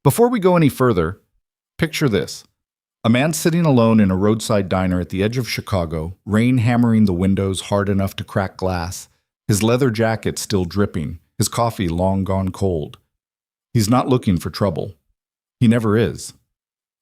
Before we go any further, picture this. A man sitting alone in a roadside diner at the edge of Chicago, rain hammering the windows hard enough to crack glass, his leather jacket still dripping, his coffee long gone cold. He's not looking for trouble. He never is.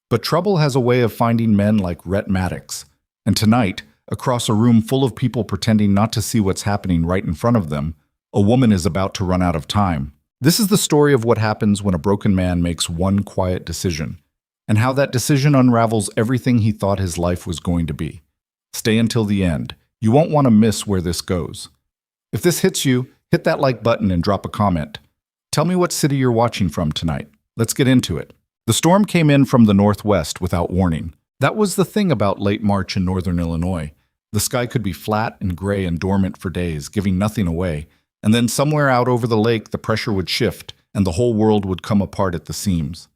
But trouble has a way of finding men like Rhett Maddox, and tonight, across a room full of people pretending not to see what's happening right in front of them, a woman is about to run out of time. This is the story of what happens when a broken man makes one quiet decision, and how that decision unravels everything he thought his life was going to be. Stay until the end. You won't want to miss where this goes. If this hits you, hit that like button and drop a comment. Tell me what city you're watching from tonight. Let's get into it. The storm came in from the northwest without warning. That was the thing about late March in northern Illinois. The sky could be flat and gray and dormant for days, giving nothing away. And then somewhere out over the lake, the pressure would shift, and the whole world would come apart at the seams.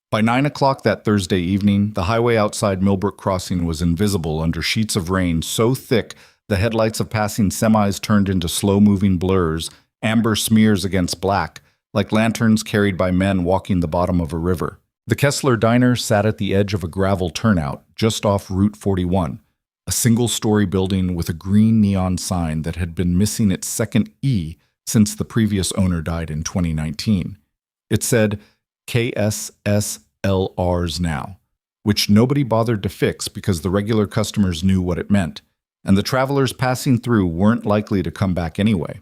By 9 o'clock that Thursday evening, the highway outside Millbrook Crossing was invisible under sheets of rain so thick the headlights of passing semis turned into slow-moving blurs, amber smears against black, like lanterns carried by men walking the bottom of a river. The Kessler Diner sat at the edge of a gravel turnout just off Route 41, a single-story building with a green neon sign that had been missing its second E since the previous owner died in 2019. It said, KSSLRs now, which nobody bothered to fix because the regular customers knew what it meant, and the travelers passing through weren't likely to come back anyway.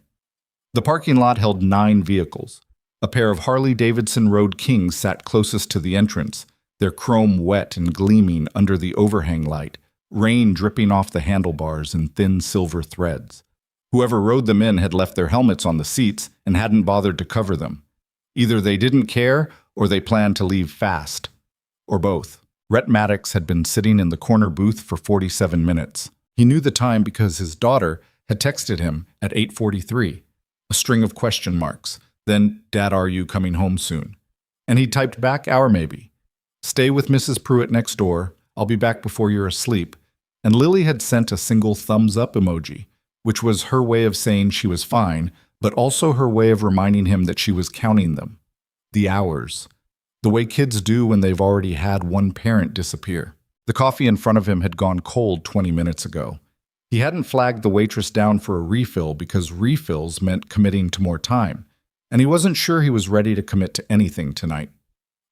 The parking lot held 9 vehicles. A pair of Harley-Davidson Road Kings sat closest to the entrance, their chrome wet and gleaming under the overhang light, rain dripping off the handlebars in thin silver threads. Whoever rode them in had left their helmets on the seats and hadn't bothered to cover them. Either they didn't care or they planned to leave fast. Or both. Rhett Maddox had been sitting in the corner booth for 47 minutes. He knew the time because his daughter had texted him at 8:43, a string of question marks. Then, Dad, are you coming home soon? And he typed back, hour maybe. Stay with Mrs. Pruitt next door. I'll be back before you're asleep. And Lily had sent a single thumbs up emoji, which was her way of saying she was fine, but also her way of reminding him that she was counting them. The hours. The way kids do when they've already had one parent disappear. The coffee in front of him had gone cold 20 minutes ago. He hadn't flagged the waitress down for a refill because refills meant committing to more time. And he wasn't sure he was ready to commit to anything tonight.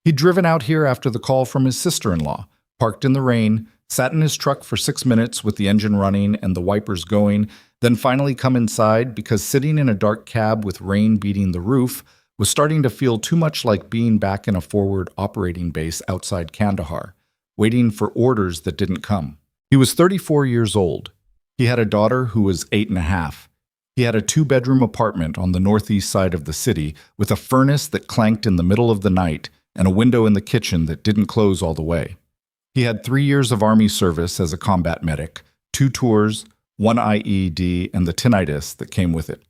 He'd driven out here after the call from his sister-in-law, parked in the rain, sat in his truck for 6 minutes with the engine running and the wipers going, then finally come inside because sitting in a dark cab with rain beating the roof was starting to feel too much like being back in a forward operating base outside Kandahar, waiting for orders that didn't come. He was 34 years old. He had a daughter who was 8.5. He had a 2-bedroom apartment on the northeast side of the city with a furnace that clanked in the middle of the night and a window in the kitchen that didn't close all the way. He had 3 years of Army service as a combat medic, 2 tours, 1 IED, and the tinnitus that came with it,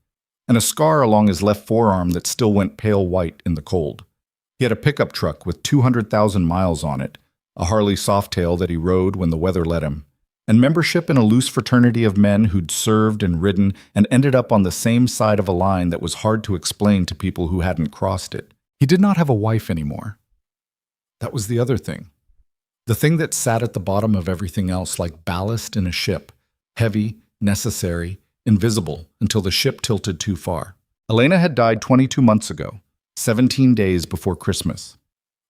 and a scar along his left forearm that still went pale white in the cold. He had a pickup truck with 200,000 miles on it, a Harley Softail that he rode when the weather let him, and membership in a loose fraternity of men who'd served and ridden and ended up on the same side of a line that was hard to explain to people who hadn't crossed it. He did not have a wife anymore. That was the other thing. The thing that sat at the bottom of everything else like ballast in a ship, heavy, necessary, invisible until the ship tilted too far. Elena had died 22 months ago, 17 days before Christmas.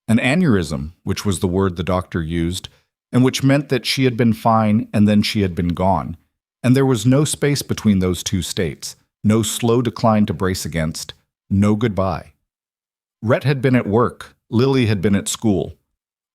An aneurysm, which was the word the doctor used, and which meant that she had been fine and then she had been gone. And there was no space between those two states, no slow decline to brace against, no goodbye. Rhett had been at work, Lily had been at school.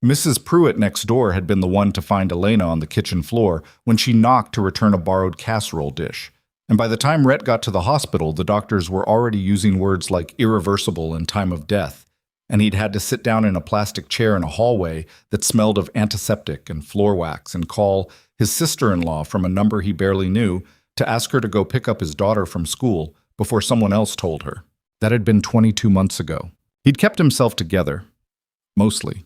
Mrs. Pruitt next door had been the one to find Elena on the kitchen floor when she knocked to return a borrowed casserole dish. And by the time Rhett got to the hospital, the doctors were already using words like irreversible and time of death, and he'd had to sit down in a plastic chair in a hallway that smelled of antiseptic and floor wax and call his sister-in-law from a number he barely knew to ask her to go pick up his daughter from school before someone else told her. That had been 22 months ago. He'd kept himself together. Mostly.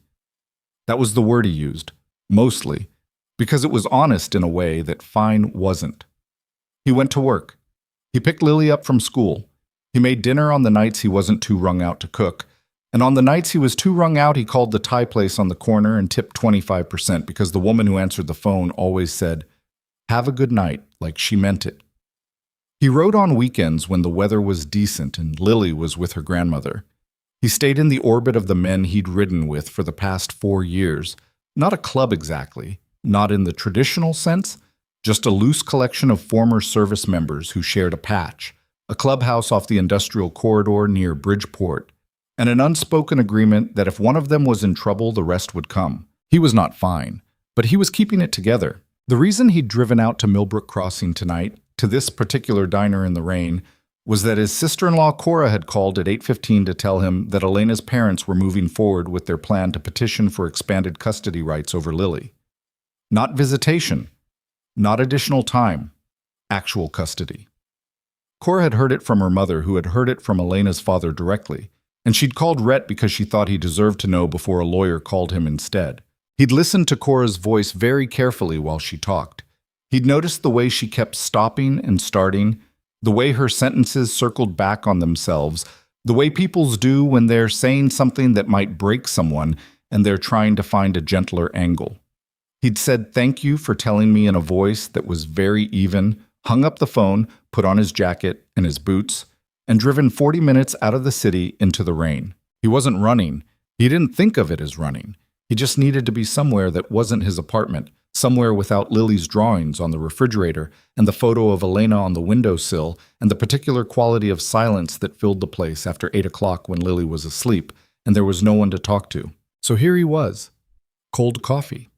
That was the word he used. Mostly. Because it was honest in a way that fine wasn't. He went to work. He picked Lily up from school. He made dinner on the nights he wasn't too wrung out to cook, And on the nights he was too wrung out, he called the Thai place on the corner and tipped 25% because the woman who answered the phone always said, "Have a good night," like she meant it. He rode on weekends when the weather was decent and Lily was with her grandmother. He stayed in the orbit of the men he'd ridden with for the past 4 years. Not a club exactly, not in the traditional sense, just a loose collection of former service members who shared a patch, a clubhouse off the industrial corridor near Bridgeport, and an unspoken agreement that if one of them was in trouble, the rest would come. He was not fine, but he was keeping it together. The reason he'd driven out to Millbrook Crossing tonight, to this particular diner in the rain, was that his sister-in-law Cora had called at 8:15 to tell him that Elena's parents were moving forward with their plan to petition for expanded custody rights over Lily. Not visitation, not additional time, actual custody. Cora had heard it from her mother, who had heard it from Elena's father directly, and she'd called Rhett because she thought he deserved to know before a lawyer called him instead. He'd listened to Cora's voice very carefully while she talked. He'd noticed the way she kept stopping and starting, the way her sentences circled back on themselves, the way people's do when they're saying something that might break someone and they're trying to find a gentler angle. He'd said thank you for telling me in a voice that was very even, hung up the phone, put on his jacket and his boots, and driven 40 minutes out of the city into the rain. He wasn't running. He didn't think of it as running. He just needed to be somewhere that wasn't his apartment, somewhere without Lily's drawings on the refrigerator and the photo of Elena on the windowsill and the particular quality of silence that filled the place after 8 o'clock when Lily was asleep and there was no one to talk to. So here he was, cold coffee.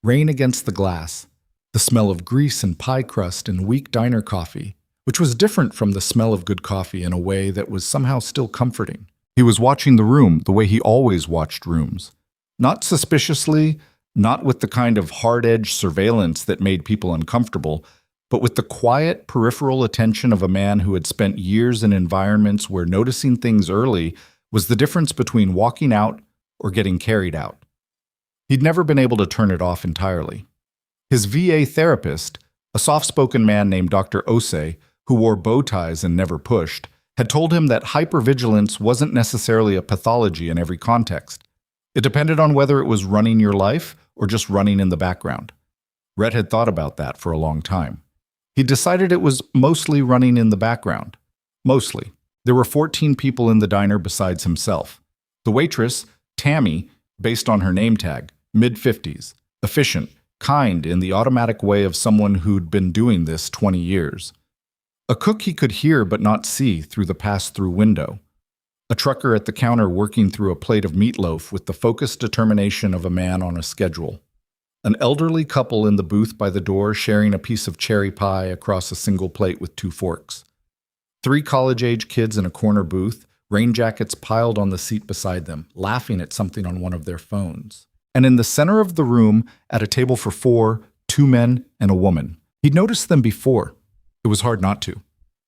Rain against the glass, the smell of grease and pie crust and weak diner coffee, which was different from the smell of good coffee in a way that was somehow still comforting. He was watching the room the way he always watched rooms. Not suspiciously, not with the kind of hard-edged surveillance that made people uncomfortable, but with the quiet, peripheral attention of a man who had spent years in environments where noticing things early was the difference between walking out or getting carried out. He'd never been able to turn it off entirely. His VA therapist, a soft-spoken man named Dr. Osei, who wore bow ties and never pushed, had told him that hypervigilance wasn't necessarily a pathology in every context. It depended on whether it was running your life or just running in the background. Rhett had thought about that for a long time. He decided it was mostly running in the background. Mostly. There were 14 people in the diner besides himself. The waitress, Tammy, based on her name tag, mid-50s, efficient, kind in the automatic way of someone who'd been doing this 20 years. A cook he could hear but not see through the pass-through window. A trucker at the counter working through a plate of meatloaf with the focused determination of a man on a schedule. An elderly couple in the booth by the door sharing a piece of cherry pie across a single plate with 2 forks. 3 college-age kids in a corner booth, rain jackets piled on the seat beside them, laughing at something on one of their phones. And in the center of the room, at a table for 4, 2 men and a woman. He'd noticed them before. It was hard not to.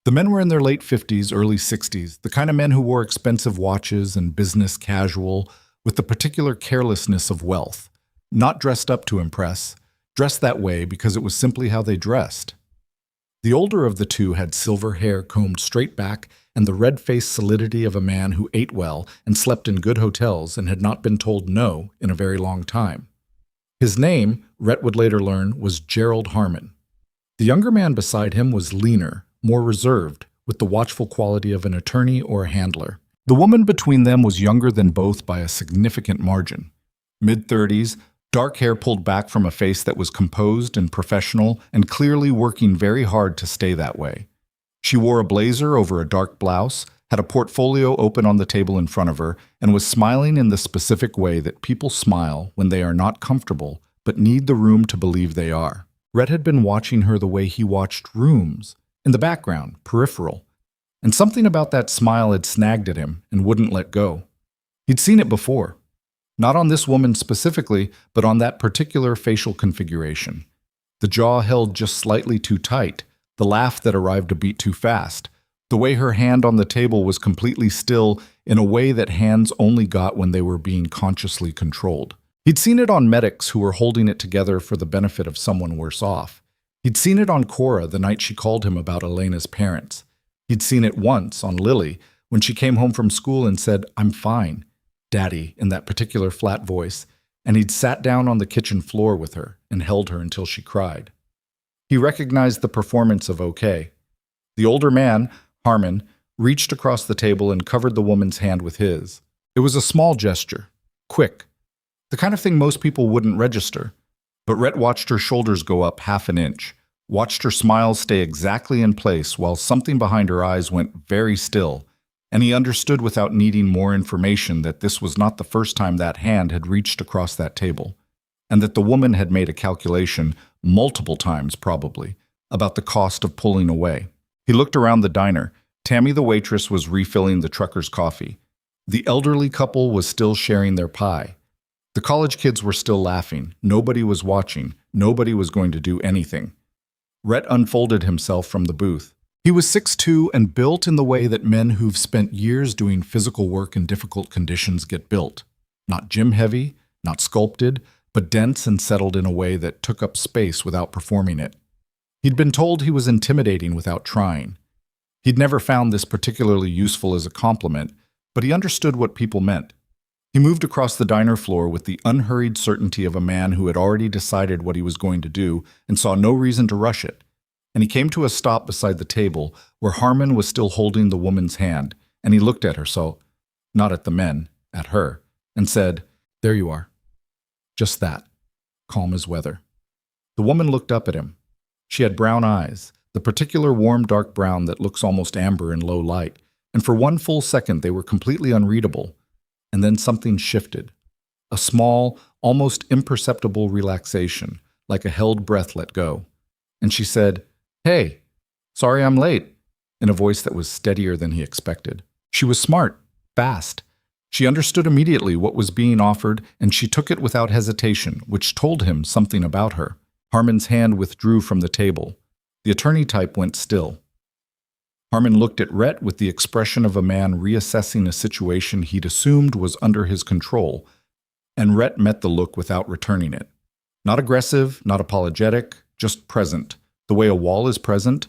The men were in their late 50s, early 60s, the kind of men who wore expensive watches and business casual with the particular carelessness of wealth, not dressed up to impress, dressed that way because it was simply how they dressed. The older of the two had silver hair combed straight back and the red-faced solidity of a man who ate well and slept in good hotels and had not been told no in a very long time. His name, Rhett would later learn, was Gerald Harmon. The younger man beside him was leaner, more reserved, with the watchful quality of an attorney or a handler. The woman between them was younger than both by a significant margin. Mid-30s, dark hair pulled back from a face that was composed and professional and clearly working very hard to stay that way. She wore a blazer over a dark blouse, had a portfolio open on the table in front of her, and was smiling in the specific way that people smile when they are not comfortable but need the room to believe they are. Rhett had been watching her the way he watched rooms, in the background, peripheral, and something about that smile had snagged at him and wouldn't let go. He'd seen it before, not on this woman specifically, but on that particular facial configuration. The jaw held just slightly too tight, the laugh that arrived a beat too fast, the way her hand on the table was completely still in a way that hands only got when they were being consciously controlled. He'd seen it on medics who were holding it together for the benefit of someone worse off. He'd seen it on Cora the night she called him about Elena's parents. He'd seen it once on Lily when she came home from school and said, "I'm fine, Daddy," in that particular flat voice, and he'd sat down on the kitchen floor with her and held her until she cried. He recognized the performance of okay. The older man, Harmon, reached across the table and covered the woman's hand with his. It was a small gesture, quick, the kind of thing most people wouldn't register. But Rhett watched her shoulders go up half an inch, watched her smile stay exactly in place while something behind her eyes went very still, and he understood without needing more information that this was not the first time that hand had reached across that table, and that the woman had made a calculation, multiple times probably, about the cost of pulling away. He looked around the diner. Tammy the waitress was refilling the trucker's coffee. The elderly couple was still sharing their pie. The college kids were still laughing. Nobody was watching. Nobody was going to do anything. Rhett unfolded himself from the booth. He was 6'2" and built in the way that men who've spent years doing physical work in difficult conditions get built. Not gym-heavy, not sculpted, but dense and settled in a way that took up space without performing it. He'd been told he was intimidating without trying. He'd never found this particularly useful as a compliment, but he understood what people meant. He moved across the diner floor with the unhurried certainty of a man who had already decided what he was going to do and saw no reason to rush it. And he came to a stop beside the table where Harmon was still holding the woman's hand, and he looked at her not at the men, at her, and said, "There you are." Just that, calm as weather. The woman looked up at him. She had brown eyes, the particular warm dark brown that looks almost amber in low light, and for one full second they were completely unreadable. And then something shifted. A small, almost imperceptible relaxation, like a held breath let go. And she said, "Hey, sorry I'm late," in a voice that was steadier than he expected. She was smart, fast. She understood immediately what was being offered, and she took it without hesitation, which told him something about her. Harmon's hand withdrew from the table. The attorney type went still. Harmon looked at Rhett with the expression of a man reassessing a situation he'd assumed was under his control, and Rhett met the look without returning it. Not aggressive, not apologetic, just present, the way a wall is present.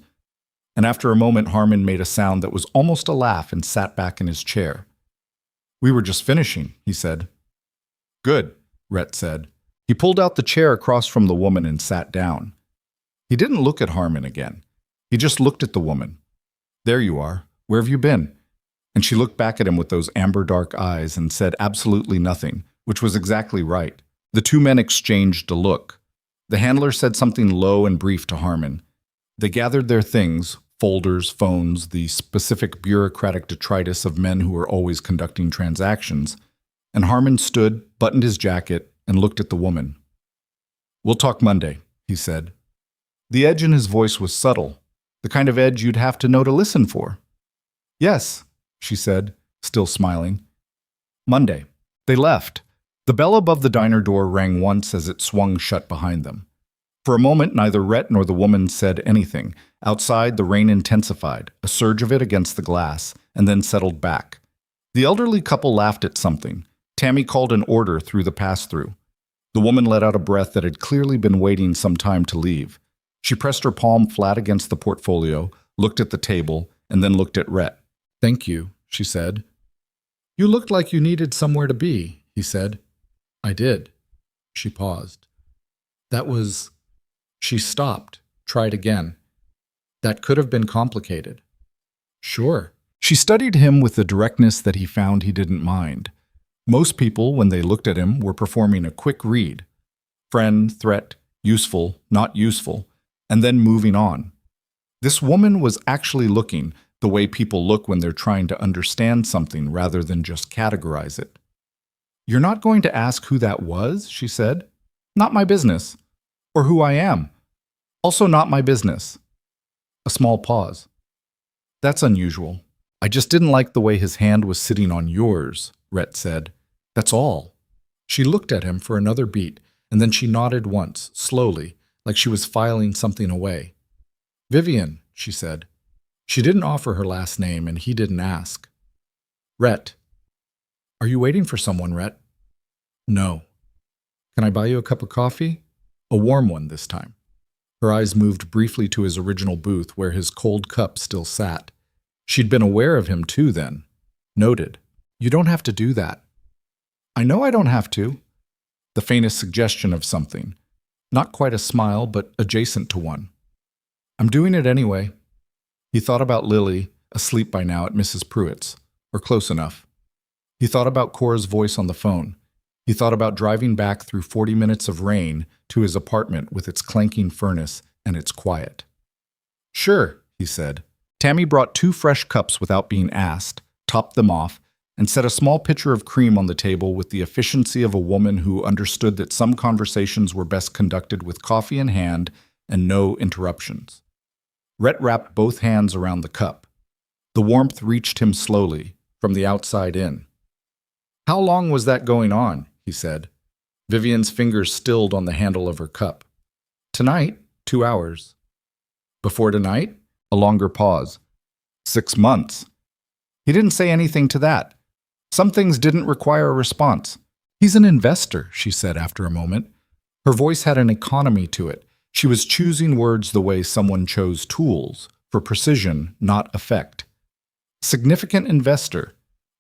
And after a moment, Harmon made a sound that was almost a laugh and sat back in his chair. "We were just finishing," he said. "Good," Rhett said. He pulled out the chair across from the woman and sat down. He didn't look at Harmon again. He just looked at the woman. "There you are. Where have you been?" And she looked back at him with those amber dark eyes and said absolutely nothing, which was exactly right. The two men exchanged a look. The handler said something low and brief to Harmon. They gathered their things, folders, phones, the specific bureaucratic detritus of men who were always conducting transactions, and Harmon stood, buttoned his jacket, and looked at the woman. "We'll talk Monday," he said. The edge in his voice was subtle, the kind of edge you'd have to know to listen for. "Yes," she said, still smiling. Monday. They left. The bell above the diner door rang once as it swung shut behind them. For a moment, neither Rhett nor the woman said anything. Outside, the rain intensified, a surge of it against the glass, and then settled back. The elderly couple laughed at something. Tammy called an order through the pass-through. The woman let out a breath that had clearly been waiting some time to leave. She pressed her palm flat against the portfolio, looked at the table, and then looked at Rhett. "Thank you," she said. "You looked like you needed somewhere to be," he said. "I did." She paused. "That was—" She stopped, tried again. "That could have been complicated." "Sure." She studied him with the directness that he found he didn't mind. Most people, when they looked at him, were performing a quick read. Friend, threat, useful, not useful, and then moving on. This woman was actually looking the way people look when they're trying to understand something rather than just categorize it. "You're not going to ask who that was?" she said. "Not my business. Or who I am. Also not my business." A small pause. "That's unusual. I just didn't like the way his hand was sitting on yours," Rhett said. "That's all." She looked at him for another beat, and then she nodded once, slowly, like she was filing something away. "Vivian," she said. She didn't offer her last name, and he didn't ask. "Rhett." "Are you waiting for someone, Rhett?" "No." "Can I buy you a cup of coffee?" A warm one this time. Her eyes moved briefly to his original booth where his cold cup still sat. She'd been aware of him too then, Noted. You don't have to do that. I know I don't have to. The faintest suggestion of something. Not quite a smile, but adjacent to one. I'm doing it anyway. He thought about Lily, asleep by now at Mrs. Pruitt's, or close enough. He thought about Cora's voice on the phone. He thought about driving back through 40 minutes of rain to his apartment with its clanking furnace and its quiet. Sure, he said. Tammy brought 2 fresh cups without being asked, topped them off, and set a small pitcher of cream on the table with the efficiency of a woman who understood that some conversations were best conducted with coffee in hand and no interruptions. Rhett wrapped both hands around the cup. The warmth reached him slowly, from the outside in. How long was that going on? He said. Vivian's fingers stilled on the handle of her cup. Tonight, 2 hours. Before tonight? A longer pause. 6 months. He didn't say anything to that. Some things didn't require a response. He's an investor, she said after a moment. Her voice had an economy to it. She was choosing words the way someone chose tools, for precision, not effect. Significant investor.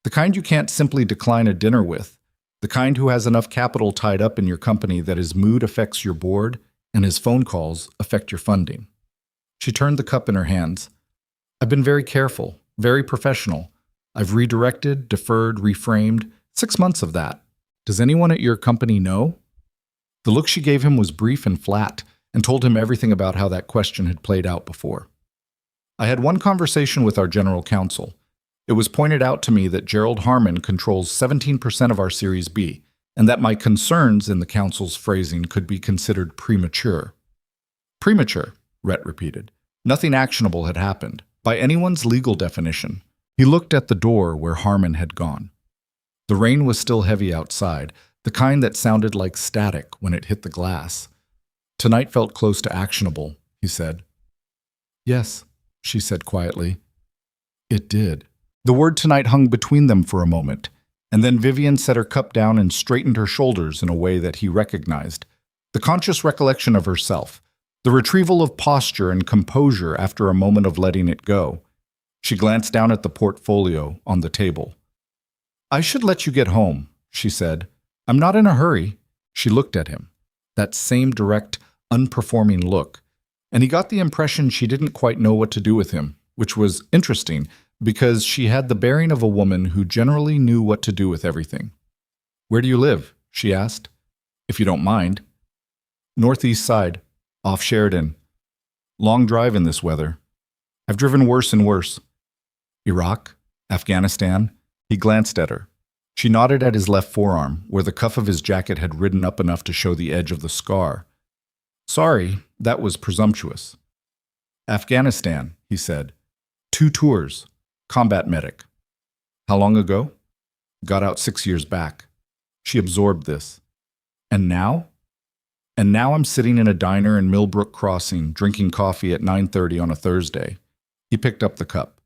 The kind you can't simply decline a dinner with. The kind who has enough capital tied up in your company that his mood affects your board and his phone calls affect your funding. She turned the cup in her hands. I've been very careful, very professional. I've redirected, deferred, reframed. 6 months of that. Does anyone at your company know? The look she gave him was brief and flat, and told him everything about how that question had played out before. I had one conversation with our general counsel. It was pointed out to me that Gerald Harmon controls 17% of our Series B, and that my concerns in the counsel's phrasing could be considered premature. Premature, Rhett repeated. Nothing actionable had happened, by anyone's legal definition. He looked at the door where Harmon had gone. The rain was still heavy outside, the kind that sounded like static when it hit the glass. Tonight felt close to actionable, he said. Yes, she said quietly. It did. The word tonight hung between them for a moment, and then Vivian set her cup down and straightened her shoulders in a way that he recognized. The conscious recollection of herself, the retrieval of posture and composure after a moment of letting it go. She glanced down at the portfolio on the table. I should let you get home, she said. I'm not in a hurry. She looked at him. That same direct, unperforming look. And he got the impression she didn't quite know what to do with him, which was interesting because she had the bearing of a woman who generally knew what to do with everything. Where do you live? She asked. If you don't mind. Northeast side, off Sheridan. Long drive in this weather. I've driven worse and worse. Iraq? Afghanistan? He glanced at her. She nodded at his left forearm, where the cuff of his jacket had ridden up enough to show the edge of the scar. Sorry, that was presumptuous. Afghanistan, he said. 2 tours. Combat medic. How long ago? Got out 6 years back. She absorbed this. And now? And now I'm sitting in a diner in Millbrook Crossing, drinking coffee at 9:30 on a Thursday. He picked up the cup.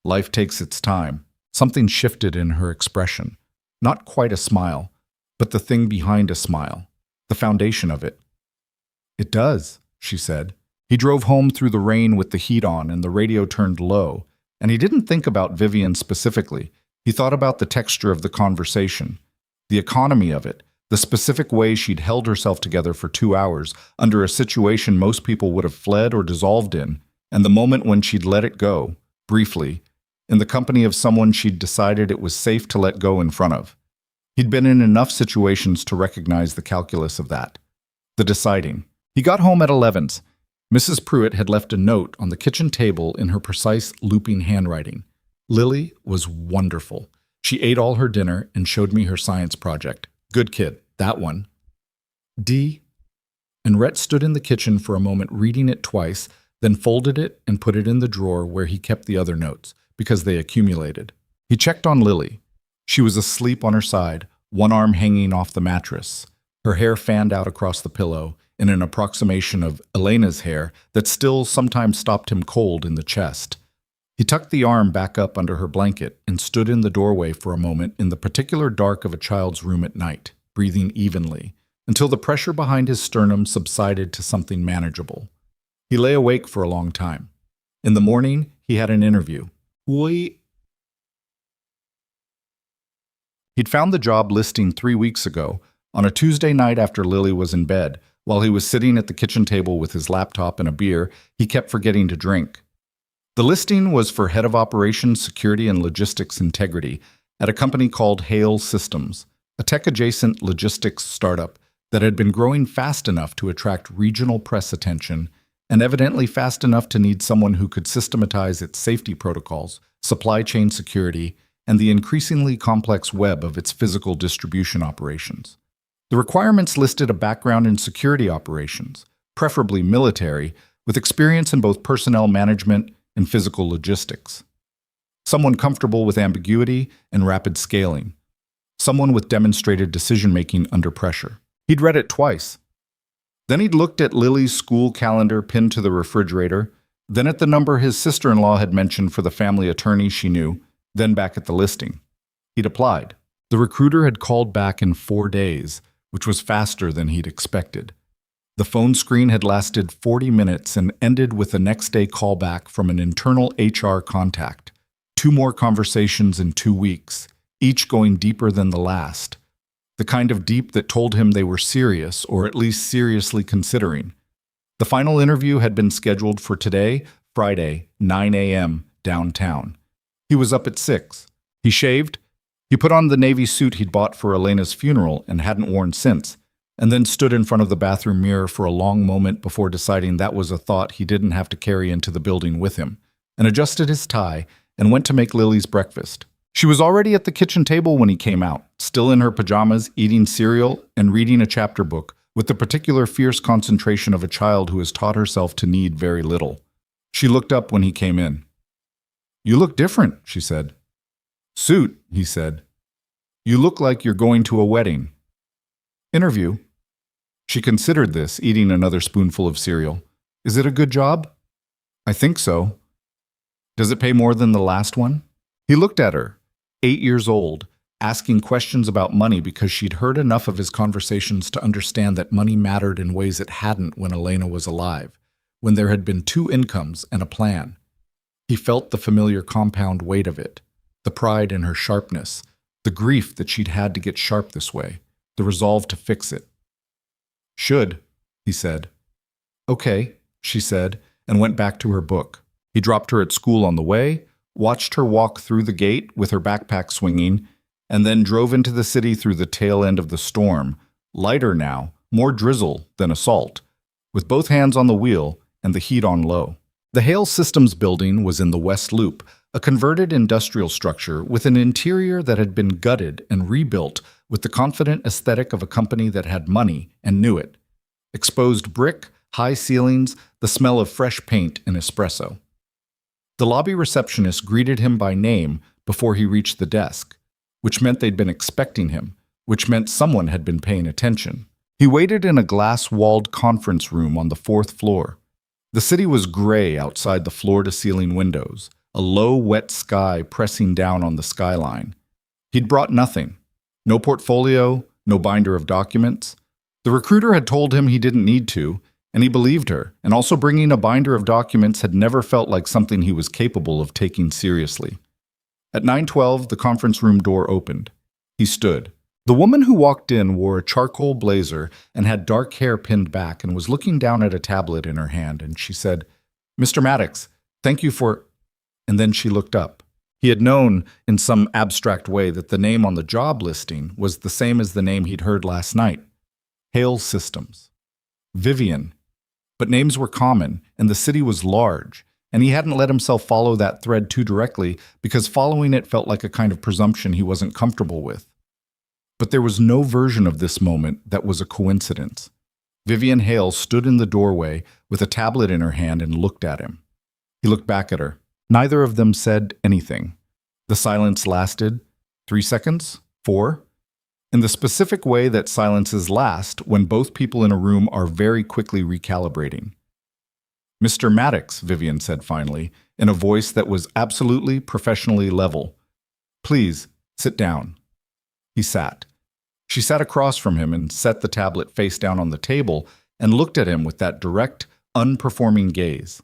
Life takes its time. Something shifted in her expression. Not quite a smile, but the thing behind a smile. The foundation of it. It does, she said. He drove home through the rain with the heat on and the radio turned low, and he didn't think about Vivian specifically. He thought about the texture of the conversation, the economy of it, the specific way she'd held herself together for 2 hours under a situation most people would have fled or dissolved in, and the moment when she'd let it go, briefly, in the company of someone she'd decided it was safe to let go in front of. He'd been in enough situations to recognize the calculus of that. The deciding. He got home at 11's. Mrs. Pruitt had left a note on the kitchen table in her precise, looping handwriting. Lily was wonderful. She ate all her dinner and showed me her science project. Good kid, that one. D. And Rhett stood in the kitchen for a moment reading it twice, then folded it and put it in the drawer where he kept the other notes, because they accumulated. He checked on Lily. She was asleep on her side, one arm hanging off the mattress, her hair fanned out across the pillow in an approximation of Elena's hair that still sometimes stopped him cold in the chest. He tucked the arm back up under her blanket and stood in the doorway for a moment in the particular dark of a child's room at night, breathing evenly, until the pressure behind his sternum subsided to something manageable. He lay awake for a long time. In the morning, he had an interview. He'd found the job listing 3 weeks ago, on a Tuesday night after Lily was in bed. While he was sitting at the kitchen table with his laptop and a beer, he kept forgetting to drink. The listing was for Head of Operations, Security, and Logistics Integrity at a company called Hale Systems, a tech-adjacent logistics startup that had been growing fast enough to attract regional press attention and evidently fast enough to need someone who could systematize its safety protocols, supply chain security, and the increasingly complex web of its physical distribution operations. The requirements listed a background in security operations, preferably military, with experience in both personnel management and physical logistics. Someone comfortable with ambiguity and rapid scaling. Someone with demonstrated decision-making under pressure. He'd read it twice. Then he'd looked at Lily's school calendar pinned to the refrigerator, then at the number his sister-in-law had mentioned for the family attorney she knew, then back at the listing. He'd applied. The recruiter had called back in 4 days, which was faster than he'd expected. The phone screen had lasted 40 minutes and ended with a next-day callback from an internal HR contact. 2 more conversations in 2 weeks, each going deeper than the last. The kind of deep that told him they were serious, or at least seriously considering. The final interview had been scheduled for today, Friday, 9 a.m., downtown. He was up at 6. He shaved. He put on the navy suit he'd bought for Elena's funeral and hadn't worn since, and then stood in front of the bathroom mirror for a long moment before deciding that was a thought he didn't have to carry into the building with him, and adjusted his tie and went to make Lily's breakfast. She was already at the kitchen table when he came out, still in her pajamas, eating cereal and reading a chapter book, with the particular fierce concentration of a child who has taught herself to need very little. She looked up when he came in. "You look different," she said. "Suit," he said. "You look like you're going to a wedding." "Interview." She considered this, eating another spoonful of cereal. "Is it a good job?" "I think so." "Does it pay more than the last one?" He looked at her, 8 years old, asking questions about money because she'd heard enough of his conversations to understand that money mattered in ways it hadn't when Elena was alive, when there had been 2 incomes and a plan. He felt the familiar compound weight of it, the pride in her sharpness, the grief that she'd had to get sharp this way, the resolve to fix it. "Should," he said. "Okay," she said, and went back to her book. He dropped her at school on the way, watched her walk through the gate with her backpack swinging, and then drove into the city through the tail end of the storm, lighter now, more drizzle than assault, with both hands on the wheel and the heat on low. The Hale Systems building was in the West Loop, a converted industrial structure with an interior that had been gutted and rebuilt with the confident aesthetic of a company that had money and knew it. Exposed brick, high ceilings, the smell of fresh paint and espresso. The lobby receptionist greeted him by name before he reached the desk, which meant they'd been expecting him, which meant someone had been paying attention. He waited in a glass-walled conference room on the 4th floor. The city was gray outside the floor-to-ceiling windows, a low, wet sky pressing down on the skyline. He'd brought nothing. No portfolio, no binder of documents. The recruiter had told him he didn't need to, and he believed her, and also bringing a binder of documents had never felt like something he was capable of taking seriously. At 9:12, the conference room door opened. He stood. The woman who walked in wore a charcoal blazer and had dark hair pinned back and was looking down at a tablet in her hand, and she said, "Mr. Maddox, thank you for—" And then she looked up. He had known, in some abstract way, that the name on the job listing was the same as the name he'd heard last night. Hale Systems. Vivian. But names were common, and the city was large, and he hadn't let himself follow that thread too directly because following it felt like a kind of presumption he wasn't comfortable with. But there was no version of this moment that was a coincidence. Vivian Hale stood in the doorway with a tablet in her hand and looked at him. He looked back at her. Neither of them said anything. The silence lasted 3 seconds, 4, in the specific way that silences last when both people in a room are very quickly recalibrating. "Mr. Maddox," Vivian said finally, in a voice that was absolutely professionally level. "Please, sit down." He sat. She sat across from him and set the tablet face down on the table and looked at him with that direct, unperforming gaze.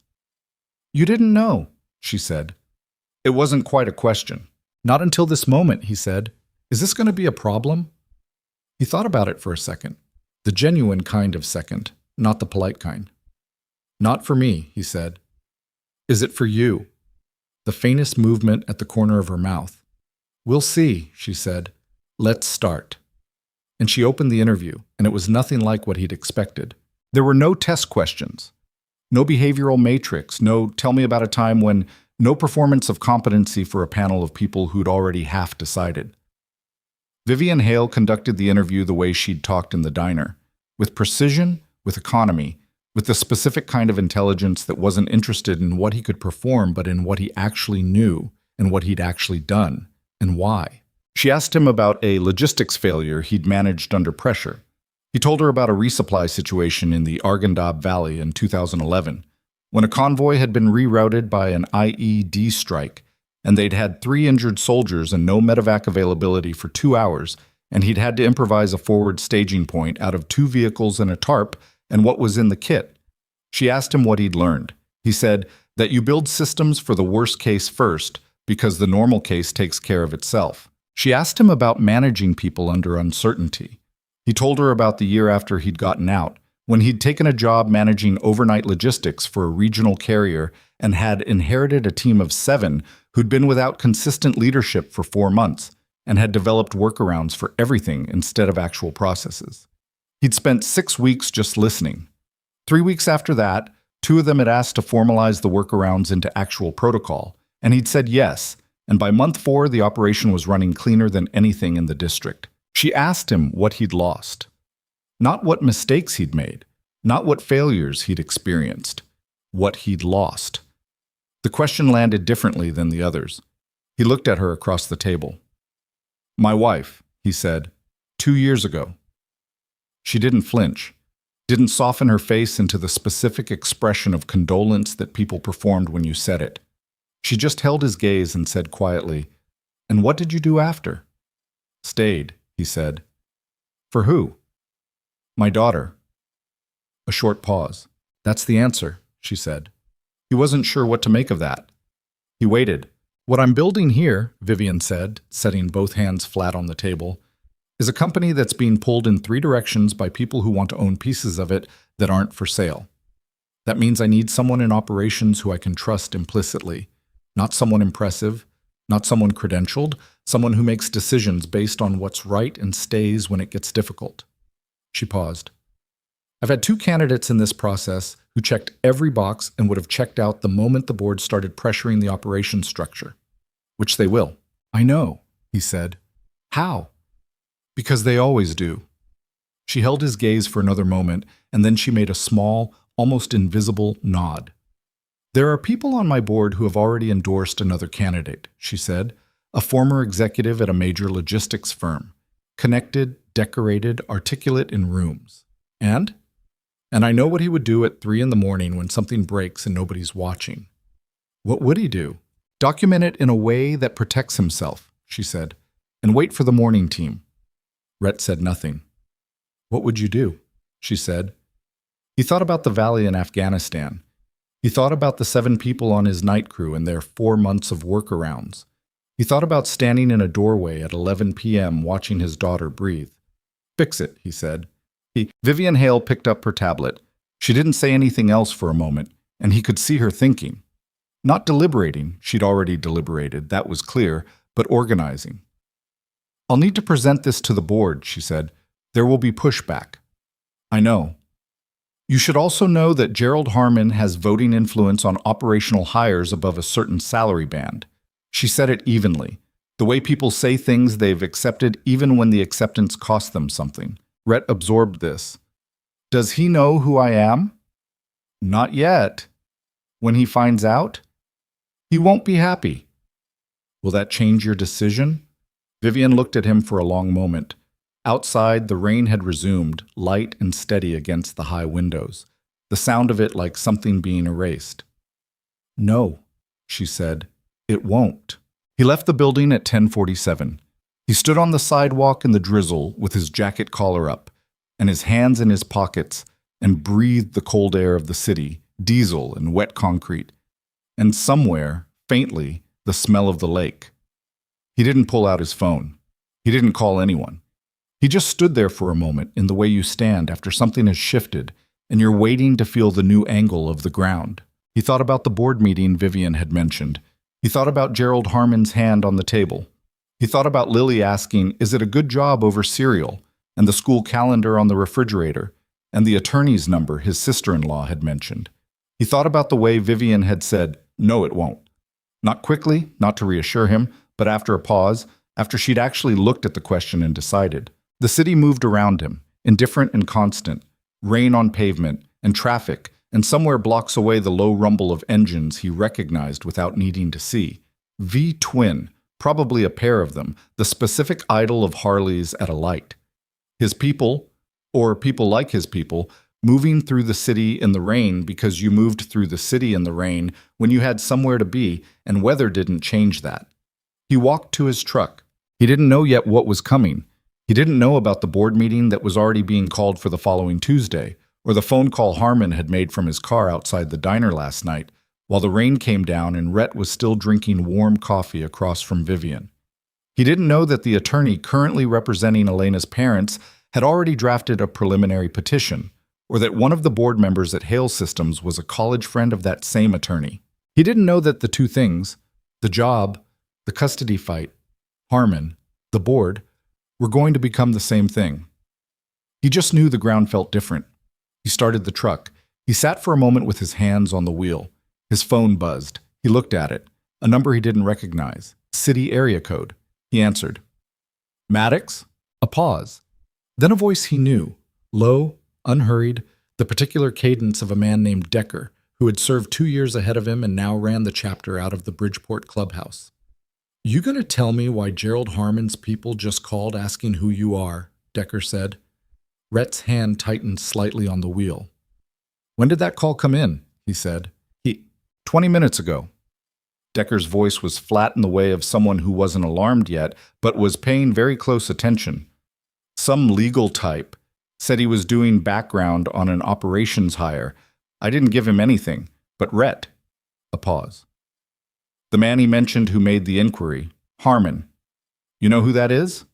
"You didn't know," she said. It wasn't quite a question. "Not until this moment," he said. Is this going to be a problem? He thought about it for a second. The genuine kind of second, not the polite kind. Not for me, he said. Is it for you? The faintest movement at the corner of her mouth. We'll see, she said. Let's start. And she opened the interview, and it was nothing like what he'd expected. There were no test questions, no behavioral matrix, no tell me about a time when, no performance of competency for a panel of people who'd already half decided. Vivian Hale conducted the interview the way she'd talked in the diner, with precision, with economy, with the specific kind of intelligence that wasn't interested in what he could perform but in what he actually knew and what he'd actually done, and why. She asked him about a logistics failure he'd managed under pressure. He told her about a resupply situation in the Arghandab Valley in 2011, when a convoy had been rerouted by an IED strike, and they'd had 3 injured soldiers and no medevac availability for 2 hours, and he'd had to improvise a forward staging point out of 2 vehicles and a tarp and what was in the kit. She asked him what he'd learned. He said that you build systems for the worst case first, because the normal case takes care of itself. She asked him about managing people under uncertainty. He told her about the year after he'd gotten out, when he'd taken a job managing overnight logistics for a regional carrier and had inherited a team of 7 who'd been without consistent leadership for 4 months and had developed workarounds for everything instead of actual processes. He'd spent 6 weeks just listening. 3 weeks after that, 2 of them had asked to formalize the workarounds into actual protocol, and he'd said yes, and by month 4 the operation was running cleaner than anything in the district. She asked him what he'd lost. Not what mistakes he'd made, not what failures he'd experienced, what he'd lost. The question landed differently than the others. He looked at her across the table. My wife, he said, 2 years ago. She didn't flinch, didn't soften her face into the specific expression of condolence that people performed when you said it. She just held his gaze and said quietly, And what did you do after? Stayed, he said. For who? My daughter. A short pause. That's the answer, she said. He wasn't sure what to make of that. He waited. What I'm building here, Vivian said, setting both hands flat on the table, is a company that's being pulled in 3 directions by people who want to own pieces of it that aren't for sale. That means I need someone in operations who I can trust implicitly, not someone impressive, not someone credentialed, someone who makes decisions based on what's right and stays when it gets difficult. She paused. I've had 2 candidates in this process who checked every box and would have checked out the moment the board started pressuring the operations structure, which they will. I know, he said. How? Because they always do. She held his gaze for another moment, and then she made a small, almost invisible nod. There are people on my board who have already endorsed another candidate, she said, a former executive at a major logistics firm, connected, decorated, articulate in rooms. And I know what he would do at 3 a.m. when something breaks and nobody's watching. What would he do? Document it in a way that protects himself, she said, and wait for the morning team. Rhett said nothing. What would you do? She said. He thought about the valley in Afghanistan. He thought about the 7 people on his night crew and their 4 months of workarounds. He thought about standing in a doorway at 11 p.m. watching his daughter breathe. Fix it, he said. Vivian Hale picked up her tablet. She didn't say anything else for a moment, and he could see her thinking. Not deliberating, she'd already deliberated, that was clear, but organizing. I'll need to present this to the board, she said. There will be pushback. I know. You should also know that Gerald Harmon has voting influence on operational hires above a certain salary band. She said it evenly, the way people say things they've accepted even when the acceptance costs them something. Rhett absorbed this. Does he know who I am? Not yet. When he finds out, he won't be happy. Will that change your decision? Vivian looked at him for a long moment. Outside, the rain had resumed, light and steady against the high windows, the sound of it like something being erased. No, she said, it won't. He left the building at 10:47. He stood on the sidewalk in the drizzle with his jacket collar up and his hands in his pockets and breathed the cold air of the city, diesel and wet concrete, and somewhere, faintly, the smell of the lake. He didn't pull out his phone. He didn't call anyone. He just stood there for a moment in the way you stand after something has shifted and you're waiting to feel the new angle of the ground. He thought about the board meeting Vivian had mentioned. He thought about Gerald Harmon's hand on the table. He thought about Lily asking, "Is it a good job over cereal?" and the school calendar on the refrigerator, and the attorney's number his sister-in-law had mentioned. He thought about the way Vivian had said, "No, it won't." Not quickly, not to reassure him, but after a pause, after she'd actually looked at the question and decided. The city moved around him, indifferent and constant, rain on pavement, and traffic, and somewhere blocks away the low rumble of engines he recognized without needing to see. V-twin, probably a pair of them, the specific idol of Harley's at a light. His people, or people like his people, moving through the city in the rain because you moved through the city in the rain when you had somewhere to be, and weather didn't change that. He walked to his truck. He didn't know yet what was coming. He didn't know about the board meeting that was already being called for the following Tuesday, or the phone call Harmon had made from his car outside the diner last night, while the rain came down and Rhett was still drinking warm coffee across from Vivian. He didn't know that the attorney currently representing Elena's parents had already drafted a preliminary petition, or that one of the board members at Hale Systems was a college friend of that same attorney. He didn't know that the two things, the job, the custody fight, Harmon, the board, were going to become the same thing. He just knew the ground felt different. He started the truck. He sat for a moment with his hands on the wheel. His phone buzzed. He looked at it. A number he didn't recognize. City area code. He answered. "Maddox?" A pause. Then a voice he knew, low, unhurried, the particular cadence of a man named Decker, who had served 2 years ahead of him and now ran the chapter out of the Bridgeport clubhouse. "You gonna tell me why Gerald Harmon's people just called asking who you are?" Decker said. Rhett's hand tightened slightly on the wheel. "When did that call come in?" he said. 20 minutes ago." Decker's voice was flat in the way of someone who wasn't alarmed yet, but was paying very close attention. Some legal type said he was doing background on an operations hire. I didn't give him anything, but Rhett. A pause. "The man he mentioned who made the inquiry, Harmon. You know who that is?"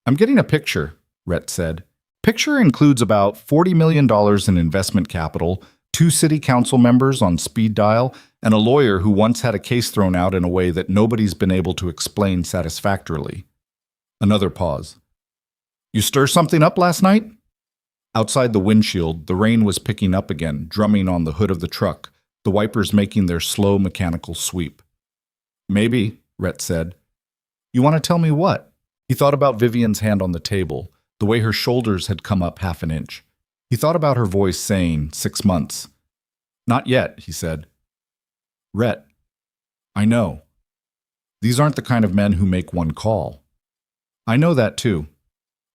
"I'm getting a picture," Rhett said. "Picture includes about $40 million in investment capital, 2 city council members on speed dial, and a lawyer who once had a case thrown out in a way that nobody's been able to explain satisfactorily." Another pause. "You stir something up last night?" Outside the windshield, the rain was picking up again, drumming on the hood of the truck, the wipers making their slow mechanical sweep. "Maybe," Rhett said. "You want to tell me what?" He thought about Vivian's hand on the table, the way her shoulders had come up half an inch. He thought about her voice saying, 6 months. "Not yet," he said. "Rhett, I know. These aren't the kind of men who make one call." "I know that too."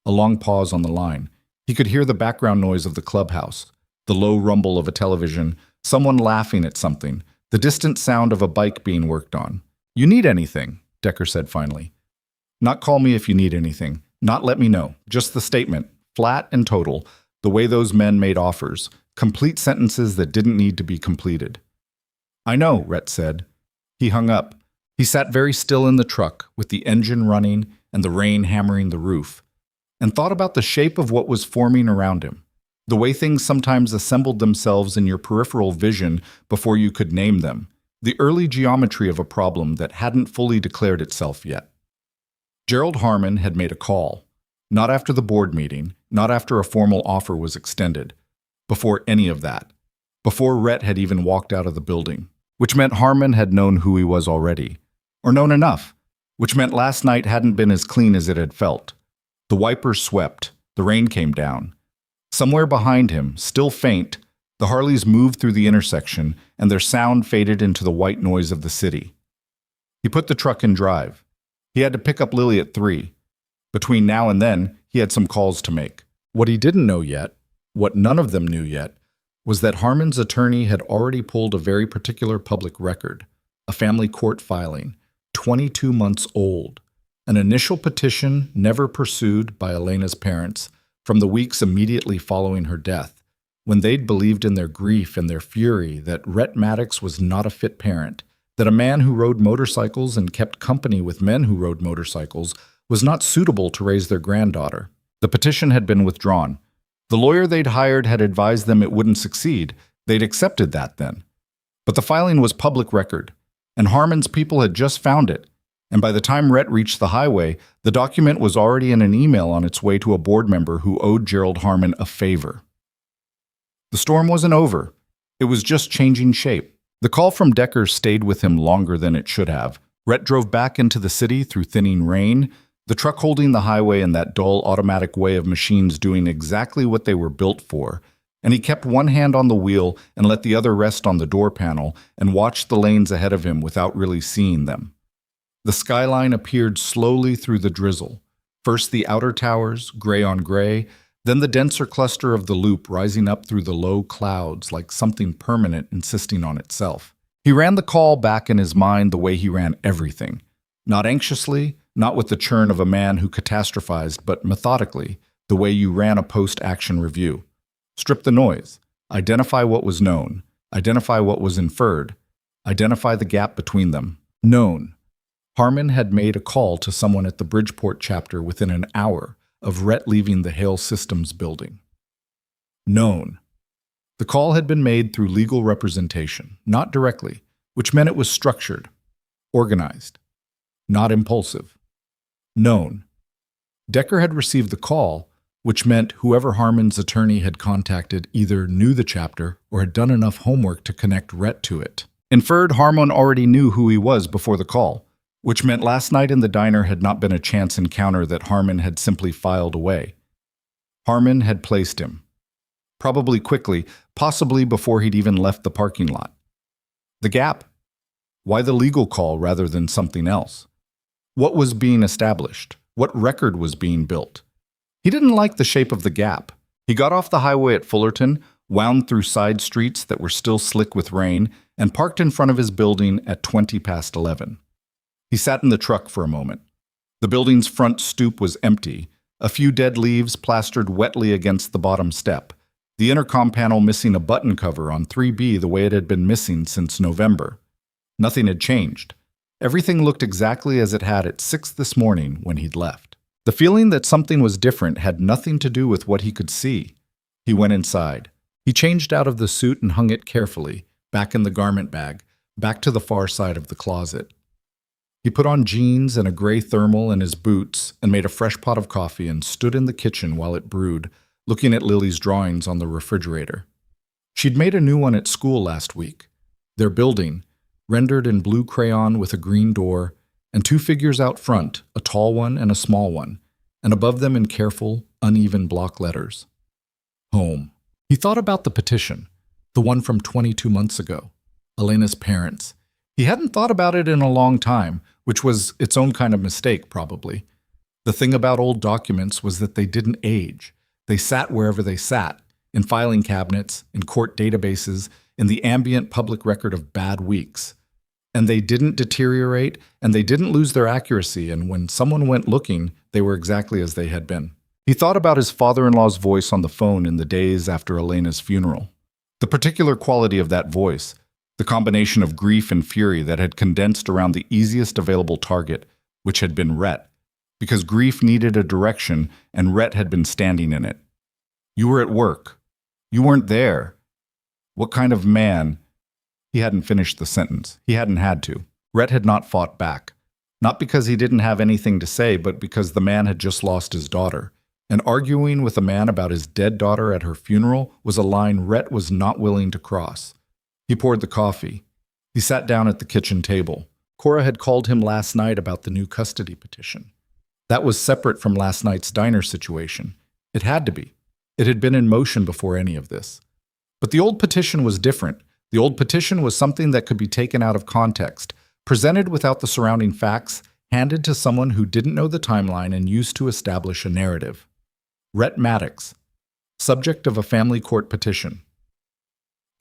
A long pause on the line. He could hear the background noise of the clubhouse, the low rumble of a television, someone laughing at something, the distant sound of a bike being worked on. "You need anything," Decker said finally. "Not call me if you need anything. Not let me know. Just the statement, flat and total, the way those men made offers, complete sentences that didn't need to be completed." "I know," Rhett said. He hung up. He sat very still in the truck, with the engine running and the rain hammering the roof, and thought about the shape of what was forming around him, the way things sometimes assembled themselves in your peripheral vision before you could name them, the early geometry of a problem that hadn't fully declared itself yet. Gerald Harmon had made a call, not after the board meeting, not after a formal offer was extended, before any of that, before Rhett had even walked out of the building, which meant Harmon had known who he was already, or known enough, which meant last night hadn't been as clean as it had felt. The wipers swept, the rain came down. Somewhere behind him, still faint, the Harleys moved through the intersection and their sound faded into the white noise of the city. He put the truck in drive. He had to pick up Lily at 3. Between now and then, he had some calls to make. What he didn't know yet, what none of them knew yet, was that Harmon's attorney had already pulled a very particular public record, a family court filing, 22 months old, an initial petition never pursued by Elena's parents from the weeks immediately following her death, when they'd believed in their grief and their fury that Rhett Maddox was not a fit parent, that a man who rode motorcycles and kept company with men who rode motorcycles was not suitable to raise their granddaughter. The petition had been withdrawn. The lawyer they'd hired had advised them it wouldn't succeed. They'd accepted that then. But the filing was public record, and Harmon's people had just found it. And by the time Rhett reached the highway, the document was already in an email on its way to a board member who owed Gerald Harmon a favor. The storm wasn't over. It was just changing shape. The call from Decker stayed with him longer than it should have. Rhett drove back into the city through thinning rain, the truck holding the highway in that dull automatic way of machines doing exactly what they were built for, and he kept one hand on the wheel and let the other rest on the door panel and watched the lanes ahead of him without really seeing them. The skyline appeared slowly through the drizzle. First the outer towers, gray on gray, then the denser cluster of the loop rising up through the low clouds like something permanent insisting on itself. He ran the call back in his mind the way he ran everything. Not anxiously, not with the churn of a man who catastrophized, but methodically, the way you ran a post-action review. Strip the noise. Identify what was known. Identify what was inferred. Identify the gap between them. Known. Harmon had made a call to someone at the Bridgeport chapter within an hour of Rhett leaving the Hale Systems building. Known. The call had been made through legal representation, not directly, which meant it was structured, organized, not impulsive. Known. Decker had received the call, which meant whoever Harmon's attorney had contacted either knew the chapter or had done enough homework to connect Rhett to it. Inferred, Harmon already knew who he was before the call, which meant last night in the diner had not been a chance encounter that Harmon had simply filed away. Harmon had placed him. Probably quickly, possibly before he'd even left the parking lot. The gap? Why the legal call rather than something else? What was being established? What record was being built? He didn't like the shape of the gap. He got off the highway at Fullerton, wound through side streets that were still slick with rain, and parked in front of his building at 11:20. He sat in the truck for a moment. The building's front stoop was empty, a few dead leaves plastered wetly against the bottom step, the intercom panel missing a button cover on 3B the way it had been missing since November. Nothing had changed. Everything looked exactly as it had at 6 this morning when he'd left. The feeling that something was different had nothing to do with what he could see. He went inside. He changed out of the suit and hung it carefully, back in the garment bag, back to the far side of the closet. He put on jeans and a gray thermal and his boots and made a fresh pot of coffee and stood in the kitchen while it brewed, looking at Lily's drawings on the refrigerator. She'd made a new one at school last week. Their building, rendered in blue crayon with a green door, and two figures out front, a tall one and a small one, and above them in careful, uneven block letters. Home. He thought about the petition, the one from 22 months ago, Elena's parents. He hadn't thought about it in a long time, which was its own kind of mistake, probably. The thing about old documents was that they didn't age. They sat wherever they sat, in filing cabinets, in court databases, in the ambient public record of bad weeks. And they didn't deteriorate, and they didn't lose their accuracy, and when someone went looking, they were exactly as they had been. He thought about his father-in-law's voice on the phone in the days after Elena's funeral. The particular quality of that voice, the combination of grief and fury that had condensed around the easiest available target, which had been Rhett, because grief needed a direction and Rhett had been standing in it. You were at work. You weren't there. What kind of man? He hadn't finished the sentence. He hadn't had to. Rhett had not fought back. Not because he didn't have anything to say, but because the man had just lost his daughter. And arguing with a man about his dead daughter at her funeral was a line Rhett was not willing to cross. He poured the coffee. He sat down at the kitchen table. Cora had called him last night about the new custody petition. That was separate from last night's diner situation. It had to be. It had been in motion before any of this. But the old petition was different. The old petition was something that could be taken out of context, presented without the surrounding facts, handed to someone who didn't know the timeline and used to establish a narrative. Rhett Maddox, subject of a family court petition.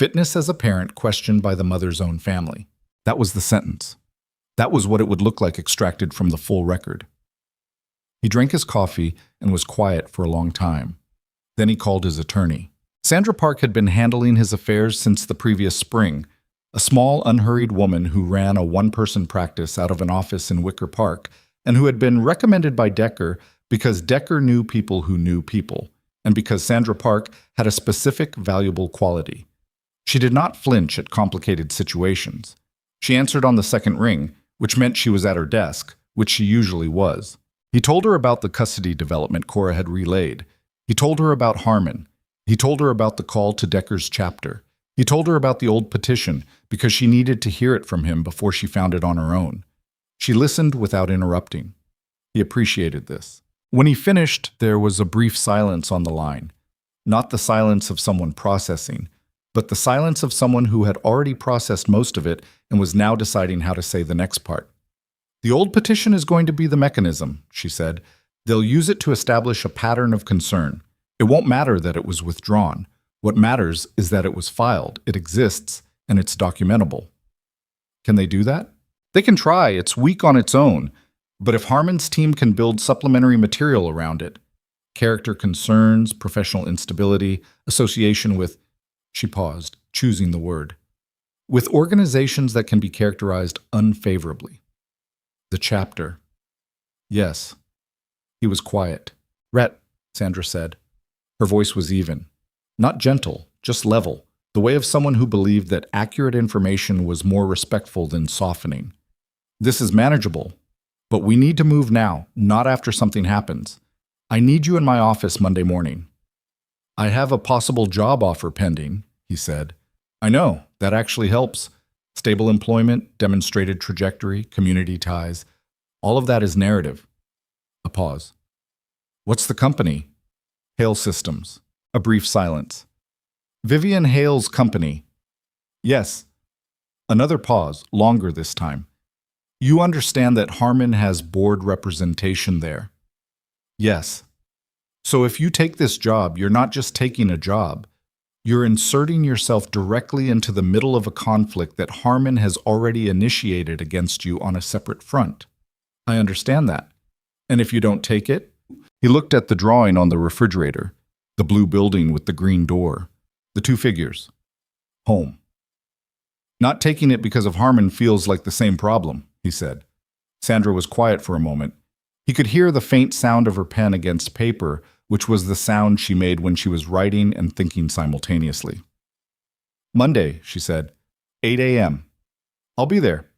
Fitness as a parent questioned by the mother's own family. That was the sentence. That was what it would look like extracted from the full record. He drank his coffee and was quiet for a long time. Then he called his attorney. Sandra Park had been handling his affairs since the previous spring, a small, unhurried woman who ran a one-person practice out of an office in Wicker Park and who had been recommended by Decker because Decker knew people who knew people, and because Sandra Park had a specific valuable quality. She did not flinch at complicated situations. She answered on the second ring, which meant she was at her desk, which she usually was. He told her about the custody development Cora had relayed. He told her about Harmon. He told her about the call to Decker's chapter. He told her about the old petition because she needed to hear it from him before she found it on her own. She listened without interrupting. He appreciated this. When he finished, there was a brief silence on the line. Not the silence of someone processing, but the silence of someone who had already processed most of it and was now deciding how to say the next part. The old petition is going to be the mechanism, she said. They'll use it to establish a pattern of concern. It won't matter that it was withdrawn. What matters is that it was filed, it exists, and it's documentable. Can they do that? They can try. It's weak on its own. But if Harmon's team can build supplementary material around it, character concerns, professional instability, association with, she paused, choosing the word, with organizations that can be characterized unfavorably. The chapter. Yes. He was quiet. Rhett, Sandra said. Her voice was even. Not gentle, just level, the way of someone who believed that accurate information was more respectful than softening. This is manageable, but we need to move now, not after something happens. I need you in my office Monday morning. I have a possible job offer pending, he said. I know, that actually helps. Stable employment, demonstrated trajectory, community ties. All of that is narrative. A pause. What's the company? Hale Systems. A brief silence. Vivian Hale's company. Yes. Another pause, longer this time. You understand that Harmon has board representation there? Yes. So if you take this job, you're not just taking a job. You're inserting yourself directly into the middle of a conflict that Harmon has already initiated against you on a separate front. I understand that. And if you don't take it? He looked at the drawing on the refrigerator, the blue building with the green door, the two figures. Home. Not taking it because of Harmon feels like the same problem, he said. Sandra was quiet for a moment. He could hear the faint sound of her pen against paper, which was the sound she made when she was writing and thinking simultaneously. Monday, she said. 8 a.m. I'll be there.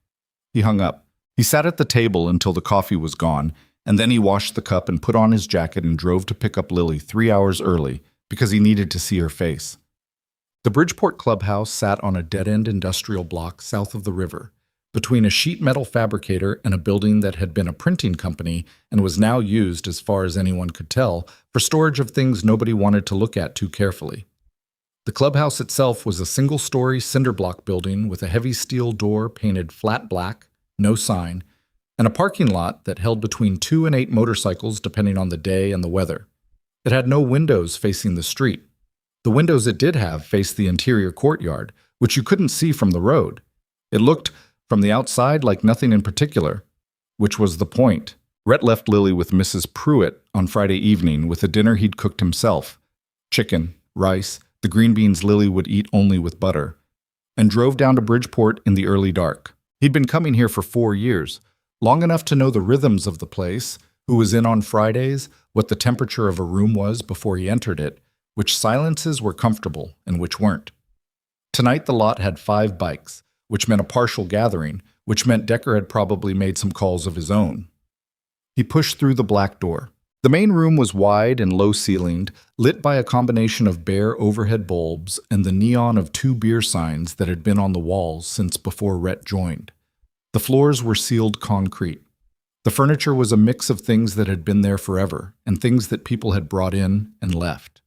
He hung up. He sat at the table until the coffee was gone, and then he washed the cup and put on his jacket and drove to pick up Lily 3 hours early because he needed to see her face. The Bridgeport clubhouse sat on a dead-end industrial block south of the river, between a sheet metal fabricator and a building that had been a printing company and was now used, as far as anyone could tell, for storage of things nobody wanted to look at too carefully. The clubhouse itself was a single-story cinder block building with a heavy steel door painted flat black, no sign, and a parking lot that held between 2 and 8 motorcycles depending on the day and the weather. It had no windows facing the street. The windows it did have faced the interior courtyard, which you couldn't see from the road. It looked, from the outside, like nothing in particular, which was the point. Rhett left Lily with Mrs. Pruitt on Friday evening with a dinner he'd cooked himself, chicken, rice, the green beans Lily would eat only with butter, and drove down to Bridgeport in the early dark. He'd been coming here for 4 years, long enough to know the rhythms of the place, who was in on Fridays, what the temperature of a room was before he entered it, which silences were comfortable and which weren't. Tonight the lot had 5 bikes, which meant a partial gathering, which meant Decker had probably made some calls of his own. He pushed through the black door. The main room was wide and low-ceilinged, lit by a combination of bare overhead bulbs and the neon of 2 beer signs that had been on the walls since before Rhett joined. The floors were sealed concrete. The furniture was a mix of things that had been there forever and things that people had brought in and left.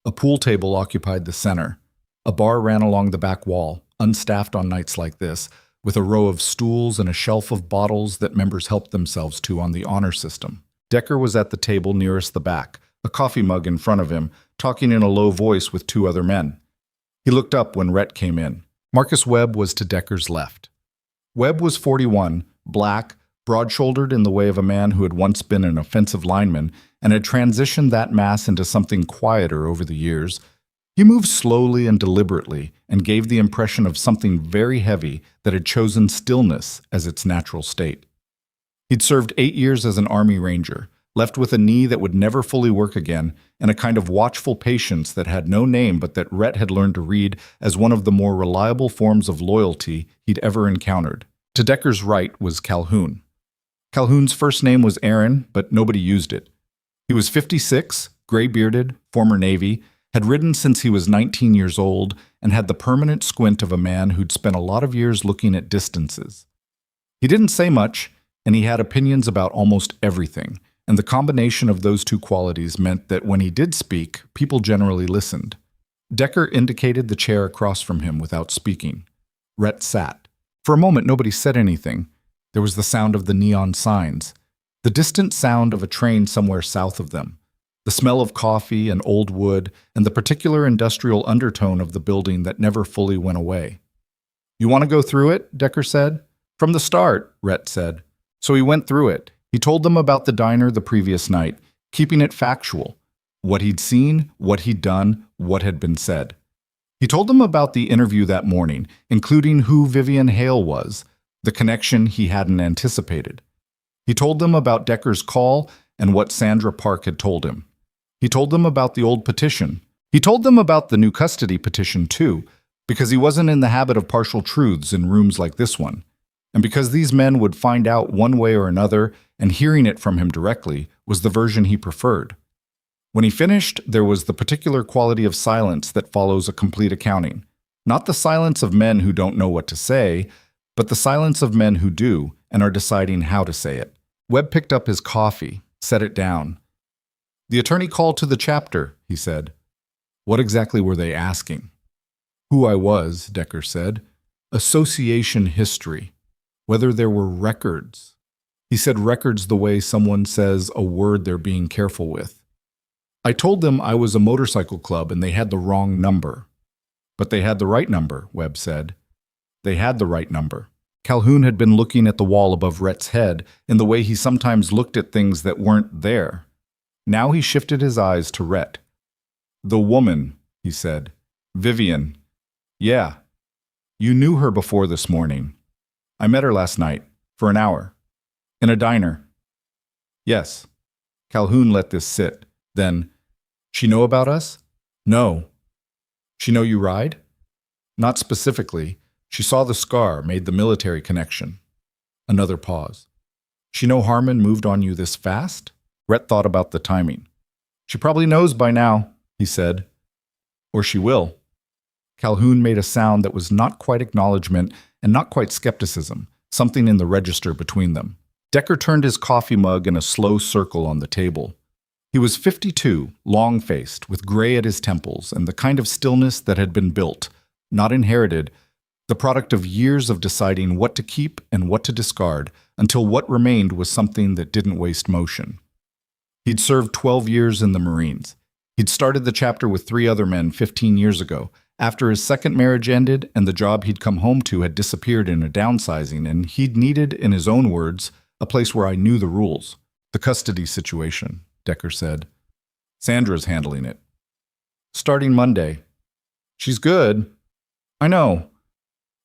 A pool table occupied the center. A bar ran along the back wall, unstaffed on nights like this, with a row of stools and a shelf of bottles that members helped themselves to on the honor system. Decker was at the table nearest the back, a coffee mug in front of him, talking in a low voice with 2 other men. He looked up when Rhett came in. Marcus Webb was to Decker's left. Webb was 41, black, broad-shouldered in the way of a man who had once been an offensive lineman and had transitioned that mass into something quieter over the years. He moved slowly and deliberately and gave the impression of something very heavy that had chosen stillness as its natural state. He'd served 8 years as an Army Ranger, left with a knee that would never fully work again, and a kind of watchful patience that had no name but that Rhett had learned to read as one of the more reliable forms of loyalty he'd ever encountered. To Decker's right was Calhoun. Calhoun's first name was Aaron, but nobody used it. He was 56, gray-bearded, former Navy, had ridden since he was 19 years old, and had the permanent squint of a man who'd spent a lot of years looking at distances. He didn't say much, and he had opinions about almost everything, and the combination of those two qualities meant that when he did speak, people generally listened. Decker indicated the chair across from him without speaking. Rhett sat. For a moment, nobody said anything. There was the sound of the neon signs, the distant sound of a train somewhere south of them, the smell of coffee and old wood, and the particular industrial undertone of the building that never fully went away. "You want to go through it?" Decker said. "From the start," Rhett said. So he went through it. He told them about the diner the previous night, keeping it factual. What he'd seen, what he'd done, what had been said. He told them about the interview that morning, including who Vivian Hale was, the connection he hadn't anticipated. He told them about Decker's call and what Sandra Park had told him. He told them about the old petition. He told them about the new custody petition, too, because he wasn't in the habit of partial truths in rooms like this one. And because these men would find out one way or another, and hearing it from him directly was the version he preferred. When he finished, there was the particular quality of silence that follows a complete accounting. Not the silence of men who don't know what to say, but the silence of men who do and are deciding how to say it. Webb picked up his coffee, set it down. "The attorney called to the chapter," he said. "What exactly were they asking?" "Who I was," Decker said. "Association history. Whether there were records." He said records the way someone says a word they're being careful with. "I told them I was a motorcycle club and they had the wrong number." "But they had the right number," Webb said. They had the right number. Calhoun had been looking at the wall above Rhett's head in the way he sometimes looked at things that weren't there. Now he shifted his eyes to Rhett. "The woman," he said. "Vivian. Yeah. You knew her before this morning. I met her last night, for an hour. In a diner." "Yes." Calhoun let this sit. Then, "She know about us?" "No." "She know you ride?" "Not specifically. She saw the scar, made the military connection." Another pause. "She know Harmon moved on you this fast?" Rhett thought about the timing. "She probably knows by now," he said. "Or she will." Calhoun made a sound that was not quite acknowledgement and not quite skepticism, something in the register between them. Decker turned his coffee mug in a slow circle on the table. He was 52, long-faced, with gray at his temples, and the kind of stillness that had been built, not inherited, the product of years of deciding what to keep and what to discard, until what remained was something that didn't waste motion. He'd served 12 years in the Marines. He'd started the chapter with 3 other men 15 years ago, after his second marriage ended and the job he'd come home to had disappeared in a downsizing, and he'd needed, in his own words, a place where I knew the rules. "The custody situation," Decker said. "Sandra's handling it. Starting Monday." "She's good." "I know."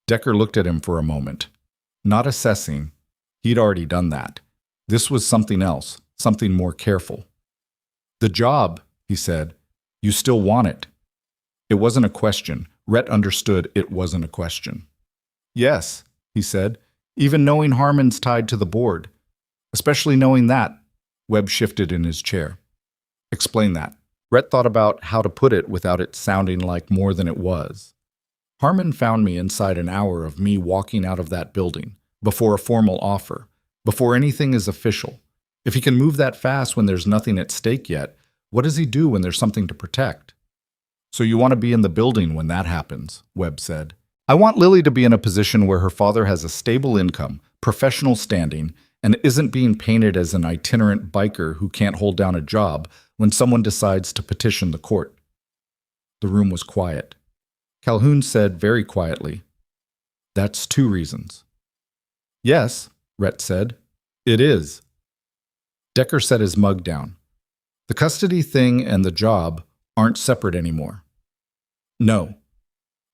Decker looked at him for a moment. Not assessing. He'd already done that. This was something else, something more careful. "The job," he said. "You still want it." It wasn't a question. Rhett understood it wasn't a question. "Yes," he said, "even knowing Harmon's tied to the board. Especially knowing that." Webb shifted in his chair. "Explain that." Rhett thought about how to put it without it sounding like more than it was. "Harmon found me inside an hour of me walking out of that building, before a formal offer, before anything is official. If he can move that fast when there's nothing at stake yet, what does he do when there's something to protect?" "So you want to be in the building when that happens," Webb said. "I want Lily to be in a position where her father has a stable income, professional standing, and isn't being painted as an itinerant biker who can't hold down a job when someone decides to petition the court." The room was quiet. Calhoun said very quietly, "That's 2 reasons." "Yes," Rhett said. "It is." Decker set his mug down. "The custody thing and the job aren't separate anymore." "No.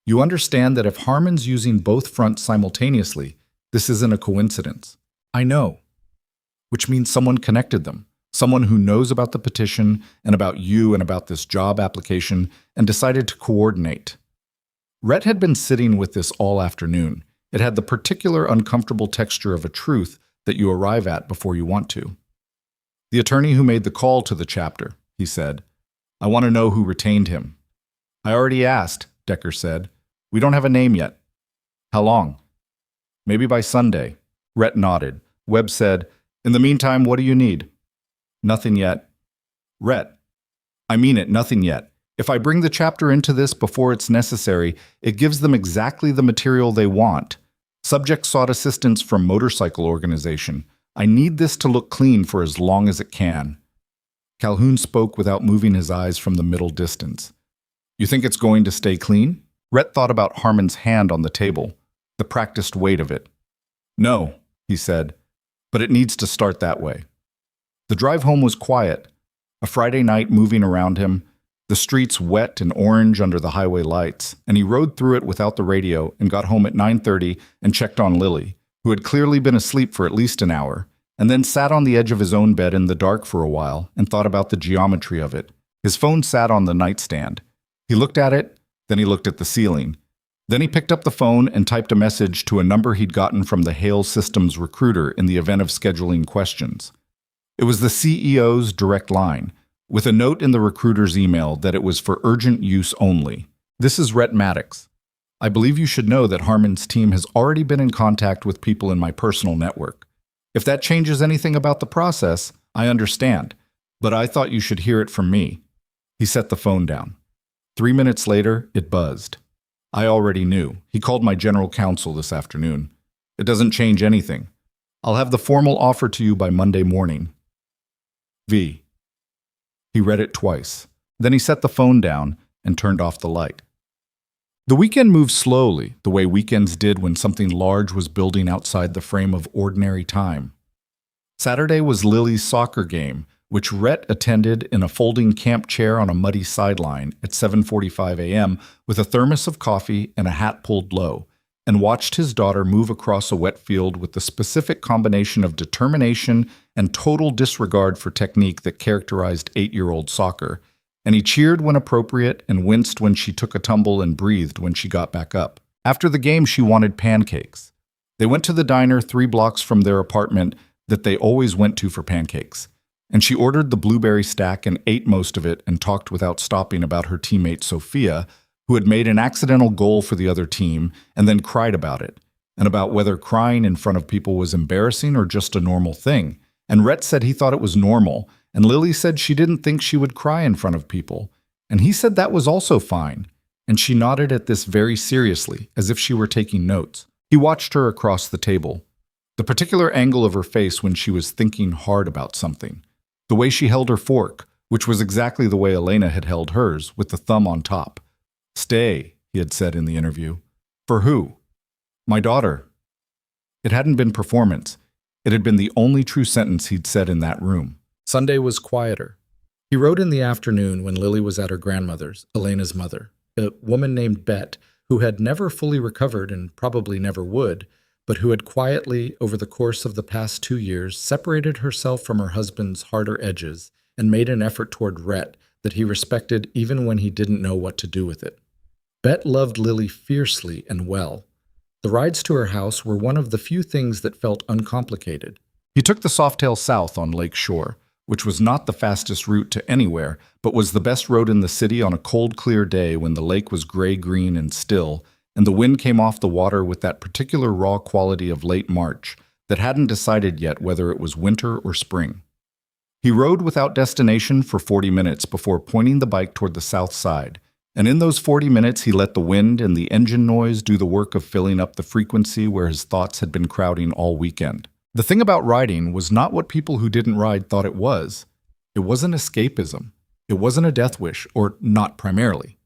You understand that if Harmon's using both fronts simultaneously, this isn't a coincidence." "I know." which means someone connected them. Someone who knows about the petition and about you and about this job application and decided to coordinate. Rhett had been sitting with this all afternoon. It had the particular uncomfortable texture of a truth that you arrive at before you want to. The attorney who made the call to the chapter, he said. I want to know who retained him. I already asked, Decker said. We don't have a name yet. How long? Maybe by Sunday. Rhett nodded. Webb said, In the meantime, what do you need? Nothing yet. Rhett, I mean it, nothing yet. If I bring the chapter into this before it's necessary, it gives them exactly the material they want. Subject sought assistance from motorcycle organization. I need this to look clean for as long as it can. Calhoun spoke without moving his eyes from the middle distance. You think it's going to stay clean? Rhett thought about Harmon's hand on the table, the practiced weight of it. No, he said, but it needs to start that way. The drive home was quiet, a Friday night moving around him, the streets wet and orange under the highway lights, and he rode through it without the radio and got home at 9:30 and checked on Lily, who had clearly been asleep for at least an hour, and then sat on the edge of his own bed in the dark for a while and thought about the geometry of it. His phone sat on the nightstand. He looked at it, then he looked at the ceiling. Then he picked up the phone and typed a message to a number he'd gotten from the Hale Systems recruiter in the event of scheduling questions. It was the CEO's direct line, with a note in the recruiter's email that it was for urgent use only. This is Rhett Maddox. I believe you should know that Harmon's team has already been in contact with people in my personal network. If that changes anything about the process, I understand, but I thought you should hear it from me. He set the phone down. 3 minutes later, it buzzed. I already knew. He called my general counsel this afternoon. It doesn't change anything. I'll have the formal offer to you by Monday morning. V. He read it twice. Then he set the phone down and turned off the light. The weekend moved slowly, the way weekends did when something large was building outside the frame of ordinary time. Saturday was Lily's soccer game, which Rhett attended in a folding camp chair on a muddy sideline at 7:45 a.m. with a thermos of coffee and a hat pulled low, and watched his daughter move across a wet field with the specific combination of determination and total disregard for technique that characterized 8-year-old soccer, and he cheered when appropriate and winced when she took a tumble and breathed when she got back up. After the game, she wanted pancakes. They went to the diner 3 blocks from their apartment that they always went to for pancakes, and she ordered the blueberry stack and ate most of it and talked without stopping about her teammate Sophia, who had made an accidental goal for the other team and then cried about it, and about whether crying in front of people was embarrassing or just a normal thing. And Rhett said he thought it was normal, and Lily said she didn't think she would cry in front of people, and he said that was also fine, and she nodded at this very seriously, as if she were taking notes. He watched her across the table, the particular angle of her face when she was thinking hard about something, the way she held her fork, which was exactly the way Elena had held hers, with the thumb on top. Stay, he had said in the interview. For who? My daughter. It hadn't been performance. It had been the only true sentence he'd said in that room. Sunday was quieter. He wrote in the afternoon when Lily was at her grandmother's, Elena's mother, a woman named Bet, who had never fully recovered and probably never would, but who had quietly, over the course of the past 2 years, separated herself from her husband's harder edges and made an effort toward Rhett that he respected even when he didn't know what to do with it. Bet loved Lily fiercely and well. The rides to her house were one of the few things that felt uncomplicated. He took the Softail south on Lake Shore, which was not the fastest route to anywhere, but was the best road in the city on a cold, clear day when the lake was gray-green and still, and the wind came off the water with that particular raw quality of late March that hadn't decided yet whether it was winter or spring. He rode without destination for 40 minutes before pointing the bike toward the south side, and in those 40 minutes he let the wind and the engine noise do the work of filling up the frequency where his thoughts had been crowding all weekend. The thing about riding was not what people who didn't ride thought it was. It wasn't escapism. It wasn't a death wish, or not primarily.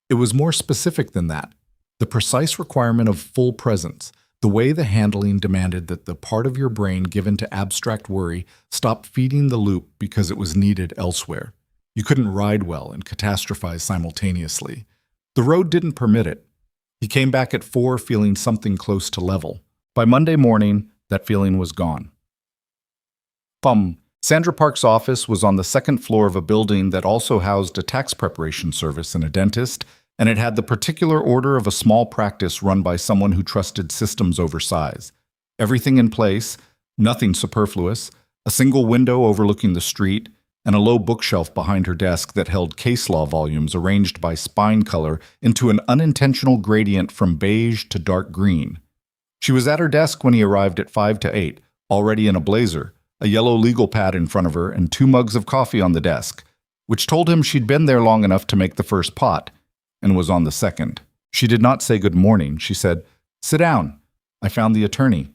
It was more specific than that. The precise requirement of full presence, the way the handling demanded that the part of your brain given to abstract worry stop feeding the loop because it was needed elsewhere. You couldn't ride well and catastrophize simultaneously. The road didn't permit it. He came back at 4 feeling something close to level. By Monday morning, that feeling was gone. Sandra Park's office was on the second floor of a building that also housed a tax preparation service and a dentist, and it had the particular order of a small practice run by someone who trusted systems over size. Everything in place, nothing superfluous, a single window overlooking the street, and a low bookshelf behind her desk that held case law volumes arranged by spine color into an unintentional gradient from beige to dark green. She was at her desk when he arrived at 5 to 8, already in a blazer, a yellow legal pad in front of her, and 2 mugs of coffee on the desk, which told him she'd been there long enough to make the first pot, and was on the second. She did not say good morning. She said, "Sit down. I found the attorney."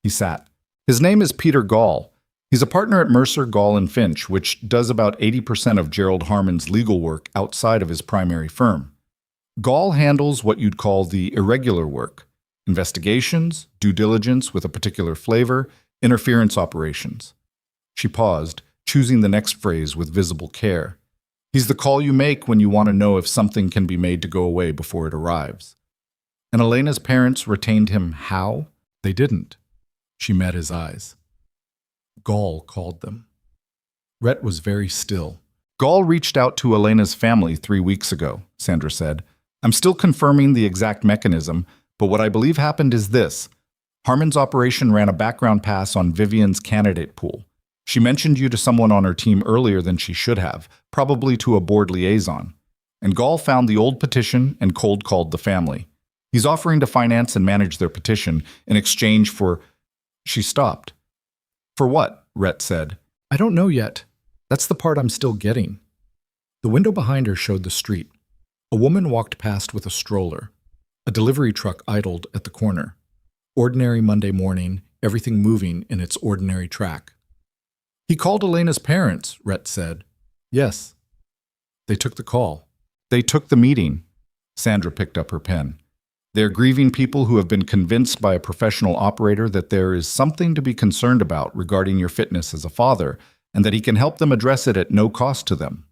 He sat. His name is Peter Gall. He's a partner at Mercer, Gall & Finch, which does about 80% of Gerald Harmon's legal work outside of his primary firm. Gall handles what you'd call the irregular work: investigations, due diligence with a particular flavor, interference operations. She paused, choosing the next phrase with visible care. He's the call you make when you want to know if something can be made to go away before it arrives. And Elena's parents retained him how? They didn't. She met his eyes. Gall called them. Rhett was very still. Gall reached out to Elena's family 3 weeks ago, Sandra said. I'm still confirming the exact mechanism, but what I believe happened is this. Harmon's operation ran a background pass on Vivian's candidate pool. She mentioned you to someone on her team earlier than she should have, probably to a board liaison. And Gall found the old petition and cold called the family. He's offering to finance and manage their petition in exchange for... She stopped. For what? Rhett said. I don't know yet. That's the part I'm still getting. The window behind her showed the street. A woman walked past with a stroller. A delivery truck idled at the corner. Ordinary Monday morning, everything moving in its ordinary track. He called Elena's parents, Rhett said. Yes. They took the call. They took the meeting. Sandra picked up her pen. They're grieving people who have been convinced by a professional operator that there is something to be concerned about regarding your fitness as a father, and that he can help them address it at no cost to them.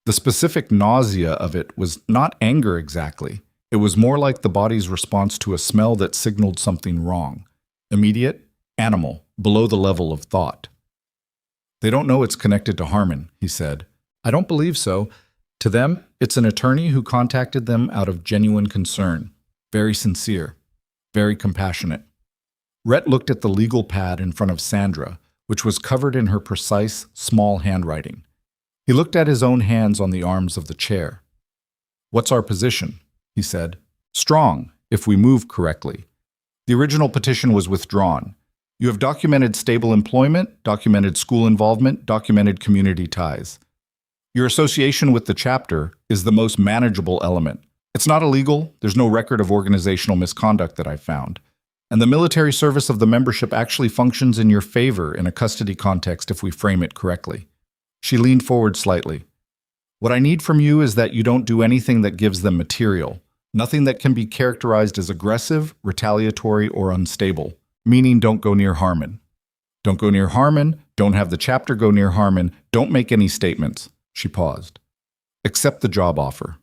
The specific nausea of it was not anger exactly. It was more like the body's response to a smell that signaled something wrong. Immediate, animal, below the level of thought. They don't know it's connected to Harmon, he said. I don't believe so. To them, it's an attorney who contacted them out of genuine concern. Very sincere. Very compassionate. Rhett looked at the legal pad in front of Sandra, which was covered in her precise, small handwriting. He looked at his own hands on the arms of the chair. What's our position? He said. Strong, if we move correctly. The original petition was withdrawn. You have documented stable employment, documented school involvement, documented community ties. Your association with the chapter is the most manageable element. It's not illegal, there's no record of organizational misconduct that I've found. And the military service of the membership actually functions in your favor in a custody context if we frame it correctly. She leaned forward slightly. What I need from you is that you don't do anything that gives them material. Nothing that can be characterized as aggressive, retaliatory, or unstable. Meaning don't go near Harmon. Don't go near Harmon, don't have the chapter go near Harmon, don't make any statements. She paused. Accept the job offer.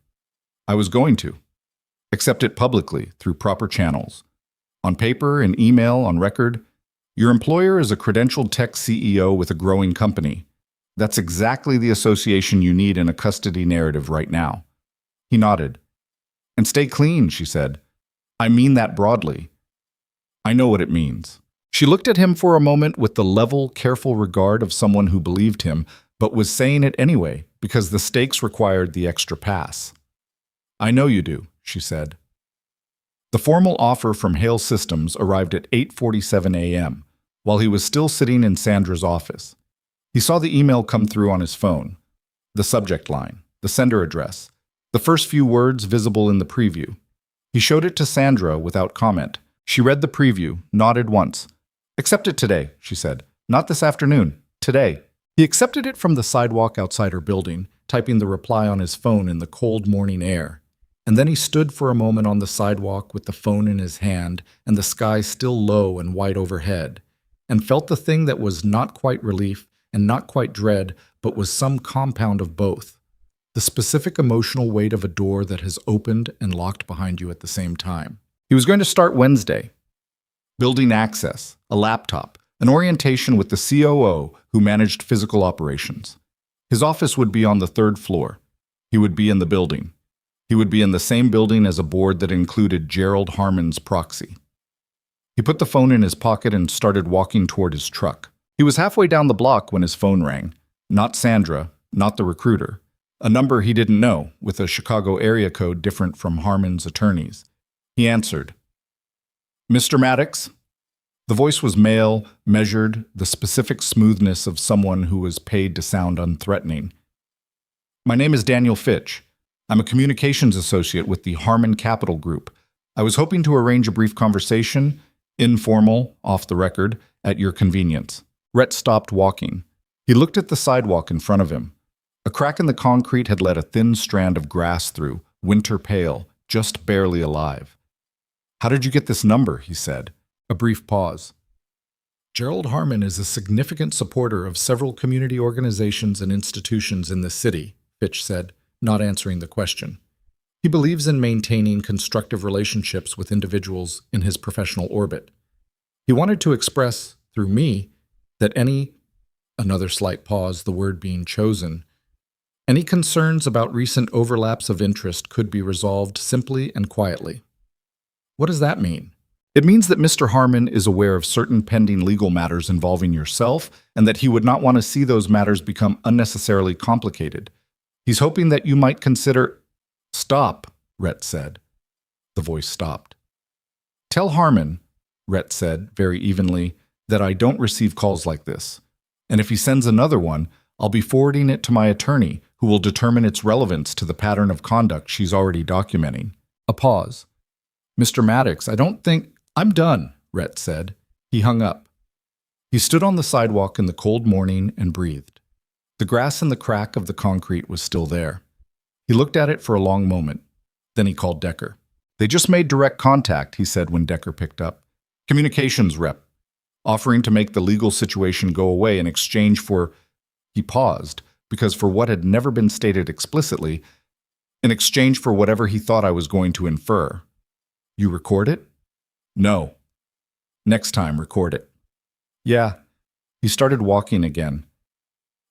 I was going to. Accept it publicly, through proper channels. On paper, in email, on record. Your employer is a credentialed tech CEO with a growing company. That's exactly the association you need in a custody narrative right now. He nodded. And stay clean, she said. I mean that broadly. I know what it means. She looked at him for a moment with the level, careful regard of someone who believed him, but was saying it anyway, because the stakes required the extra pass. I know you do, she said. The formal offer from Hale Systems arrived at 8:47 a.m., while he was still sitting in Sandra's office. He saw the email come through on his phone. The subject line, the sender address, the first few words visible in the preview. He showed it to Sandra without comment. She read the preview, nodded once. Accept it today, she said. Not this afternoon. Today. He accepted it from the sidewalk outside her building, typing the reply on his phone in the cold morning air. And then he stood for a moment on the sidewalk with the phone in his hand and the sky still low and white overhead, and felt the thing that was not quite relief and not quite dread, but was some compound of both. The specific emotional weight of a door that has opened and locked behind you at the same time. He was going to start Wednesday. Building access, a laptop, an orientation with the COO who managed physical operations. His office would be on the third floor. He would be in the building. He would be in the same building as a board that included Gerald Harmon's proxy. He put the phone in his pocket and started walking toward his truck. He was halfway down the block when his phone rang. Not Sandra, not the recruiter. A number he didn't know, with a Chicago area code different from Harmon's attorney's. He answered. "Mr. Maddox?" The voice was male, measured, the specific smoothness of someone who was paid to sound unthreatening. "My name is Daniel Fitch. I'm a communications associate with the Harmon Capital Group. I was hoping to arrange a brief conversation, informal, off the record, at your convenience." Rhett stopped walking. He looked at the sidewalk in front of him. A crack in the concrete had let a thin strand of grass through, winter pale, just barely alive. "How did you get this number?" he said. A brief pause. "Gerald Harmon is a significant supporter of several community organizations and institutions in the city," Fitch said, not answering the question. "He believes in maintaining constructive relationships with individuals in his professional orbit. He wanted to express, through me, that another slight pause, the word being chosen, any concerns about recent overlaps of interest could be resolved simply and quietly." "What does that mean?" "It means that Mr. Harmon is aware of certain pending legal matters involving yourself and that he would not want to see those matters become unnecessarily complicated. He's hoping that you might consider—" "Stop," Rhett said. The voice stopped. "Tell Harmon," Rhett said very evenly, "that I don't receive calls like this. And if he sends another one, I'll be forwarding it to my attorney, who will determine its relevance to the pattern of conduct she's already documenting." A pause. "Mr. Maddox, I don't think—" "I'm done," Rhett said. He hung up. He stood on the sidewalk in the cold morning and breathed. The grass in the crack of the concrete was still there. He looked at it for a long moment. Then he called Decker. "They just made direct contact," he said when Decker picked up. "Communications rep, offering to make the legal situation go away in exchange for—" He paused, because for what had never been stated explicitly, in exchange for whatever he thought I was going to infer. "You record it?" "No." "Next time, record it." "Yeah." He started walking again.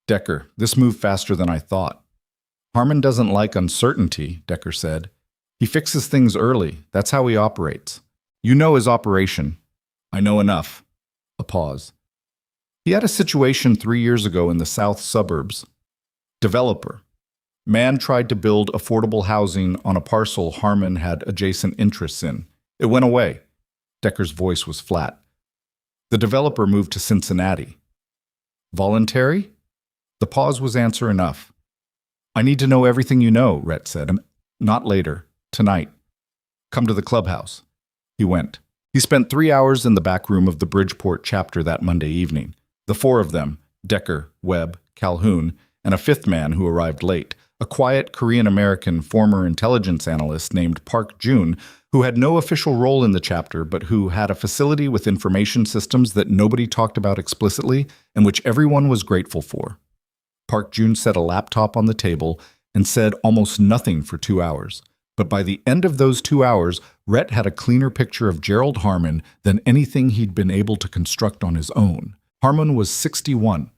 "Decker, this moved faster than I thought." "Harmon doesn't like uncertainty," Decker said. "He fixes things early. That's how he operates. You know his operation." "I know enough." A pause. "He had a situation 3 years ago in the south suburbs. Developer. Man tried to build affordable housing on a parcel Harmon had adjacent interests in. It went away." Decker's voice was flat. "The developer moved to Cincinnati." "Voluntary?" The pause was answer enough. "I need to know everything you know," Rhett said. "Not later. Tonight. Come to the clubhouse." He went. He spent 3 hours in the back room of the Bridgeport chapter that Monday evening. The 4 of them, Decker, Webb, Calhoun, and a 5th man who arrived late, a quiet Korean-American former intelligence analyst named Park Jun, who had no official role in the chapter but who had a facility with information systems that nobody talked about explicitly and which everyone was grateful for. Park Jun set a laptop on the table and said almost nothing for 2 hours. But by the end of those 2 hours, Rhett had a cleaner picture of Gerald Harmon than anything he'd been able to construct on his own. Harmon was 61.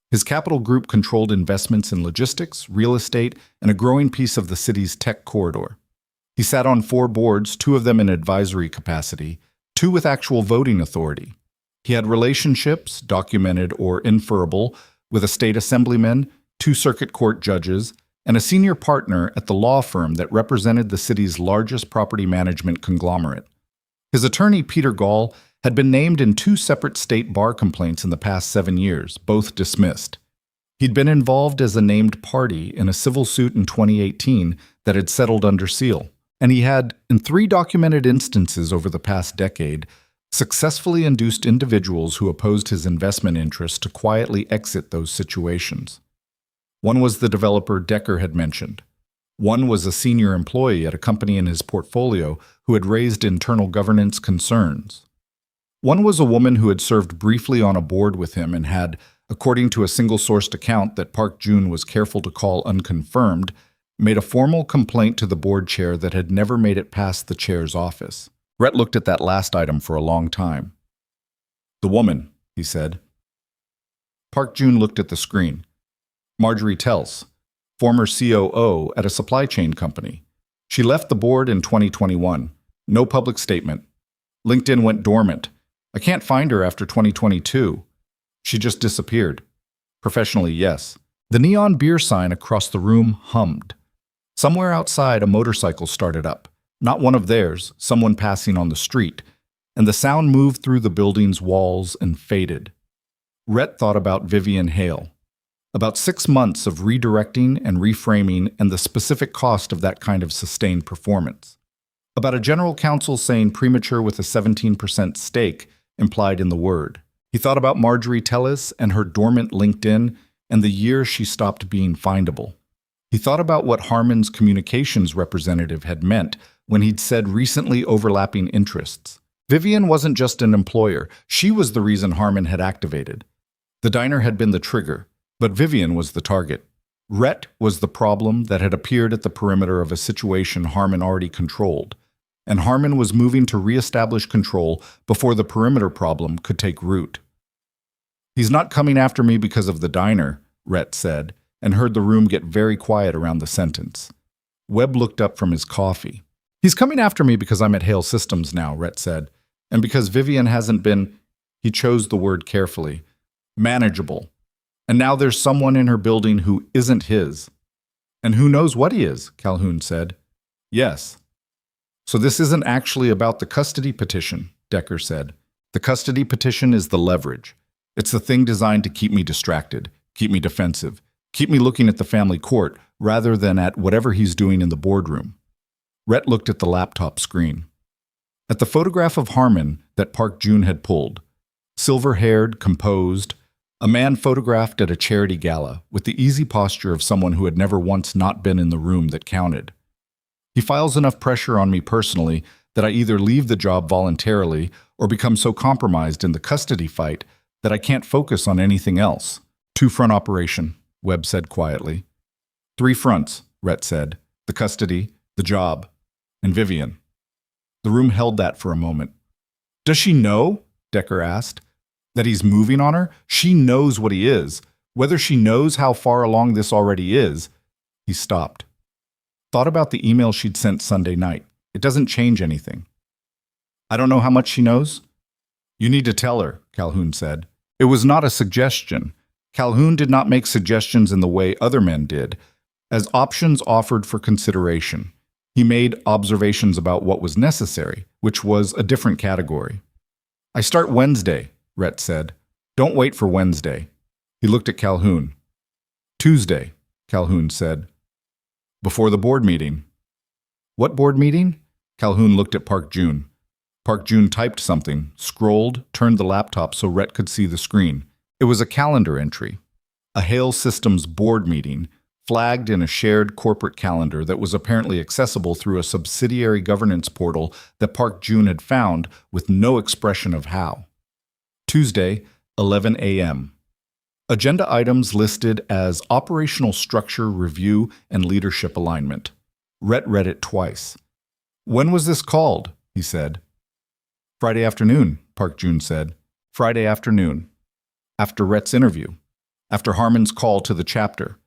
His capital group controlled investments in logistics, real estate, and a growing piece of the city's tech corridor. He sat on 4 boards, 2 of them in advisory capacity, 2 with actual voting authority. He had relationships, documented or inferable, with a state assemblyman, 2 circuit court judges, and a senior partner at the law firm that represented the city's largest property management conglomerate. His attorney, Peter Gall, had been named in 2 separate state bar complaints in the past 7 years, both dismissed. He'd been involved as a named party in a civil suit in 2018 that had settled under seal, and he had, in 3 documented instances over the past decade, successfully induced individuals who opposed his investment interests to quietly exit those situations. One was the developer Decker had mentioned. One was a senior employee at a company in his portfolio who had raised internal governance concerns. One was a woman who had served briefly on a board with him and had, according to a single-sourced account that Park Jun was careful to call unconfirmed, made a formal complaint to the board chair that had never made it past the chair's office. Rhett looked at that last item for a long time. The woman, he said. Park Jun looked at the screen. Marjorie Tells, former COO at a supply chain company. She left the board in 2021. No public statement. LinkedIn went dormant. I can't find her after 2022. She just disappeared. Professionally, yes. The neon beer sign across the room hummed. Somewhere outside, a motorcycle started up. Not one of theirs, someone passing on the street. And the sound moved through the building's walls and faded. Rhett thought about Vivian Hale. About 6 months of redirecting and reframing and the specific cost of that kind of sustained performance. About a general counsel saying premature with a 17% stake implied in the word. He thought about Marjorie Tellis and her dormant LinkedIn and the year she stopped being findable. He thought about what Harmon's communications representative had meant when he'd said recently overlapping interests. Vivian wasn't just an employer, she was the reason Harmon had activated. The diner had been the trigger, but Vivian was the target. Rhett was the problem that had appeared at the perimeter of a situation Harmon already controlled, and Harmon was moving to reestablish control before the perimeter problem could take root. He's not coming after me because of the diner, Rhett said, and heard the room get very quiet around the sentence. Webb looked up from his coffee. He's coming after me because I'm at Hale Systems now, Rhett said, and because Vivian hasn't been, he chose the word carefully, manageable. And now there's someone in her building who isn't his. And who knows what he is, Calhoun said. Yes. So this isn't actually about the custody petition, Decker said. The custody petition is the leverage. It's the thing designed to keep me distracted, keep me defensive, keep me looking at the family court rather than at whatever he's doing in the boardroom. Rhett looked at the laptop screen. At the photograph of Harmon that Park Jun had pulled. Silver-haired, composed, a man photographed at a charity gala with the easy posture of someone who had never once not been in the room that counted. He files enough pressure on me personally that I either leave the job voluntarily or become so compromised in the custody fight that I can't focus on anything else. 2-front operation, Webb said quietly. 3 fronts, Rhett said. The custody, the job, and Vivian. The room held that for a moment. Does she know? Decker asked. That he's moving on her? She knows what he is. Whether she knows how far along this already is. He stopped. Thought about the email she'd sent Sunday night. It doesn't change anything. I don't know how much she knows. You need to tell her, Calhoun said. It was not a suggestion. Calhoun did not make suggestions in the way other men did, as options offered for consideration. He made observations about what was necessary, which was a different category. I start Wednesday, Rhett said. Don't wait for Wednesday. He looked at Calhoun. Tuesday, Calhoun said. Before the board meeting. What board meeting? Calhoun looked at Park Jun. Park Jun typed something, scrolled, turned the laptop so Rhett could see the screen. It was a calendar entry. A Hale Systems board meeting, flagged in a shared corporate calendar that was apparently accessible through a subsidiary governance portal that Park Jun had found with no expression of how. Tuesday, 11 a.m. Agenda items listed as operational structure review and leadership alignment. Rhett read it twice. When was this called? He said. Friday afternoon, Park Jun said. Friday afternoon. After Rhett's interview. After Harmon's call to the chapter.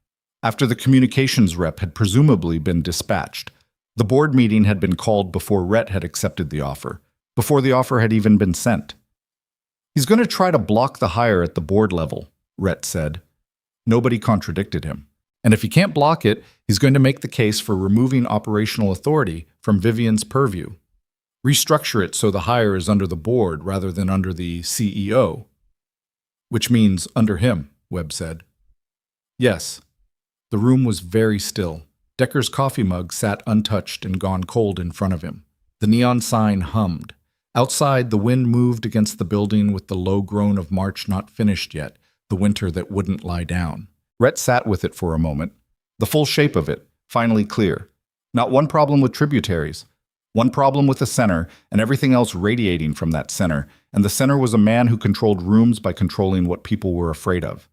After the communications rep had presumably been dispatched. The board meeting had been called before Rhett had accepted the offer. Before the offer had even been sent. He's going to try to block the hire at the board level, Rhett said. Nobody contradicted him. And if he can't block it, he's going to make the case for removing operational authority from Vivian's purview. Restructure it so the hire is under the board rather than under the CEO. Which means under him, Webb said. Yes. The room was very still. Decker's coffee mug sat untouched and gone cold in front of him. The neon sign hummed. Outside, the wind moved against the building with the low groan of March not finished yet, the winter that wouldn't lie down. Rhett sat with it for a moment. The full shape of it, finally clear. Not one problem with tributaries. One problem with the center, and everything else radiating from that center, and the center was a man who controlled rooms by controlling what people were afraid of.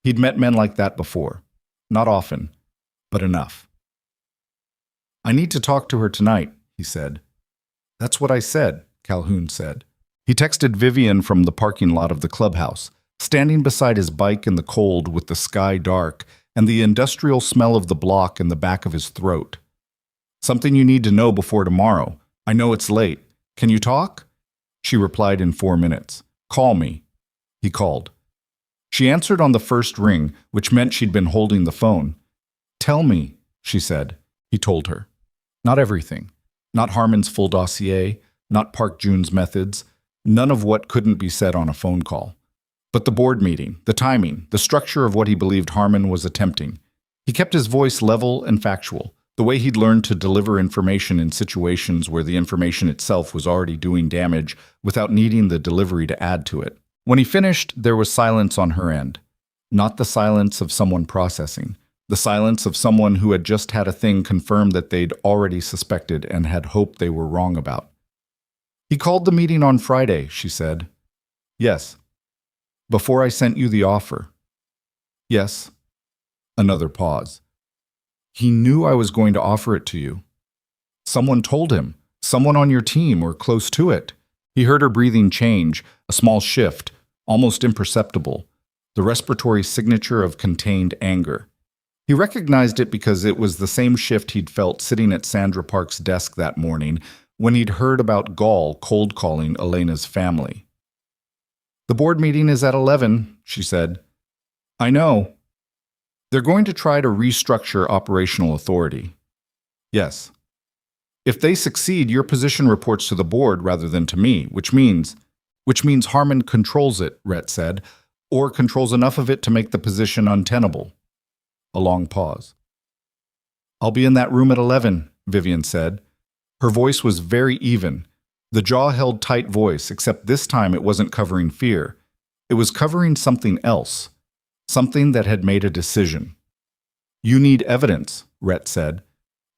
He'd met men like that before. Not often, but enough. I need to talk to her tonight, he said. That's what I said, Calhoun said. He texted Vivian from the parking lot of the clubhouse, standing beside his bike in the cold with the sky dark and the industrial smell of the block in the back of his throat. "Something you need to know before tomorrow. I know it's late. Can you talk?" She replied in 4 minutes. "Call me." He called. She answered on the first ring, which meant she'd been holding the phone. "Tell me," she said. He told her. Not everything. Not Harmon's full dossier, not Park Jun's methods, none of what couldn't be said on a phone call. But the board meeting, the timing, the structure of what he believed Harmon was attempting. He kept his voice level and factual, the way he'd learned to deliver information in situations where the information itself was already doing damage without needing the delivery to add to it. When he finished, there was silence on her end. Not the silence of someone processing, the silence of someone who had just had a thing confirmed that they'd already suspected and had hoped they were wrong about. "He called the meeting on Friday," she said. "Yes." "Before I sent you the offer." "Yes." Another pause. "He knew I was going to offer it to you." "Someone told him. Someone on your team or close to it." He heard her breathing change, a small shift, almost imperceptible, the respiratory signature of contained anger. He recognized it because it was the same shift he'd felt sitting at Sandra Park's desk that morning when he'd heard about Gall cold calling Elena's family. "The board meeting is at 11, she said. "I know. They're going to try to restructure operational authority." "Yes." "If they succeed, your position reports to the board rather than to me, which means Harmon controls it," Rhett said, "or controls enough of it to make the position untenable." A long pause. "I'll be in that room at 11, Vivian said. Her voice was very even, the jaw-held tight voice, except this time it wasn't covering fear. It was covering something else, something that had made a decision. "You need evidence," Rhett said.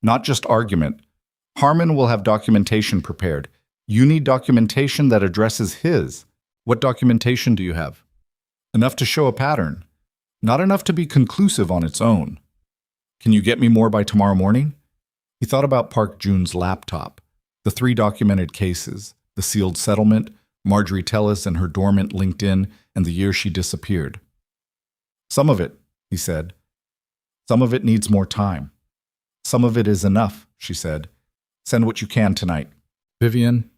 "Not just argument. Harmon will have documentation prepared. You need documentation that addresses his. What documentation do you have?" "Enough to show a pattern. Not enough to be conclusive on its own." "Can you get me more by tomorrow morning?" He thought about Park Jun's laptop, the 3 documented cases, the sealed settlement, Marjorie Tellis and her dormant LinkedIn, and the year she disappeared. "Some of it," he said. "Some of it needs more time. Some of it is enough," she said. "Send what you can tonight." "Vivian,"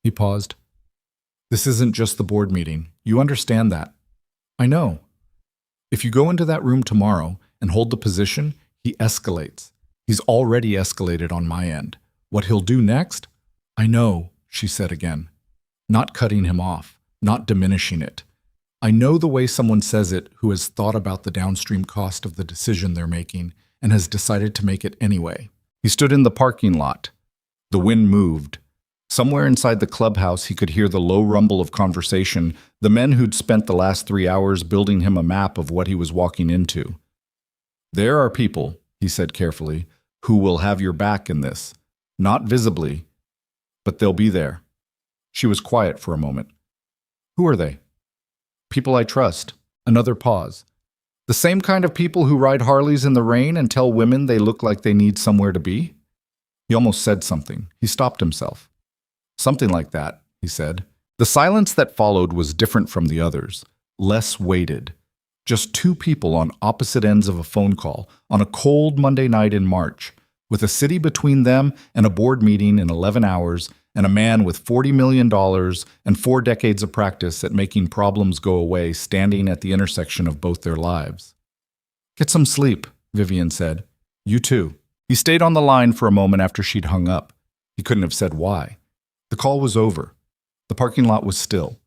he paused. "This isn't just the board meeting. You understand that." "I know. If you go into that room tomorrow and hold the position, he escalates. He's already escalated on my end. What he'll do next?" "I know," she said again. Not cutting him off, not diminishing it. "I know the way someone says it who has thought about the downstream cost of the decision they're making and has decided to make it anyway." He stood in the parking lot. The wind moved. Somewhere inside the clubhouse he could hear the low rumble of conversation, the men who'd spent the last 3 hours building him a map of what he was walking into. "There are people," he said carefully, "who will have your back in this. Not visibly, but they'll be there." She was quiet for a moment. "Who are they?" "People I trust." Another pause. "The same kind of people who ride Harleys in the rain and tell women they look like they need somewhere to be?" He almost said something. He stopped himself. "Something like that," he said. The silence that followed was different from the others, less weighted. Just 2 people on opposite ends of a phone call on a cold Monday night in March, with a city between them and a board meeting in 11 hours, and a man with $40 million and 4 decades of practice at making problems go away standing at the intersection of both their lives. "Get some sleep," Vivian said. "You too." He stayed on the line for a moment after she'd hung up. He couldn't have said why. The call was over. The parking lot was still.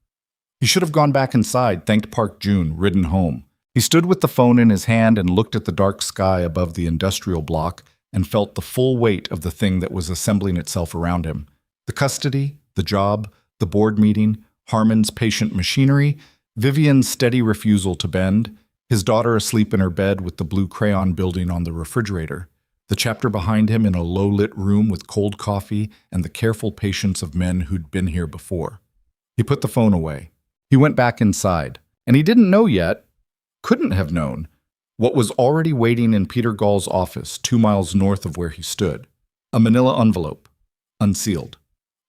He should have gone back inside, thanked Park Jun, ridden home. He stood with the phone in his hand and looked at the dark sky above the industrial block and felt the full weight of the thing that was assembling itself around him. The custody, the job, the board meeting, Harmon's patient machinery, Vivian's steady refusal to bend, his daughter asleep in her bed with the blue crayon building on the refrigerator, the chapter behind him in a low-lit room with cold coffee and the careful patience of men who'd been here before. He put the phone away. He went back inside, and he didn't know yet, couldn't have known, what was already waiting in Peter Gall's office 2 miles north of where he stood. A manila envelope, unsealed.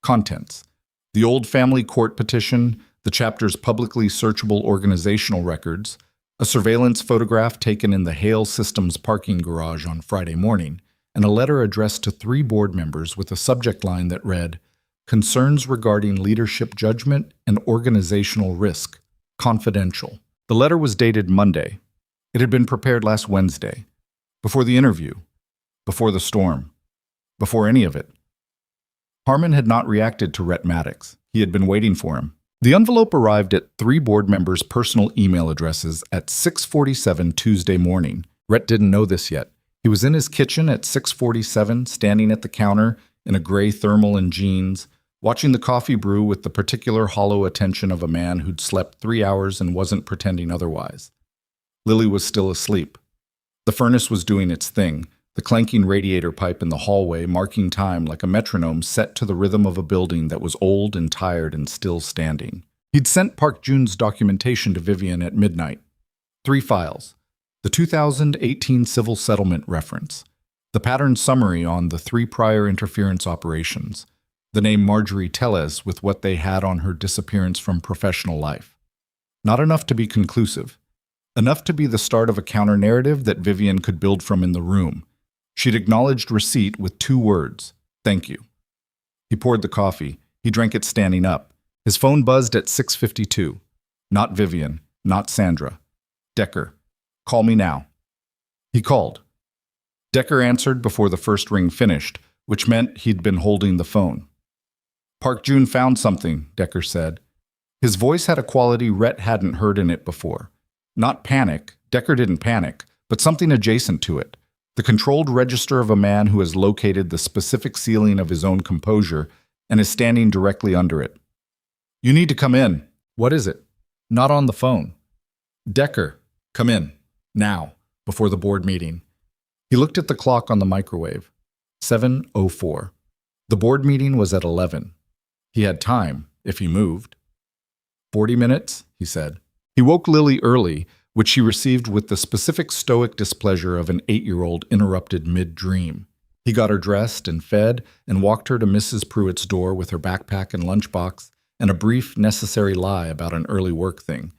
Contents: The old family court petition, the chapter's publicly searchable organizational records, a surveillance photograph taken in the Hale Systems parking garage on Friday morning, and a letter addressed to 3 board members with a subject line that read, "Concerns regarding leadership judgment and organizational risk. Confidential." The letter was dated Monday. It had been prepared last Wednesday, before the interview, before the storm, before any of it. Harmon had not reacted to Rhett Maddox. He had been waiting for him. The envelope arrived at 3 board members' personal email addresses at 6:47 Tuesday morning. Rhett didn't know this yet. He was in his kitchen at 6:47, standing at the counter in a gray thermal and jeans, watching the coffee brew with the particular hollow attention of a man who'd slept 3 hours and wasn't pretending otherwise. Lily was still asleep. The furnace was doing its thing, the clanking radiator pipe in the hallway marking time like a metronome set to the rhythm of a building that was old and tired and still standing. He'd sent Park Jun's documentation to Vivian at midnight. 3 files. The 2018 civil settlement reference, the pattern summary on the 3 prior interference operations, the name Marjorie Tellez with what they had on her disappearance from professional life. Not enough to be conclusive. Enough to be the start of a counter-narrative that Vivian could build from in the room. She'd acknowledged receipt with 2 words, "Thank you." He poured the coffee. He drank it standing up. His phone buzzed at 6:52. Not Vivian, not Sandra. Decker. "Call me now." He called. Decker answered before the first ring finished, which meant he'd been holding the phone. "Park Jun found something," Decker said. His voice had a quality Rhett hadn't heard in it before. Not panic, Decker didn't panic, but something adjacent to it. The controlled register of a man who has located the specific ceiling of his own composure and is standing directly under it. "You need to come in." "What is it?" "Not on the phone." "Decker, come in. Now, before the board meeting." He looked at the clock on the microwave. 7:04. The board meeting was at 11. He had time, if he moved. 40 minutes, he said. He woke Lily early, which she received with the specific stoic displeasure of an 8-year-old interrupted mid-dream. He got her dressed and fed and walked her to Mrs. Pruitt's door with her backpack and lunchbox and a brief, necessary lie about an early work thing.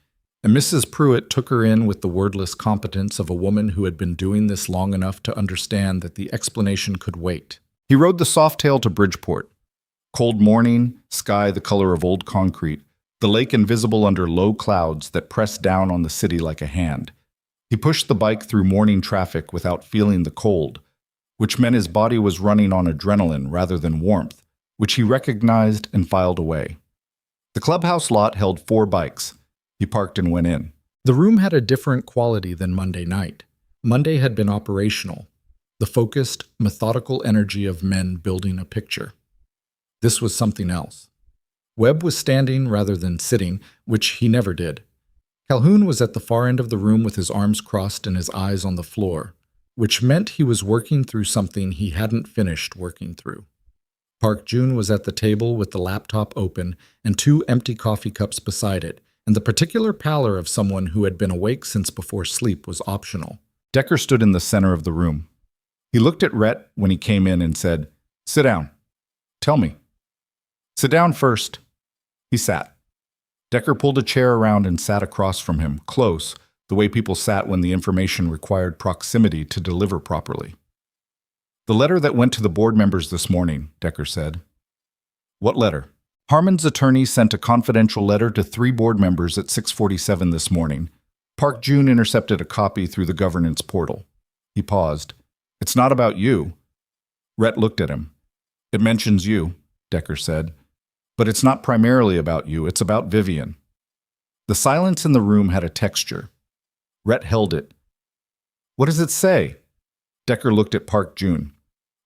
And Mrs. Pruitt took her in with the wordless competence of a woman who had been doing this long enough to understand that the explanation could wait. He rode the Softail to Bridgeport. Cold morning, sky the color of old concrete, the lake invisible under low clouds that pressed down on the city like a hand. He pushed the bike through morning traffic without feeling the cold, which meant his body was running on adrenaline rather than warmth, which he recognized and filed away. The clubhouse lot held 4 bikes. He parked and went in. The room had a different quality than Monday night. Monday had been operational, the focused, methodical energy of men building a picture. This was something else. Webb was standing rather than sitting, which he never did. Calhoun was at the far end of the room with his arms crossed and his eyes on the floor, which meant he was working through something he hadn't finished working through. Park Jun was at the table with the laptop open and 2 empty coffee cups beside it, and the particular pallor of someone who had been awake since before sleep was optional. Decker stood in the center of the room. He looked at Rhett when he came in and said, "Sit down. Tell me." "Sit down first." He sat. Decker pulled a chair around and sat across from him, close, the way people sat when the information required proximity to deliver properly. "The letter that went to the board members this morning," Decker said. "What letter?" Harmon's attorney sent a confidential letter to 3 board members at 6:47 this morning. Park Jun intercepted a copy through the governance portal. He paused. "It's not about you." Rhett looked at him. "It mentions you," Decker said. "But it's not primarily about you, it's about Vivian." The silence in the room had a texture. Rhett held it. "What does it say?" Decker looked at Park Jun.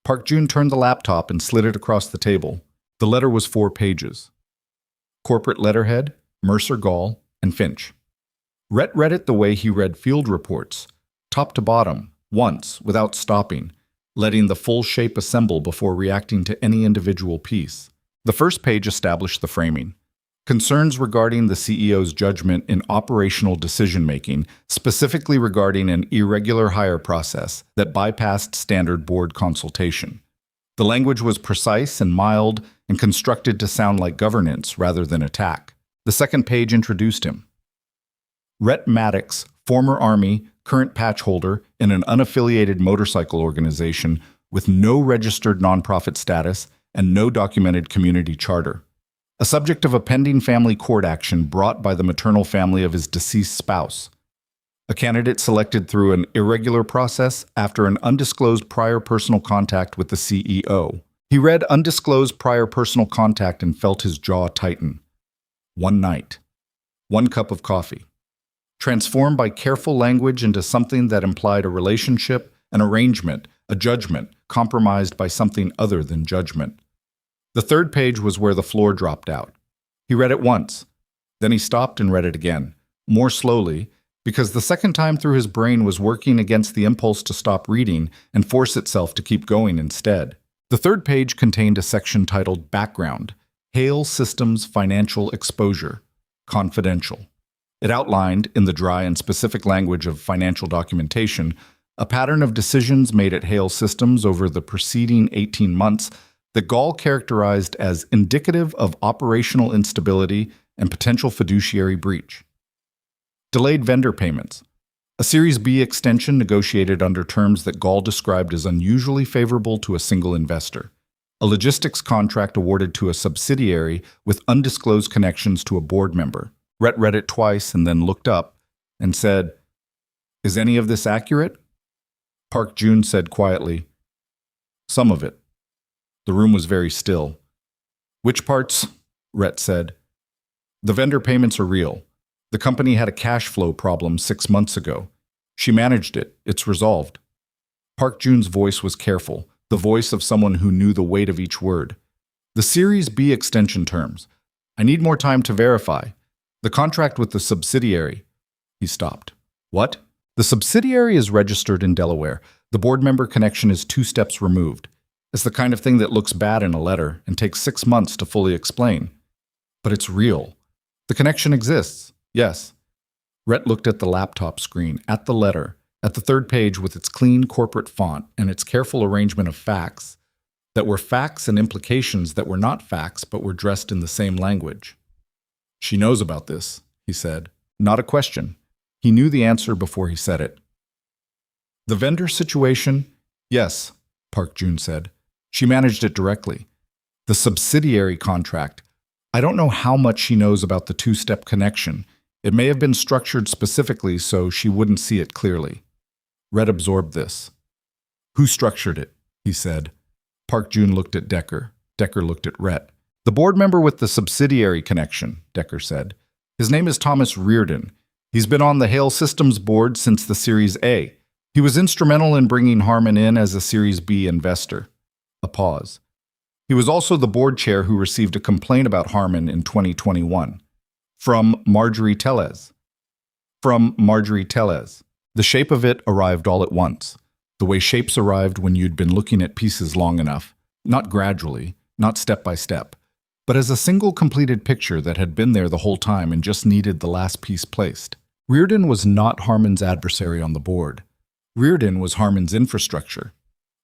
Park Jun turned the laptop and slid it across the table. The letter was 4 pages. Corporate letterhead, Mercer Gall, and Finch. Rhett read it the way he read field reports, top to bottom, once, without stopping, letting the full shape assemble before reacting to any individual piece. The first page established the framing. Concerns regarding the CEO's judgment in operational decision-making, specifically regarding an irregular hire process that bypassed standard board consultation. The language was precise and mild and constructed to sound like governance rather than attack. The second page introduced him. Rhett Maddox, former Army, current patch holder in an unaffiliated motorcycle organization with no registered nonprofit status and no documented community charter. A subject of a pending family court action brought by the maternal family of his deceased spouse. A candidate selected through an irregular process after an undisclosed prior personal contact with the CEO. He read undisclosed prior personal contact and felt his jaw tighten. One night. One cup of coffee. Transformed by careful language into something that implied a relationship, an arrangement, a judgment, compromised by something other than judgment. The third page was where the floor dropped out. He read it once. Then he stopped and read it again, more slowly, because the second time through his brain was working against the impulse to stop reading and force itself to keep going instead. The third page contained a section titled Background, Hale Systems Financial Exposure, Confidential. It outlined, in the dry and specific language of financial documentation, a pattern of decisions made at Hale Systems over the preceding 18 months that Gall characterized as indicative of operational instability and potential fiduciary breach. Delayed vendor payments. A Series B extension negotiated under terms that Gall described as unusually favorable to a single investor. A logistics contract awarded to a subsidiary with undisclosed connections to a board member. Rhett read it twice and then looked up and said, "Is any of this accurate?" Park Jun said quietly, "Some of it." The room was very still. "Which parts?" Rhett said. "The vendor payments are real. The company had a cash flow problem 6 months ago. She managed it. It's resolved." Park Jun's voice was careful, the voice of someone who knew the weight of each word. "The Series B extension terms. I need more time to verify. The contract with the subsidiary." He stopped. "What?" "The subsidiary is registered in Delaware. The board member connection is 2 steps removed. It's the kind of thing that looks bad in a letter and takes 6 months to fully explain. But it's real. The connection exists. Yes." Rhett looked at the laptop screen, at the letter, at the third page with its clean corporate font and its careful arrangement of facts that were facts and implications that were not facts but were dressed in the same language. "She knows about this," he said. Not a question. He knew the answer before he said it. "The vendor situation? Yes," Park Jun said. "She managed it directly. The subsidiary contract. I don't know how much she knows about the 2-step connection. It may have been structured specifically so she wouldn't see it clearly." Rhett absorbed this. "Who structured it?" he said. Park Jun looked at Decker. Decker looked at Rhett. "The board member with the subsidiary connection," Decker said. "His name is Thomas Reardon. He's been on the Hale Systems board since the Series A. He was instrumental in bringing Harman in as a Series B investor." A pause. "He was also the board chair who received a complaint about Harman in 2021. From Marjorie Tellez." "From Marjorie Tellez. The shape of it arrived all at once. The way shapes arrived when you'd been looking at pieces long enough. Not gradually, not step by step, but as a single completed picture that had been there the whole time and just needed the last piece placed. Reardon was not Harman's adversary on the board. Reardon was Harman's infrastructure.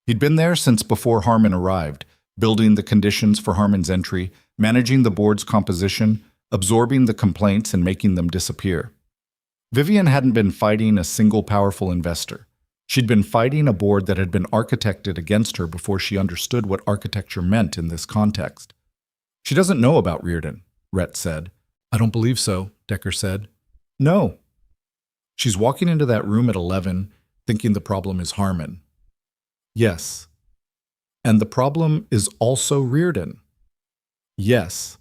He'd been there since before Harman arrived, building the conditions for Harman's entry, managing the board's composition, absorbing the complaints and making them disappear. Vivian hadn't been fighting a single powerful investor. She'd been fighting a board that had been architected against her before she understood what architecture meant in this context. "She doesn't know about Reardon," Rhett said. "I don't believe so," Decker said. "No." "She's walking into that room at 11, thinking the problem is Harman." "Yes." "And the problem is also Reardon." "Yes."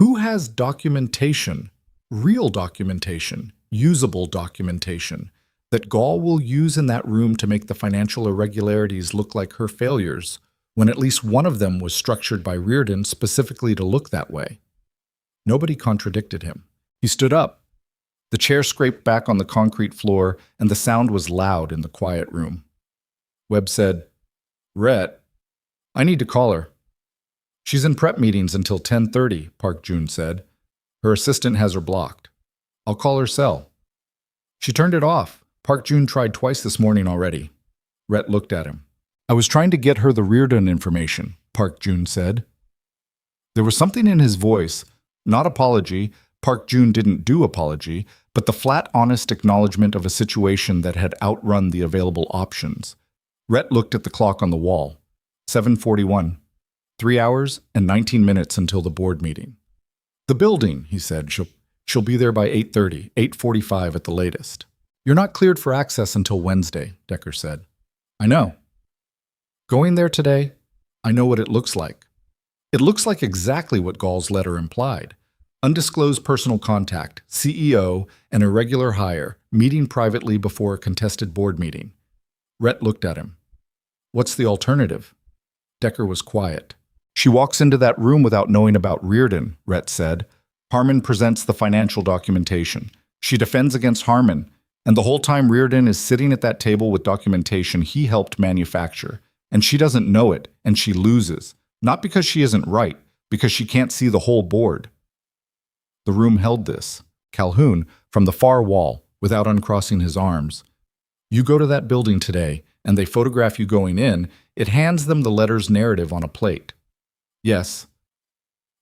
"Who has documentation, real documentation, usable documentation, that Gall will use in that room to make the financial irregularities look like her failures, when at least one of them was structured by Reardon specifically to look that way?" Nobody contradicted him. He stood up. The chair scraped back on the concrete floor, and the sound was loud in the quiet room. Webb said, "Rhett, I need to call her." "She's in prep meetings until 10:30, Park Jun said. "Her assistant has her blocked. I'll call her cell." "She turned it off. Park Jun tried twice this morning already." Rhett looked at him. I was trying to get her the Reardon information, Park Jun said. There was something in his voice, not apology, Park Jun didn't do apology, but the flat, honest acknowledgement of a situation that had outrun the available options. Rhett looked at the clock on the wall. 7:41. 3 hours and 19 minutes until the board meeting. The building, he said. She'll be there by 8:30, 8:45 at the latest. You're not cleared for access until Wednesday, Decker said. I know. Going there today, I know what it looks like. It looks like exactly what Gall's letter implied. Undisclosed personal contact, CEO, and irregular hire, meeting privately before a contested board meeting. Rhett looked at him. What's the alternative? Decker was quiet. She walks into that room without knowing about Reardon, Rhett said. Harmon presents the financial documentation. She defends against Harmon, and the whole time Reardon is sitting at that table with documentation he helped manufacture. And she doesn't know it, and she loses. Not because she isn't right, because she can't see the whole board. The room held this. Calhoun, from the far wall, without uncrossing his arms. You go to that building today, and they photograph you going in, it hands them the letter's narrative on a plate. Yes.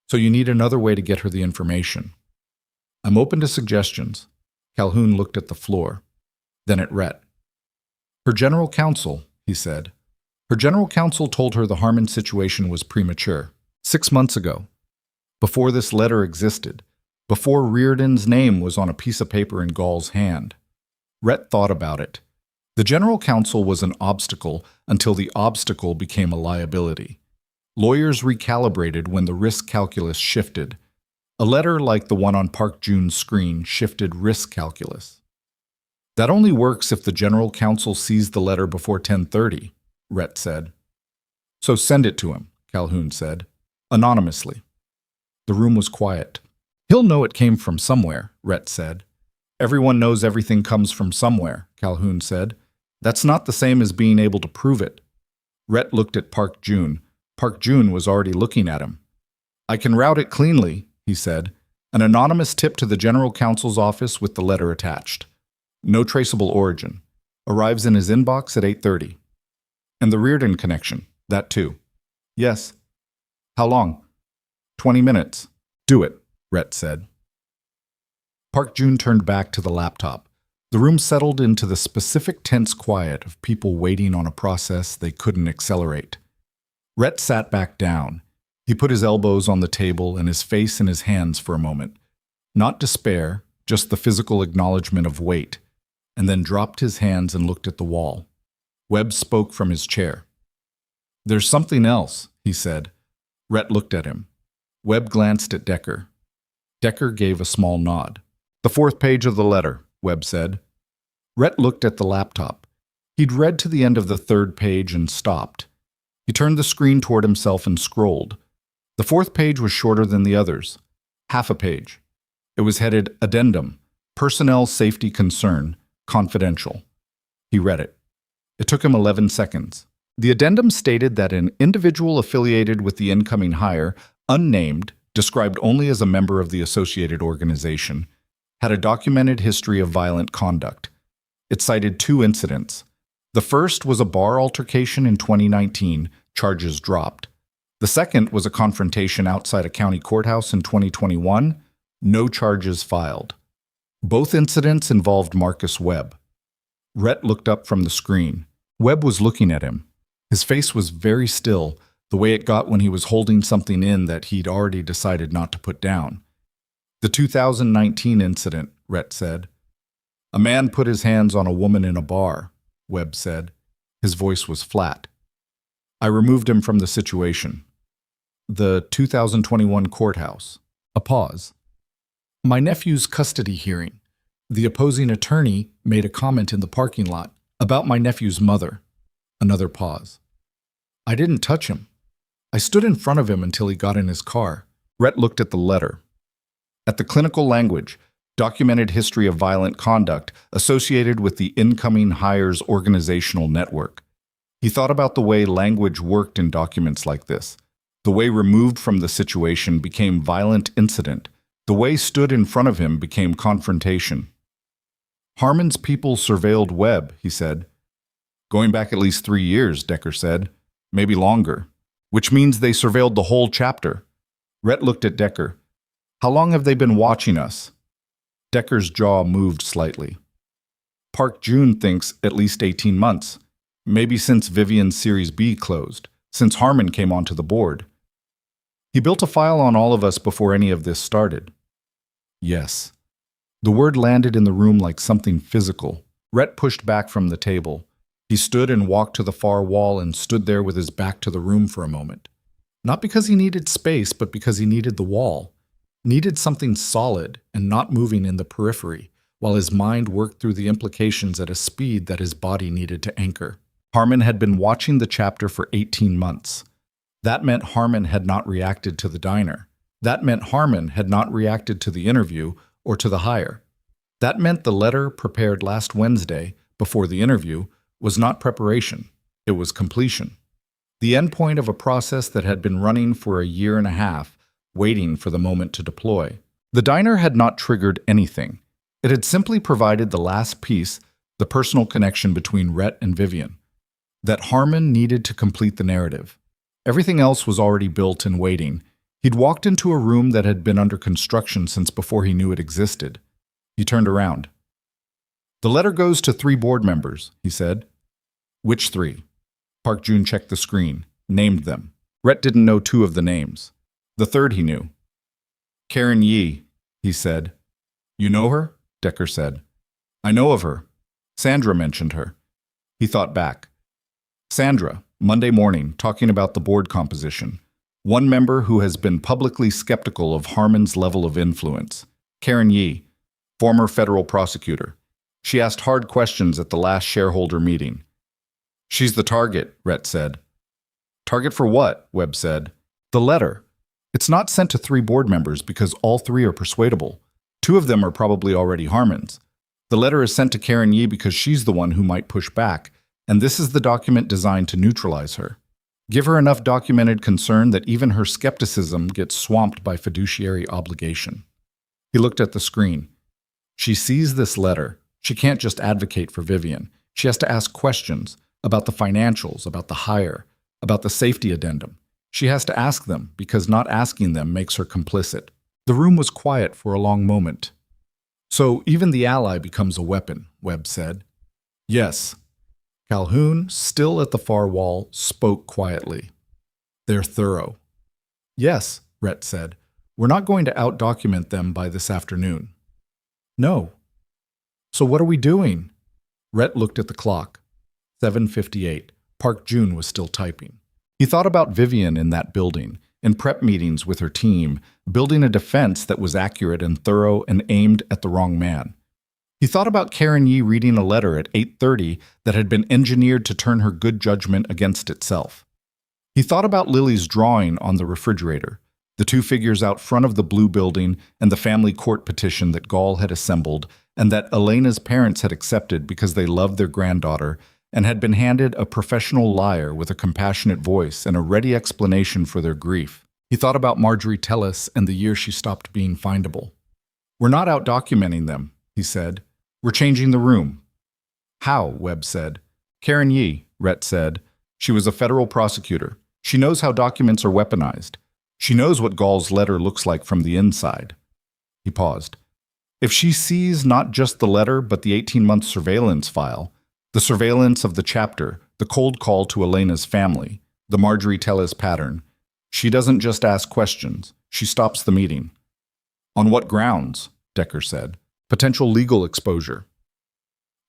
So you need another way to get her the information. I'm open to suggestions. Calhoun looked at the floor, then at Rhett. Her general counsel, he said. Her general counsel told her the Harmon situation was premature, 6 months ago, before this letter existed, before Reardon's name was on a piece of paper in Gall's hand. Rhett thought about it. The general counsel was an obstacle until the obstacle became a liability. Lawyers recalibrated when the risk calculus shifted. A letter like the one on Park Jun's screen shifted risk calculus. That only works if the general counsel sees the letter before 10:30, Rhett said. So send it to him, Calhoun said, anonymously. The room was quiet. He'll know it came from somewhere, Rhett said. Everyone knows everything comes from somewhere, Calhoun said. That's not the same as being able to prove it. Rhett looked at Park Jun. Park Jun was already looking at him. I can route it cleanly, he said. An anonymous tip to the general counsel's office with the letter attached. No traceable origin. Arrives in his inbox at 8:30. And the Reardon connection, that too. Yes. How long? 20 minutes. Do it, Rhett said. Park Jun turned back to the laptop. The room settled into the specific tense quiet of people waiting on a process they couldn't accelerate. Rhett sat back down. He put his elbows on the table and his face in his hands for a moment. Not despair, just the physical acknowledgement of weight, and then dropped his hands and looked at the wall. Webb spoke from his chair. There's something else, he said. Rhett looked at him. Webb glanced at Decker. Decker gave a small nod. The 4th page of the letter, Webb said. Rhett looked at the laptop. He'd read to the end of the 3rd page and stopped. He turned the screen toward himself and scrolled. The 4th page was shorter than the others. Half a page. It was headed Addendum, Personnel Safety Concern, Confidential. He read it. It took him 11 seconds. The addendum stated that an individual affiliated with the incoming hire, unnamed, described only as a member of the associated organization, had a documented history of violent conduct. It cited 2 incidents. The first was a bar altercation in 2019, charges dropped. The second was a confrontation outside a county courthouse in 2021, no charges filed. Both incidents involved Marcus Webb. Rhett looked up from the screen. Webb was looking at him. His face was very still, the way it got when he was holding something in that he'd already decided not to put down. The 2019 incident, Rhett said. A man put his hands on a woman in a bar, Webb said. His voice was flat. I removed him from the situation. The 2021 courthouse. A pause. My nephew's custody hearing. The opposing attorney made a comment in the parking lot about my nephew's mother. Another pause. I didn't touch him. I stood in front of him until he got in his car. Rhett looked at the letter. At the clinical language, documented history of violent conduct associated with the incoming hire's organizational network. He thought about the way language worked in documents like this. The way removed from the situation became violent incident. The way stood in front of him became confrontation. Harmon's people surveilled Webb, he said. Going back at least 3 years, Decker said. Maybe longer. Which means they surveilled the whole chapter. Rhett looked at Decker. How long have they been watching us? Decker's jaw moved slightly. Park June thinks at least 18 months. Maybe since Vivian's Series B closed, since Harmon came onto the board. He built a file on all of us before any of this started. Yes. The word landed in the room like something physical. Rhett pushed back from the table. He stood and walked to the far wall and stood there with his back to the room for a moment. Not because he needed space, but because he needed the wall. Needed something solid and not moving in the periphery, while his mind worked through the implications at a speed that his body needed to anchor. Harmon had been watching the chapter for 18 months. That meant Harmon had not reacted to the diner. That meant Harmon had not reacted to the interview or to the hire. That meant the letter prepared last Wednesday, before the interview, was not preparation. It was completion. The endpoint of a process that had been running for a year and a half, waiting for the moment to deploy. The diner had not triggered anything. It had simply provided the last piece, the personal connection between Rhett and Vivian. That Harmon needed to complete the narrative. Everything else was already built and waiting. He'd walked into a room that had been under construction since before he knew it existed. He turned around. The letter goes to 3 board members, he said. Which 3? Park June checked the screen, named them. Rhett didn't know 2 of the names. The third he knew. Karen Yee, he said. You know her? Decker said. I know of her. Sandra mentioned her. He thought back. Sandra, Monday morning, talking about the board composition. One member who has been publicly skeptical of Harmon's level of influence. Karen Yee, former federal prosecutor. She asked hard questions at the last shareholder meeting. She's the target, Rhett said. Target for what? Webb said. The letter. It's not sent to 3 board members because all 3 are persuadable. 2 of them are probably already Harmon's. The letter is sent to Karen Yee because she's the one who might push back, and this is the document designed to neutralize her. Give her enough documented concern that even her skepticism gets swamped by fiduciary obligation. He looked at the screen. She sees this letter. She can't just advocate for Vivian. She has to ask questions about the financials, about the hire, about the safety addendum. She has to ask them because not asking them makes her complicit. The room was quiet for a long moment. So even the ally becomes a weapon, Webb said. Yes. Calhoun, still at the far wall, spoke quietly. They're thorough. Yes, Rhett said. We're not going to out-document them by this afternoon. No. So what are we doing? Rhett looked at the clock. 7:58. Park June was still typing. He thought about Vivian in that building, in prep meetings with her team, building a defense that was accurate and thorough and aimed at the wrong man. He thought about Karen Yee reading a letter at 8:30 that had been engineered to turn her good judgment against itself. He thought about Lily's drawing on the refrigerator, the 2 figures out front of the blue building and the family court petition that Gall had assembled and that Elena's parents had accepted because they loved their granddaughter and had been handed a professional liar with a compassionate voice and a ready explanation for their grief. He thought about Marjorie Tellis and the year she stopped being findable. We're not out documenting them, he said. We're changing the room. How? Webb said. Karen Yee, Rhett said. She was a federal prosecutor. She knows how documents are weaponized. She knows what Gall's letter looks like from the inside. He paused. If she sees not just the letter, but the 18-month surveillance file, the surveillance of the chapter, the cold call to Elena's family, the Marjorie Tellis pattern, she doesn't just ask questions. She stops the meeting. On what grounds? Decker said. Potential legal exposure.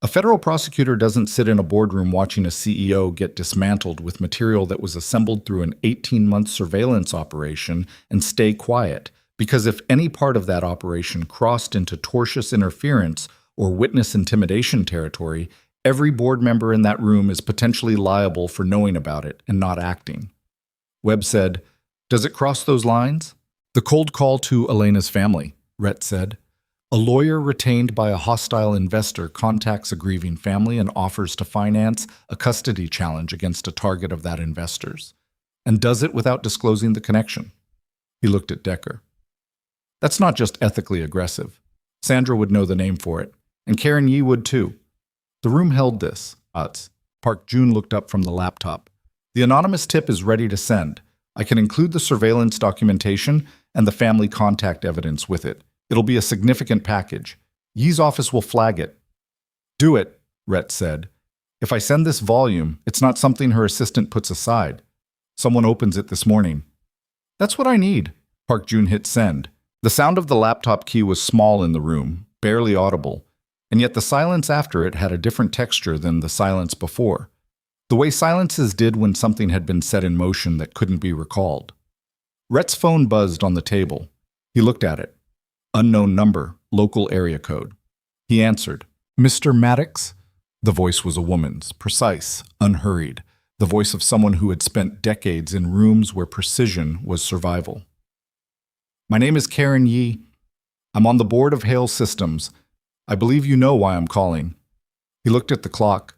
A federal prosecutor doesn't sit in a boardroom watching a CEO get dismantled with material that was assembled through an 18-month surveillance operation and stay quiet, because if any part of that operation crossed into tortious interference or witness intimidation territory, every board member in that room is potentially liable for knowing about it and not acting. Webb said, Does it cross those lines? The cold call to Elena's family, Rhett said. A lawyer retained by a hostile investor contacts a grieving family and offers to finance a custody challenge against a target of that investor's, and does it without disclosing the connection. He looked at Decker. That's not just ethically aggressive. Sandra would know the name for it, and Karen Yee would too. The room held this, Utz. Park Jun looked up from the laptop. The anonymous tip is ready to send. I can include the surveillance documentation and the family contact evidence with it. It'll be a significant package. Yi's office will flag it. Do it, Rhett said. If I send this volume, it's not something her assistant puts aside. Someone opens it this morning. That's what I need. Park Jun hit send. The sound of the laptop key was small in the room, barely audible, and yet the silence after it had a different texture than the silence before. The way silences did when something had been set in motion that couldn't be recalled. Rhett's phone buzzed on the table. He looked at it. Unknown number, local area code. He answered. Mr. Maddox? The voice was a woman's, precise, unhurried, the voice of someone who had spent decades in rooms where precision was survival. My name is Karen Yi. I'm on the board of Hale Systems. I believe you know why I'm calling. He looked at the clock.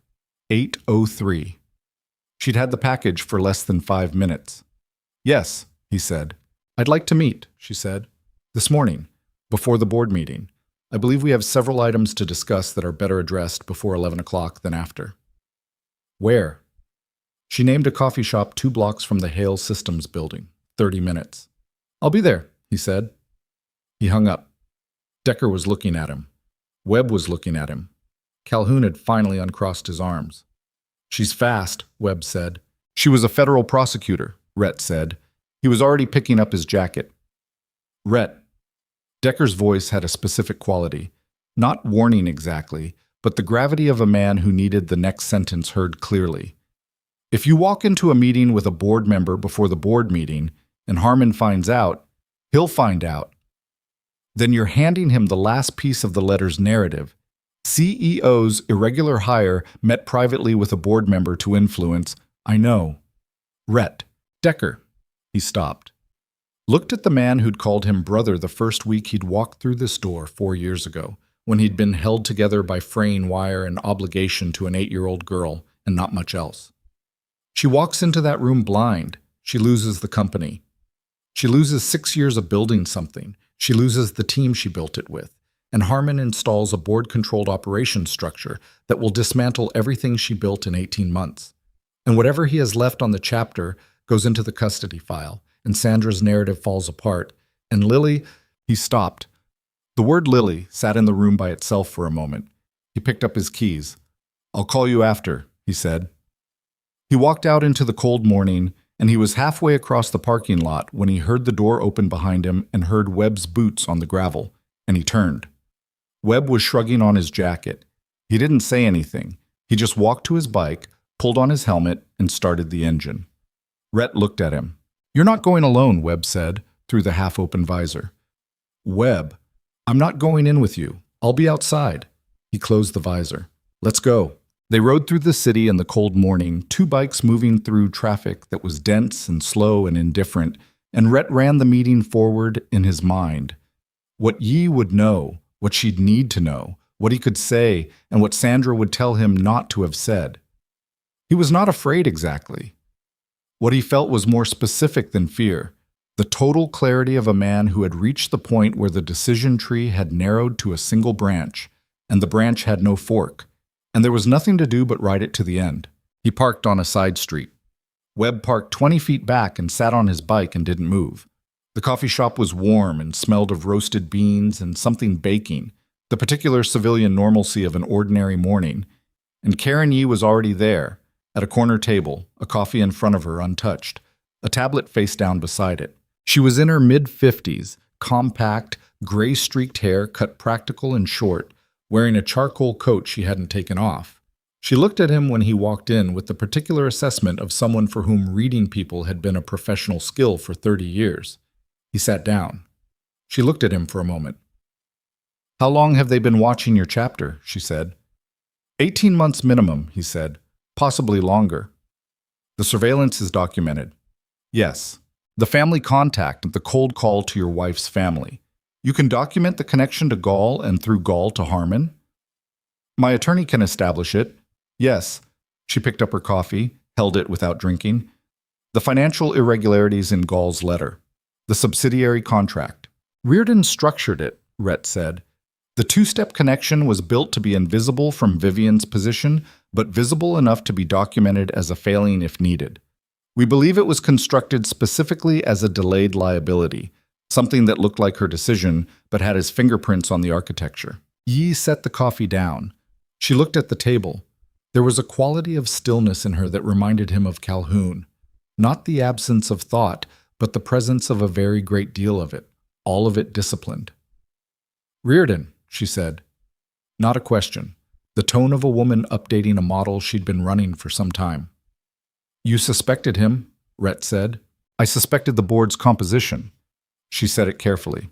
8:03. She'd had the package for less than 5 minutes. Yes, he said. I'd like to meet, she said. This morning, before the board meeting. I believe we have several items to discuss that are better addressed before 11 o'clock than after. Where? She named a coffee shop 2 blocks from the Hale Systems building. 30 minutes. I'll be there, he said. He hung up. Decker was looking at him. Webb was looking at him. Calhoun had finally uncrossed his arms. She's fast, Webb said. She was a federal prosecutor, Rhett said. He was already picking up his jacket. Rhett. Decker's voice had a specific quality, not warning exactly, but the gravity of a man who needed the next sentence heard clearly. If you walk into a meeting with a board member before the board meeting, and Harmon finds out, he'll find out. Then you're handing him the last piece of the letter's narrative. CEO's irregular hire met privately with a board member to influence, I know. Rhett. Decker. He stopped. Looked at the man who'd called him brother the first week he'd walked through this door 4 years ago, when he'd been held together by fraying wire and obligation to an 8-year-old girl and not much else. She walks into that room blind. She loses the company. She loses 6 years of building something. She loses the team she built it with. And Harmon installs a board-controlled operations structure that will dismantle everything she built in 18 months. And whatever he has left on the chapter goes into the custody file, and Sandra's narrative falls apart, and Lily, he stopped. The word Lily sat in the room by itself for a moment. He picked up his keys. I'll call you after, he said. He walked out into the cold morning, and he was halfway across the parking lot when he heard the door open behind him and heard Webb's boots on the gravel, and he turned. Webb was shrugging on his jacket. He didn't say anything. He just walked to his bike, pulled on his helmet, and started the engine. Rhett looked at him. You're not going alone, Webb said, through the half-open visor. Webb, I'm not going in with you. I'll be outside. He closed the visor. Let's go. They rode through the city in the cold morning, 2 bikes moving through traffic that was dense and slow and indifferent, and Rhett ran the meeting forward in his mind. What Yi would know, what she'd need to know, what he could say, and what Sandra would tell him not to have said. He was not afraid exactly. What he felt was more specific than fear, the total clarity of a man who had reached the point where the decision tree had narrowed to a single branch, and the branch had no fork, and there was nothing to do but ride it to the end. He parked on a side street. Webb parked 20 feet back and sat on his bike and didn't move. The coffee shop was warm and smelled of roasted beans and something baking, the particular civilian normalcy of an ordinary morning, and Karen Yi was already there, at a corner table, a coffee in front of her untouched, a tablet face down beside it. She was in her mid-50s, compact, gray-streaked hair cut practical and short, wearing a charcoal coat she hadn't taken off. She looked at him when he walked in with the particular assessment of someone for whom reading people had been a professional skill for 30 years. He sat down. She looked at him for a moment. How long have they been watching your chapter? She said. 18 months minimum, he said. Possibly longer. The surveillance is documented. Yes. The family contact, the cold call to your wife's family. You can document the connection to Gall and through Gall to Harmon? My attorney can establish it. Yes. She picked up her coffee, held it without drinking. The financial irregularities in Gall's letter. The subsidiary contract. Reardon structured it, Rhett said. The 2-step connection was built to be invisible from Vivian's position, but visible enough to be documented as a failing if needed. We believe it was constructed specifically as a delayed liability, something that looked like her decision but had his fingerprints on the architecture. Yi set the coffee down. She looked at the table. There was a quality of stillness in her that reminded him of Calhoun. Not the absence of thought, but the presence of a very great deal of it, all of it disciplined. "Reardon," she said. Not a question. The tone of a woman updating a model she'd been running for some time. "You suspected him," Rhett said. "I suspected the board's composition." She said it carefully.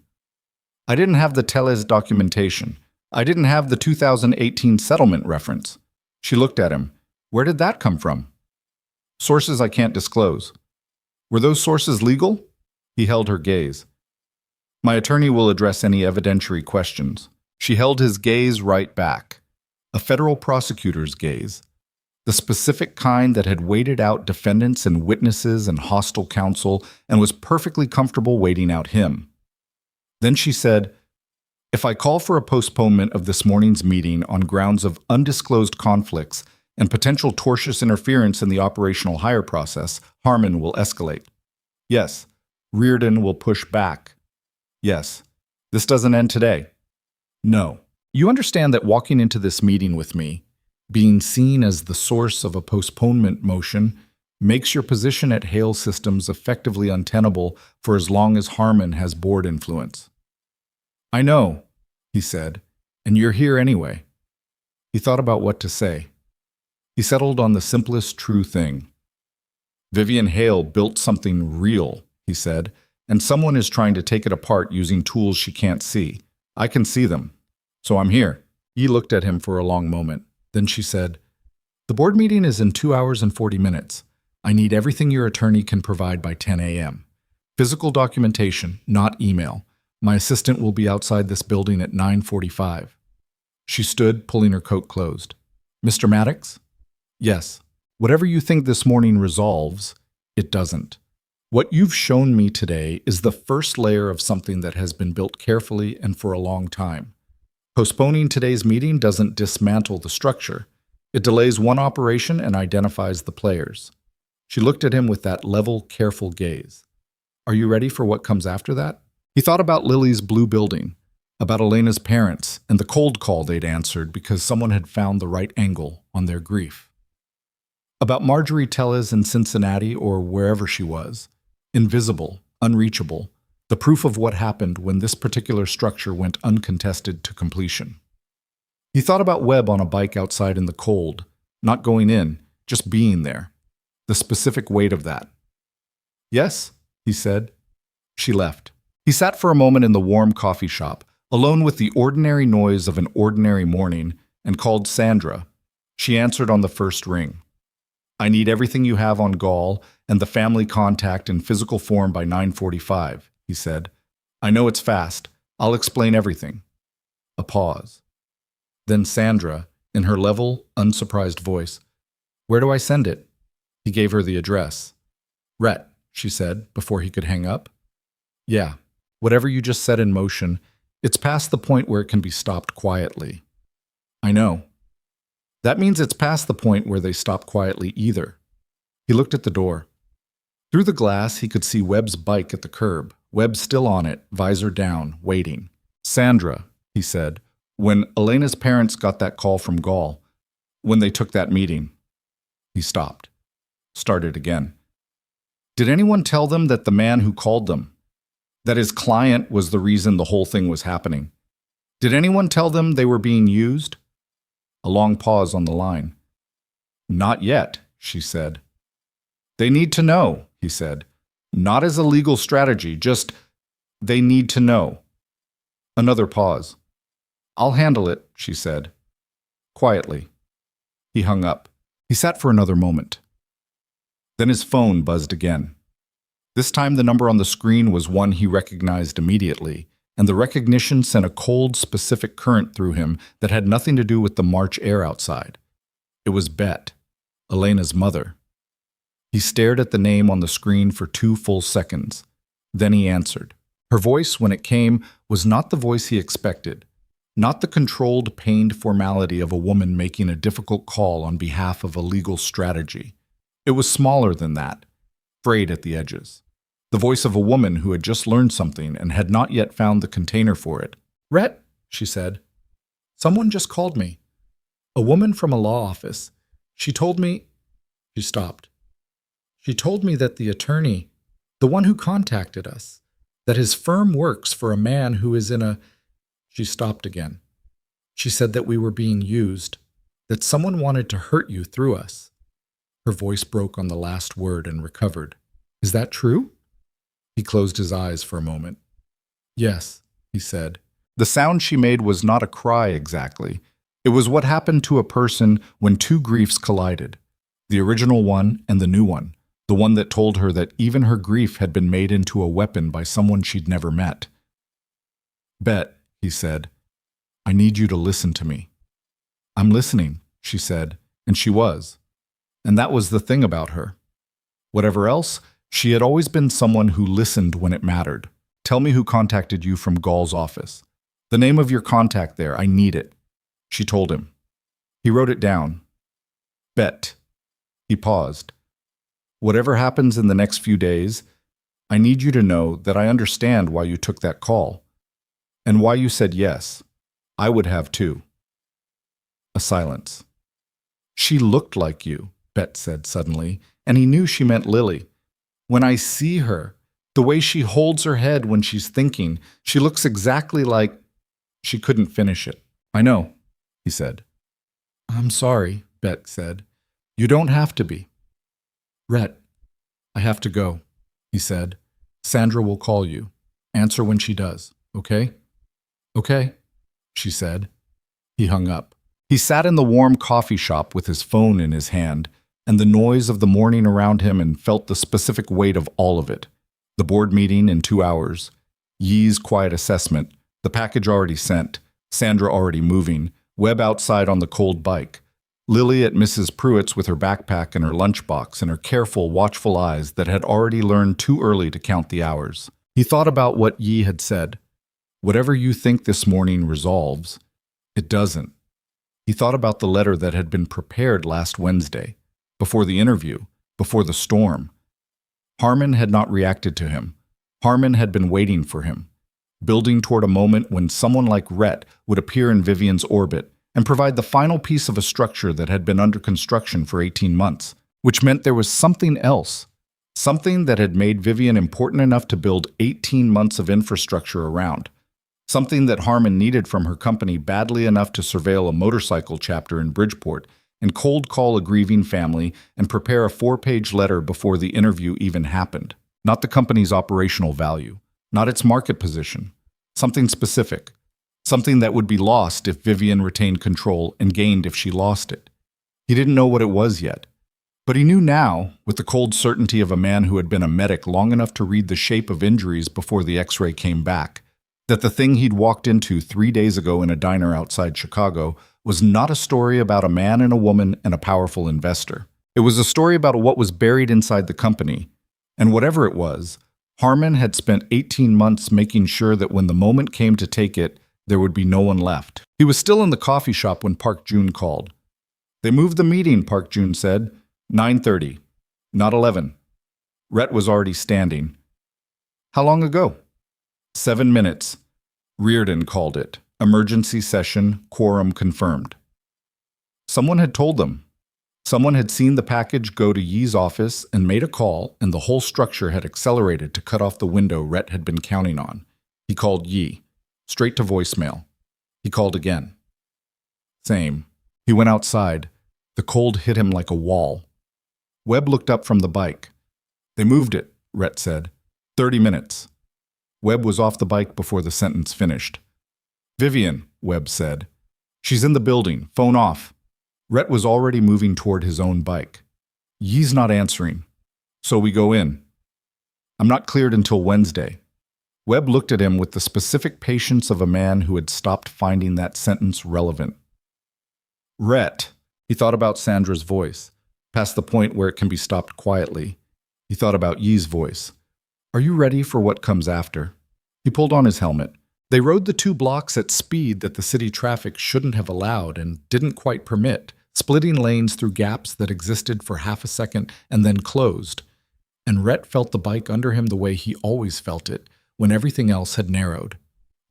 "I didn't have the Teles documentation. I didn't have the 2018 settlement reference." She looked at him. "Where did that come from?" "Sources I can't disclose." "Were those sources legal?" He held her gaze. "My attorney will address any evidentiary questions." She held his gaze right back. A federal prosecutor's gaze. The specific kind that had waited out defendants and witnesses and hostile counsel and was perfectly comfortable waiting out him. Then she said, "If I call for a postponement of this morning's meeting on grounds of undisclosed conflicts and potential tortious interference in the operational hire process, Harmon will escalate. Yes, Reardon will push back. Yes, this doesn't end today. No. You understand that walking into this meeting with me, being seen as the source of a postponement motion, makes your position at Hale Systems effectively untenable for as long as Harmon has board influence." "I know," he said, "and you're here anyway." He thought about what to say. He settled on the simplest true thing. "Vivian Hale built something real," he said, "and someone is trying to take it apart using tools she can't see. I can see them. So I'm here." Yi looked at him for a long moment. Then she said, "The board meeting is in 2 hours and 40 minutes. I need everything your attorney can provide by 10 a.m. Physical documentation, not email. My assistant will be outside this building at 9:45. She stood, pulling her coat closed. "Mr. Maddox?" "Yes. Whatever you think this morning resolves, it doesn't. What you've shown me today is the first layer of something that has been built carefully and for a long time. Postponing today's meeting doesn't dismantle the structure. It delays one operation and identifies the players." She looked at him with that level, careful gaze. "Are you ready for what comes after that?" He thought about Lily's blue building, about Elena's parents, and the cold call they'd answered because someone had found the right angle on their grief. About Marjorie Teles in Cincinnati or wherever she was, invisible, unreachable, the proof of what happened when this particular structure went uncontested to completion. He thought about Webb on a bike outside in the cold, not going in, just being there, the specific weight of that. "Yes," he said. She left. He sat for a moment in the warm coffee shop, alone with the ordinary noise of an ordinary morning, and called Sandra. She answered on the first ring. "I need everything you have on Gall and the family contact in physical form by 9:45, he said. "I know it's fast. I'll explain everything." A pause. Then Sandra, in her level, unsurprised voice, "Where do I send it?" He gave her the address. "Rhett," she said, before he could hang up. "Yeah, whatever you just set in motion, it's past the point where it can be stopped quietly." "I know." "That means it's past the point where they stop quietly either." He looked at the door. Through the glass, he could see Webb's bike at the curb, Webb still on it, visor down, waiting. "Sandra," he said, "when Elena's parents got that call from Gall, when they took that meeting." He stopped. Started again. "Did anyone tell them that the man who called them, that his client was the reason the whole thing was happening? Did anyone tell them they were being used?" A long pause on the line. "Not yet," she said. "They need to know," he said. "Not as a legal strategy, just they need to know." Another pause. "I'll handle it," she said. Quietly. He hung up. He sat for another moment. Then his phone buzzed again. This time the number on the screen was one he recognized immediately, and the recognition sent a cold, specific current through him that had nothing to do with the March air outside. It was Bet, Elena's mother. He stared at the name on the screen for 2 full seconds. Then he answered. Her voice, when it came, was not the voice he expected. Not the controlled, pained formality of a woman making a difficult call on behalf of a legal strategy. It was smaller than that, frayed at the edges. The voice of a woman who had just learned something and had not yet found the container for it. "Rhett," she said, "someone just called me. A woman from a law office. She told me—" She stopped. "She told me that the attorney, the one who contacted us, that his firm works for a man who is in a—" She stopped again. "She said that we were being used, that someone wanted to hurt you through us." Her voice broke on the last word and recovered. "Is that true?" He closed his eyes for a moment. "Yes," he said. The sound she made was not a cry exactly. It was what happened to a person when two griefs collided, the original one and the new one, the one that told her that even her grief had been made into a weapon by someone she'd never met. "Bet," he said, "I need you to listen to me." "I'm listening," she said, and she was. And that was the thing about her. Whatever else, she had always been someone who listened when it mattered. "Tell me who contacted you from Gall's office. The name of your contact there, I need it," she told him. He wrote it down. "Bet." He paused. "Whatever happens in the next few days, I need you to know that I understand why you took that call. And why you said yes. I would have too." A silence. "She looked like you," Bet said suddenly, and he knew she meant Lily. "When I see her, the way she holds her head when she's thinking, she looks exactly like—" She couldn't finish it. "I know," he said. "I'm sorry," Bet said. "You don't have to be." "Rhett, I have to go," he said. "Sandra will call you. Answer when she does, okay?" "Okay," she said. He hung up. He sat in the warm coffee shop with his phone in his hand and the noise of the morning around him and felt the specific weight of all of it. The board meeting in 2 hours, Yee's quiet assessment, the package already sent, Sandra already moving, Webb outside on the cold bike, Lily at Mrs. Pruitt's with her backpack and her lunchbox and her careful, watchful eyes that had already learned too early to count the hours. He thought about what Yee had said. Whatever you think this morning resolves, it doesn't. He thought about the letter that had been prepared last Wednesday, before the interview, before the storm. Harmon had not reacted to him. Harmon had been waiting for him, building toward a moment when someone like Rhett would appear in Vivian's orbit and provide the final piece of a structure that had been under construction for 18 months, which meant there was something else, something that had made Vivian important enough to build 18 months of infrastructure around. Something that Harmon needed from her company badly enough to surveil a motorcycle chapter in Bridgeport and cold call a grieving family and prepare a 4-page letter before the interview even happened. Not the company's operational value, not its market position. Something specific. Something that would be lost if Vivian retained control and gained if she lost it. He didn't know what it was yet. But he knew now, with the cold certainty of a man who had been a medic long enough to read the shape of injuries before the x-ray came back, that the thing he'd walked into 3 days ago in a diner outside Chicago was not a story about a man and a woman and a powerful investor. It was a story about what was buried inside the company. And whatever it was, Harmon had spent 18 months making sure that when the moment came to take it, there would be no one left. He was still in the coffee shop when Park June called. "They moved the meeting," Park June said. 9:30, not 11. Rhett was already standing. "How long ago?" 7 minutes. Reardon called it. Emergency session, quorum confirmed. Someone had told them. Someone had seen the package go to Yee's office and made a call, and the whole structure had accelerated to cut off the window Rhett had been counting on. He called Yee. Straight to voicemail. He called again. Same. He went outside. The cold hit him like a wall. Webb looked up from the bike. "They moved it," Rhett said. 30 minutes. Webb was off the bike before the sentence finished. "Vivian," Webb said. "She's in the building. Phone off." Rhett was already moving toward his own bike. "Yee's not answering. So we go in. I'm not cleared until Wednesday." Webb looked at him with the specific patience of a man who had stopped finding that sentence relevant. "Rhett." He thought about Sandra's voice, past the point where it can be stopped quietly. He thought about Yee's voice. "Are you ready for what comes after?" He pulled on his helmet, They rode the 2 blocks at speed that the city traffic shouldn't have allowed and didn't quite permit, splitting lanes through gaps that existed for half a second and then closed. And Rhett felt the bike under him the way he always felt it, when everything else had narrowed.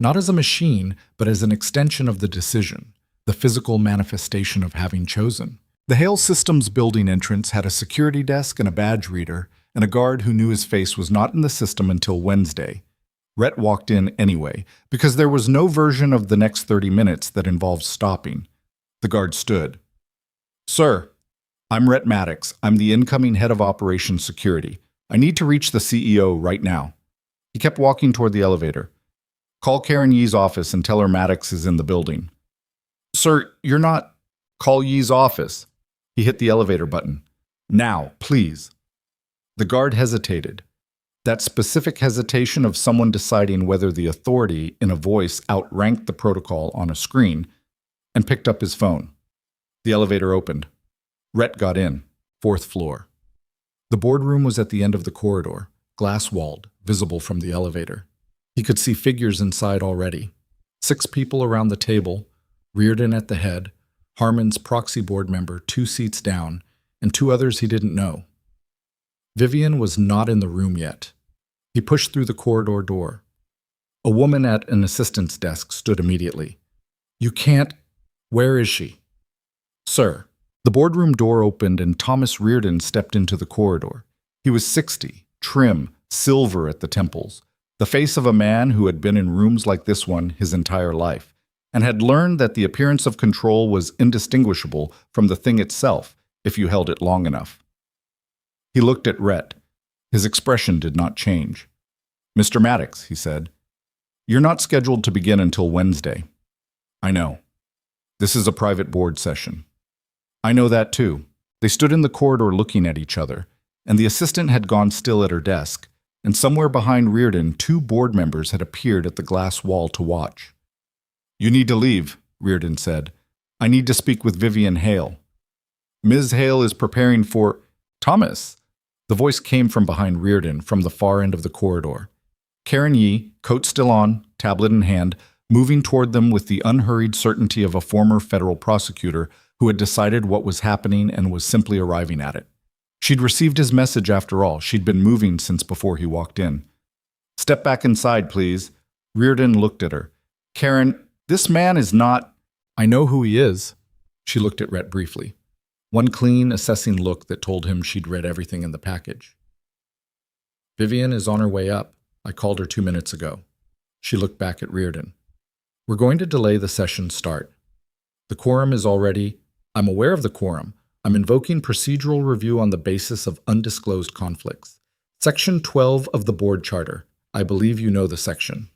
Not as a machine, but as an extension of the decision, the physical manifestation of having chosen. The Hale Systems building entrance had a security desk and a badge reader, and a guard who knew his face was not in the system until Wednesday. Rhett walked in anyway, because there was no version of the next 30 minutes that involved stopping. The guard stood. "Sir, I'm Rhett Maddox. I'm the incoming head of operations security. I need to reach the CEO right now." He kept walking toward the elevator. "Call Karen Yee's office and tell her Maddox is in the building." "Sir, you're not—" "Call Yee's office." He hit the elevator button. "Now, please." The guard hesitated. That specific hesitation of someone deciding whether the authority in a voice outranked the protocol on a screen, and picked up his phone. The elevator opened. Rhett got in, 4th floor. The boardroom was at the end of the corridor, glass-walled, visible from the elevator. He could see figures inside already. 6 people around the table, Reardon at the head, Harmon's proxy board member 2 seats down, and 2 others he didn't know. Vivian was not in the room yet. He pushed through the corridor door. A woman at an assistant's desk stood immediately. "You can't— Where is she?" "Sir." The boardroom door opened and Thomas Reardon stepped into the corridor. He was 60, trim, silver at the temples, the face of a man who had been in rooms like this one his entire life, and had learned that the appearance of control was indistinguishable from the thing itself if you held it long enough. He looked at Rhett. His expression did not change. "Mr. Maddox," he said, "you're not scheduled to begin until Wednesday." "I know. This is a private board session." "I know that too." They stood in the corridor looking at each other, and the assistant had gone still at her desk, and somewhere behind Reardon 2 board members had appeared at the glass wall to watch. "You need to leave," Reardon said. "I need to speak with Vivian Hale." "Ms. Hale is preparing for—" "Thomas!" The voice came from behind Reardon, from the far end of the corridor. Karen Yee, coat still on, tablet in hand, moving toward them with the unhurried certainty of a former federal prosecutor who had decided what was happening and was simply arriving at it. She'd received his message after all. She'd been moving since before he walked in. "Step back inside, please." Reardon looked at her. "Karen, this man is not—" "I know who he is." She looked at Rhett briefly. One clean, assessing look that told him she'd read everything in the package. "Vivian is on her way up. I called her 2 minutes ago." She looked back at Reardon. "We're going to delay the session start. The quorum is already— I'm aware of the quorum. I'm invoking procedural review on the basis of undisclosed conflicts. Section 12 of the board charter. I believe you know the section."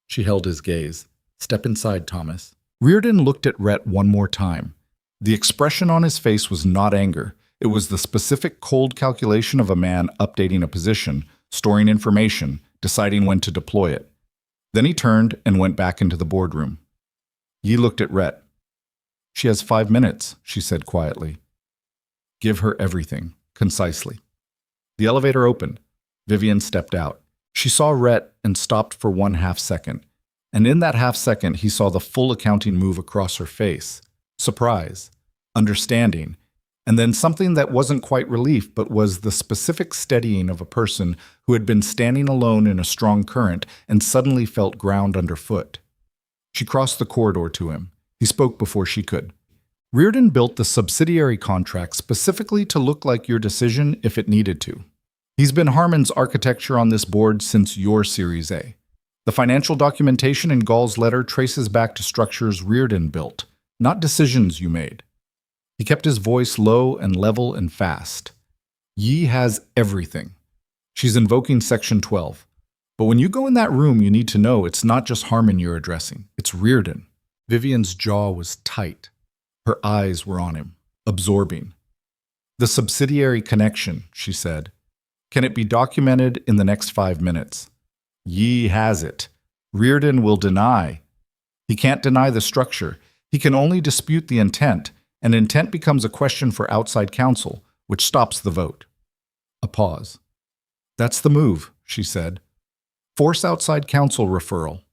She held his gaze. "Step inside, Thomas." Reardon looked at Rhett one more time. The expression on his face was not anger. It was the specific cold calculation of a man updating a position, storing information, deciding when to deploy it. Then he turned and went back into the boardroom. Yee looked at Rhett. "She has 5 minutes," she said quietly. "Give her everything," concisely. The elevator opened. Vivian stepped out. She saw Rhett and stopped for 1/2 second. And in that 1/2 second, he saw the full accounting move across her face. Surprise, understanding, and then something that wasn't quite relief but was the specific steadying of a person who had been standing alone in a strong current and suddenly felt ground underfoot. She crossed the corridor to him. He spoke before she could. "Reardon built the subsidiary contract specifically to look like your decision if it needed to. He's been Harmon's architecture on this board since your Series A. The financial documentation in Gall's letter traces back to structures Reardon built, not decisions you made." He kept his voice low and level and fast. "Yee has everything. She's invoking Section 12. But when you go in that room, you need to know it's not just Harmon you're addressing. It's Reardon." Vivian's jaw was tight. Her eyes were on him, absorbing. "The subsidiary connection," she said. "Can it be documented in the next 5 minutes? Yee has it. Reardon will deny. He can't deny the structure. He can only dispute the intent, and intent becomes a question for outside counsel, which stops the vote." A pause. "That's the move," she said. "Force outside counsel referral."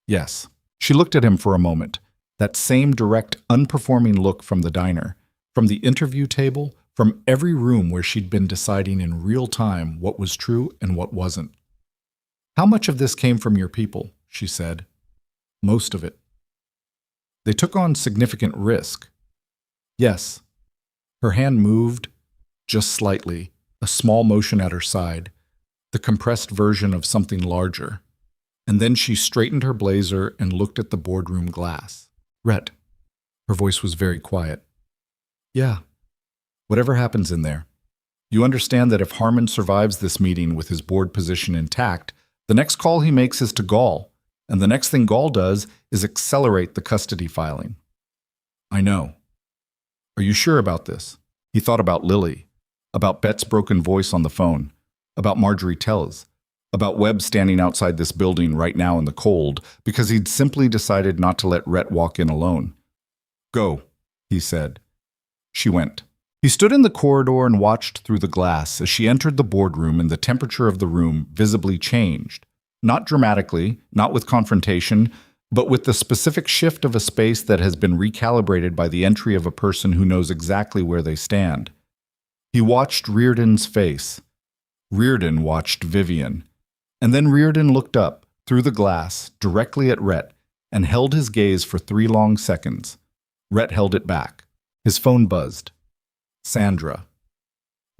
Yes. She looked at him for a moment. That same direct, unperforming look from the diner, from the interview table, from every room where she'd been deciding in real time what was true and what wasn't. How much of this came from your people? She said. Most of it. They took on significant risk. Yes. Her hand moved, just slightly, a small motion at her side, the compressed version of something larger. And then she straightened her blazer and looked at the boardroom glass. Rhett. Her voice was very quiet. Yeah. Whatever happens in there. You understand that if Harmon survives this meeting with his board position intact, the next call he makes is to Gall, and the next thing Gall does is accelerate the custody filing. I know. Are you sure about this? He thought about Lily, about Bet's broken voice on the phone, about Marjorie Tell's, about Webb standing outside this building right now in the cold because he'd simply decided not to let Rhett walk in alone. Go, he said. She went. He stood in the corridor and watched through the glass as she entered the boardroom, and the temperature of the room visibly changed. Not dramatically, not with confrontation, but with the specific shift of a space that has been recalibrated by the entry of a person who knows exactly where they stand. He watched Reardon's face. Reardon watched Vivian. And then Reardon looked up, through the glass, directly at Rhett, and held his gaze for 3 long seconds. Rhett held it back. His phone buzzed. Sandra.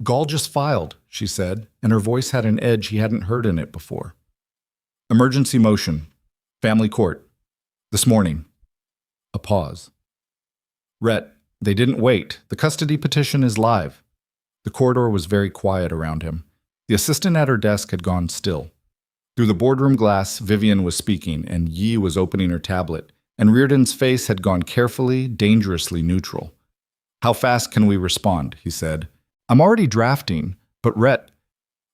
Gall just filed, she said, and her voice had an edge he hadn't heard in it before. Emergency motion. Family court. This morning. A pause. Rhett, they didn't wait. The custody petition is live. The corridor was very quiet around him. The assistant at her desk had gone still. Through the boardroom glass, Vivian was speaking, and Yi was opening her tablet, and Reardon's face had gone carefully, dangerously neutral. How fast can we respond? He said. I'm already drafting, but Rhett,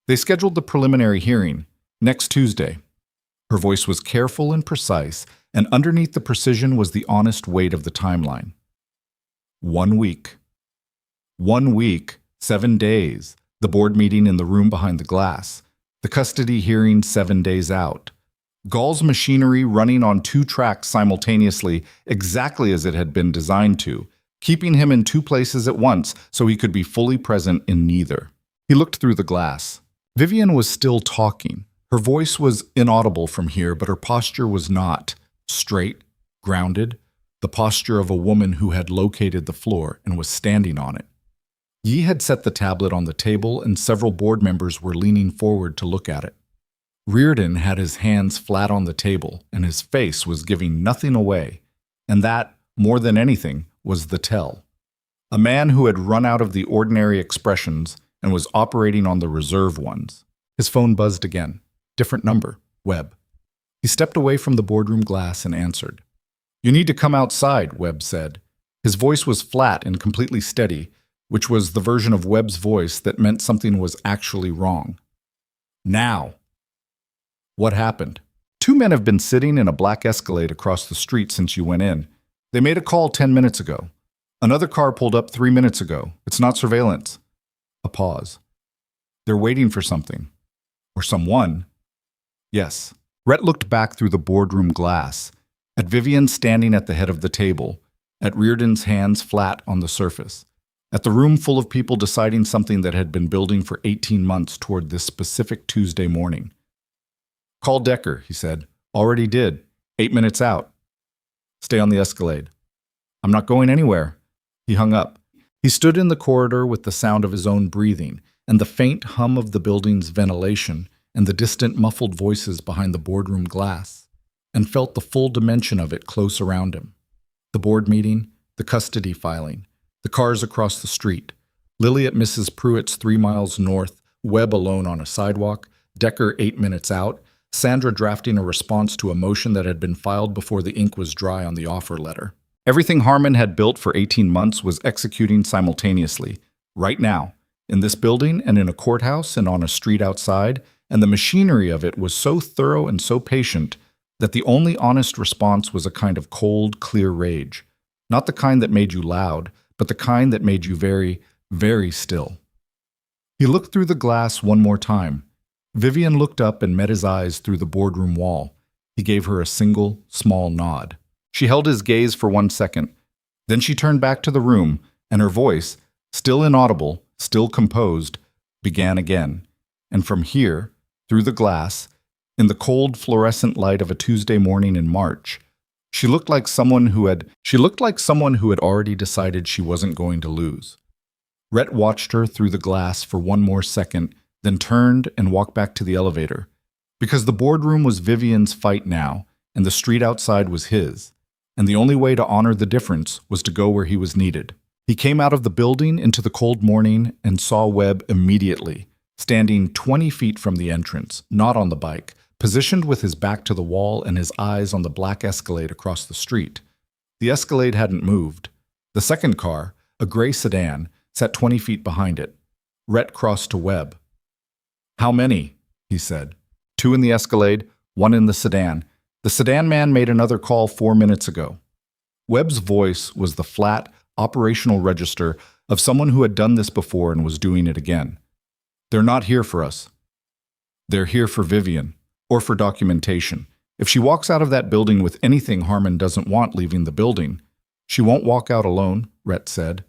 they scheduled the preliminary hearing next Tuesday. Her voice was careful and precise, and underneath the precision was the honest weight of the timeline. 1 week. 1 week, 7 days, the board meeting in the room behind the glass, the custody hearing 7 days out. Gall's machinery running on 2 tracks simultaneously, exactly as it had been designed to, keeping him in 2 places at once so he could be fully present in neither. He looked through the glass. Vivian was still talking. Her voice was inaudible from here, but her posture was not. Straight, grounded, the posture of a woman who had located the floor and was standing on it. Yi had set the tablet on the table, and several board members were leaning forward to look at it. Reardon had his hands flat on the table, and his face was giving nothing away, and that, more than anything, was the tell. A man who had run out of the ordinary expressions and was operating on the reserve ones. His phone buzzed again. Different number, Webb. He stepped away from the boardroom glass and answered. You need to come outside, Webb said. His voice was flat and completely steady, which was the version of Webb's voice that meant something was actually wrong. Now. What happened? 2 men have been sitting in a black Escalade across the street since you went in. They made a call 10 minutes ago. Another car pulled up 3 minutes ago. It's not surveillance. A pause. They're waiting for something. Or someone. Yes. Rhett looked back through the boardroom glass, at Vivian standing at the head of the table, at Reardon's hands flat on the surface, at the room full of people deciding something that had been building for 18 months toward this specific Tuesday morning. Call Decker, he said. Already did. 8 minutes out. Stay on the Escalade. I'm not going anywhere. He hung up. He stood in the corridor with the sound of his own breathing and the faint hum of the building's ventilation and the distant muffled voices behind the boardroom glass, and felt the full dimension of it close around him. The board meeting, the custody filing, the cars across the street, Lily at Mrs. Pruitt's 3 miles north, Webb alone on a sidewalk, Decker 8 minutes out, Sandra drafting a response to a motion that had been filed before the ink was dry on the offer letter. Everything Harmon had built for 18 months was executing simultaneously, right now, in this building and in a courthouse and on a street outside, and the machinery of it was so thorough and so patient that the only honest response was a kind of cold, clear rage. Not the kind that made you loud, but the kind that made you very, very still. He looked through the glass one more time. Vivian looked up and met his eyes through the boardroom wall. He gave her a single, small nod. She held his gaze for 1 second. Then she turned back to the room, and her voice, still inaudible, still composed, began again. And from here, through the glass, in the cold fluorescent light of a Tuesday morning in March, she looked like someone who had already decided she wasn't going to lose. Rhett watched her through the glass for one more second, then turned and walked back to the elevator. Because the boardroom was Vivian's fight now, and the street outside was his, and the only way to honor the difference was to go where he was needed. He came out of the building into the cold morning and saw Webb immediately, standing 20 feet from the entrance, not on the bike, positioned with his back to the wall and his eyes on the black Escalade across the street. The Escalade hadn't moved. The second car, a gray sedan, sat 20 feet behind it. Rhett crossed to Webb. "How many?" he said. "2 in the Escalade, 1 in the sedan. The sedan man made another call 4 minutes ago." Webb's voice was the flat, operational register of someone who had done this before and was doing it again. "They're not here for us. They're here for Vivian, or for documentation. If she walks out of that building with anything Harmon doesn't want leaving the building, she won't walk out alone," Rhett said.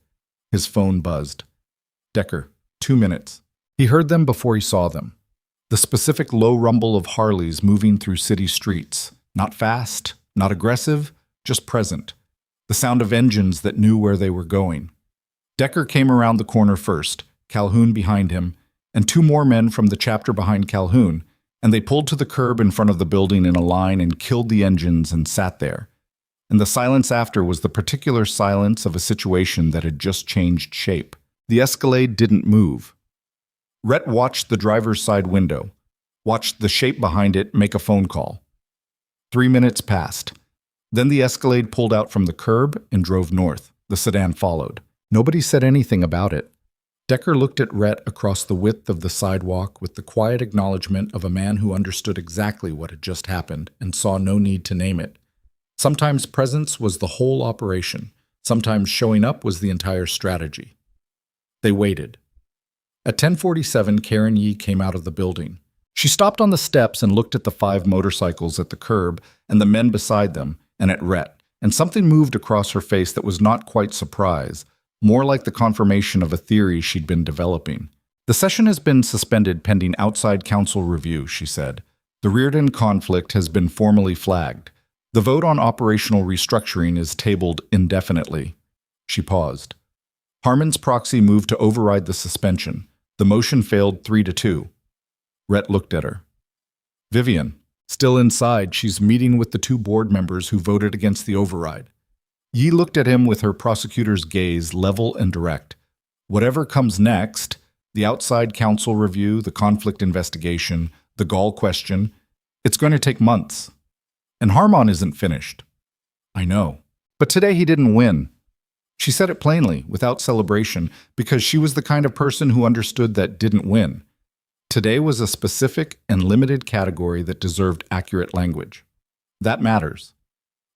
His phone buzzed. "Decker, 2 minutes." He heard them before he saw them. The specific low rumble of Harleys moving through city streets. Not fast, not aggressive, just present. The sound of engines that knew where they were going. Decker came around the corner first, Calhoun behind him, and 2 more men from the chapter behind Calhoun, and they pulled to the curb in front of the building in a line and killed the engines and sat there. And the silence after was the particular silence of a situation that had just changed shape. The Escalade didn't move. Rhett watched the driver's side window, watched the shape behind it make a phone call. 3 minutes passed. Then the Escalade pulled out from the curb and drove north. The sedan followed. Nobody said anything about it. Decker looked at Rhett across the width of the sidewalk with the quiet acknowledgement of a man who understood exactly what had just happened and saw no need to name it. Sometimes presence was the whole operation. Sometimes showing up was the entire strategy. They waited. At 10:47, Karen Yee came out of the building. She stopped on the steps and looked at the 5 motorcycles at the curb and the men beside them and at Rhett, and something moved across her face that was not quite surprise, more like the confirmation of a theory she'd been developing. "The session has been suspended pending outside council review," she said. "The Reardon conflict has been formally flagged. The vote on operational restructuring is tabled indefinitely." She paused. Harmon's proxy moved to override the suspension. The motion failed 3-2. Rhett looked at her. "Vivian, still inside, she's meeting with the 2 board members who voted against the override." Yee looked at him with her prosecutor's gaze, level and direct. "Whatever comes next, the outside council review, the conflict investigation, the Gall question, it's going to take months. And Harmon isn't finished." "I know. But today he didn't win." She said it plainly, without celebration, because she was the kind of person who understood that didn't win. Today was a specific and limited category that deserved accurate language. "That matters."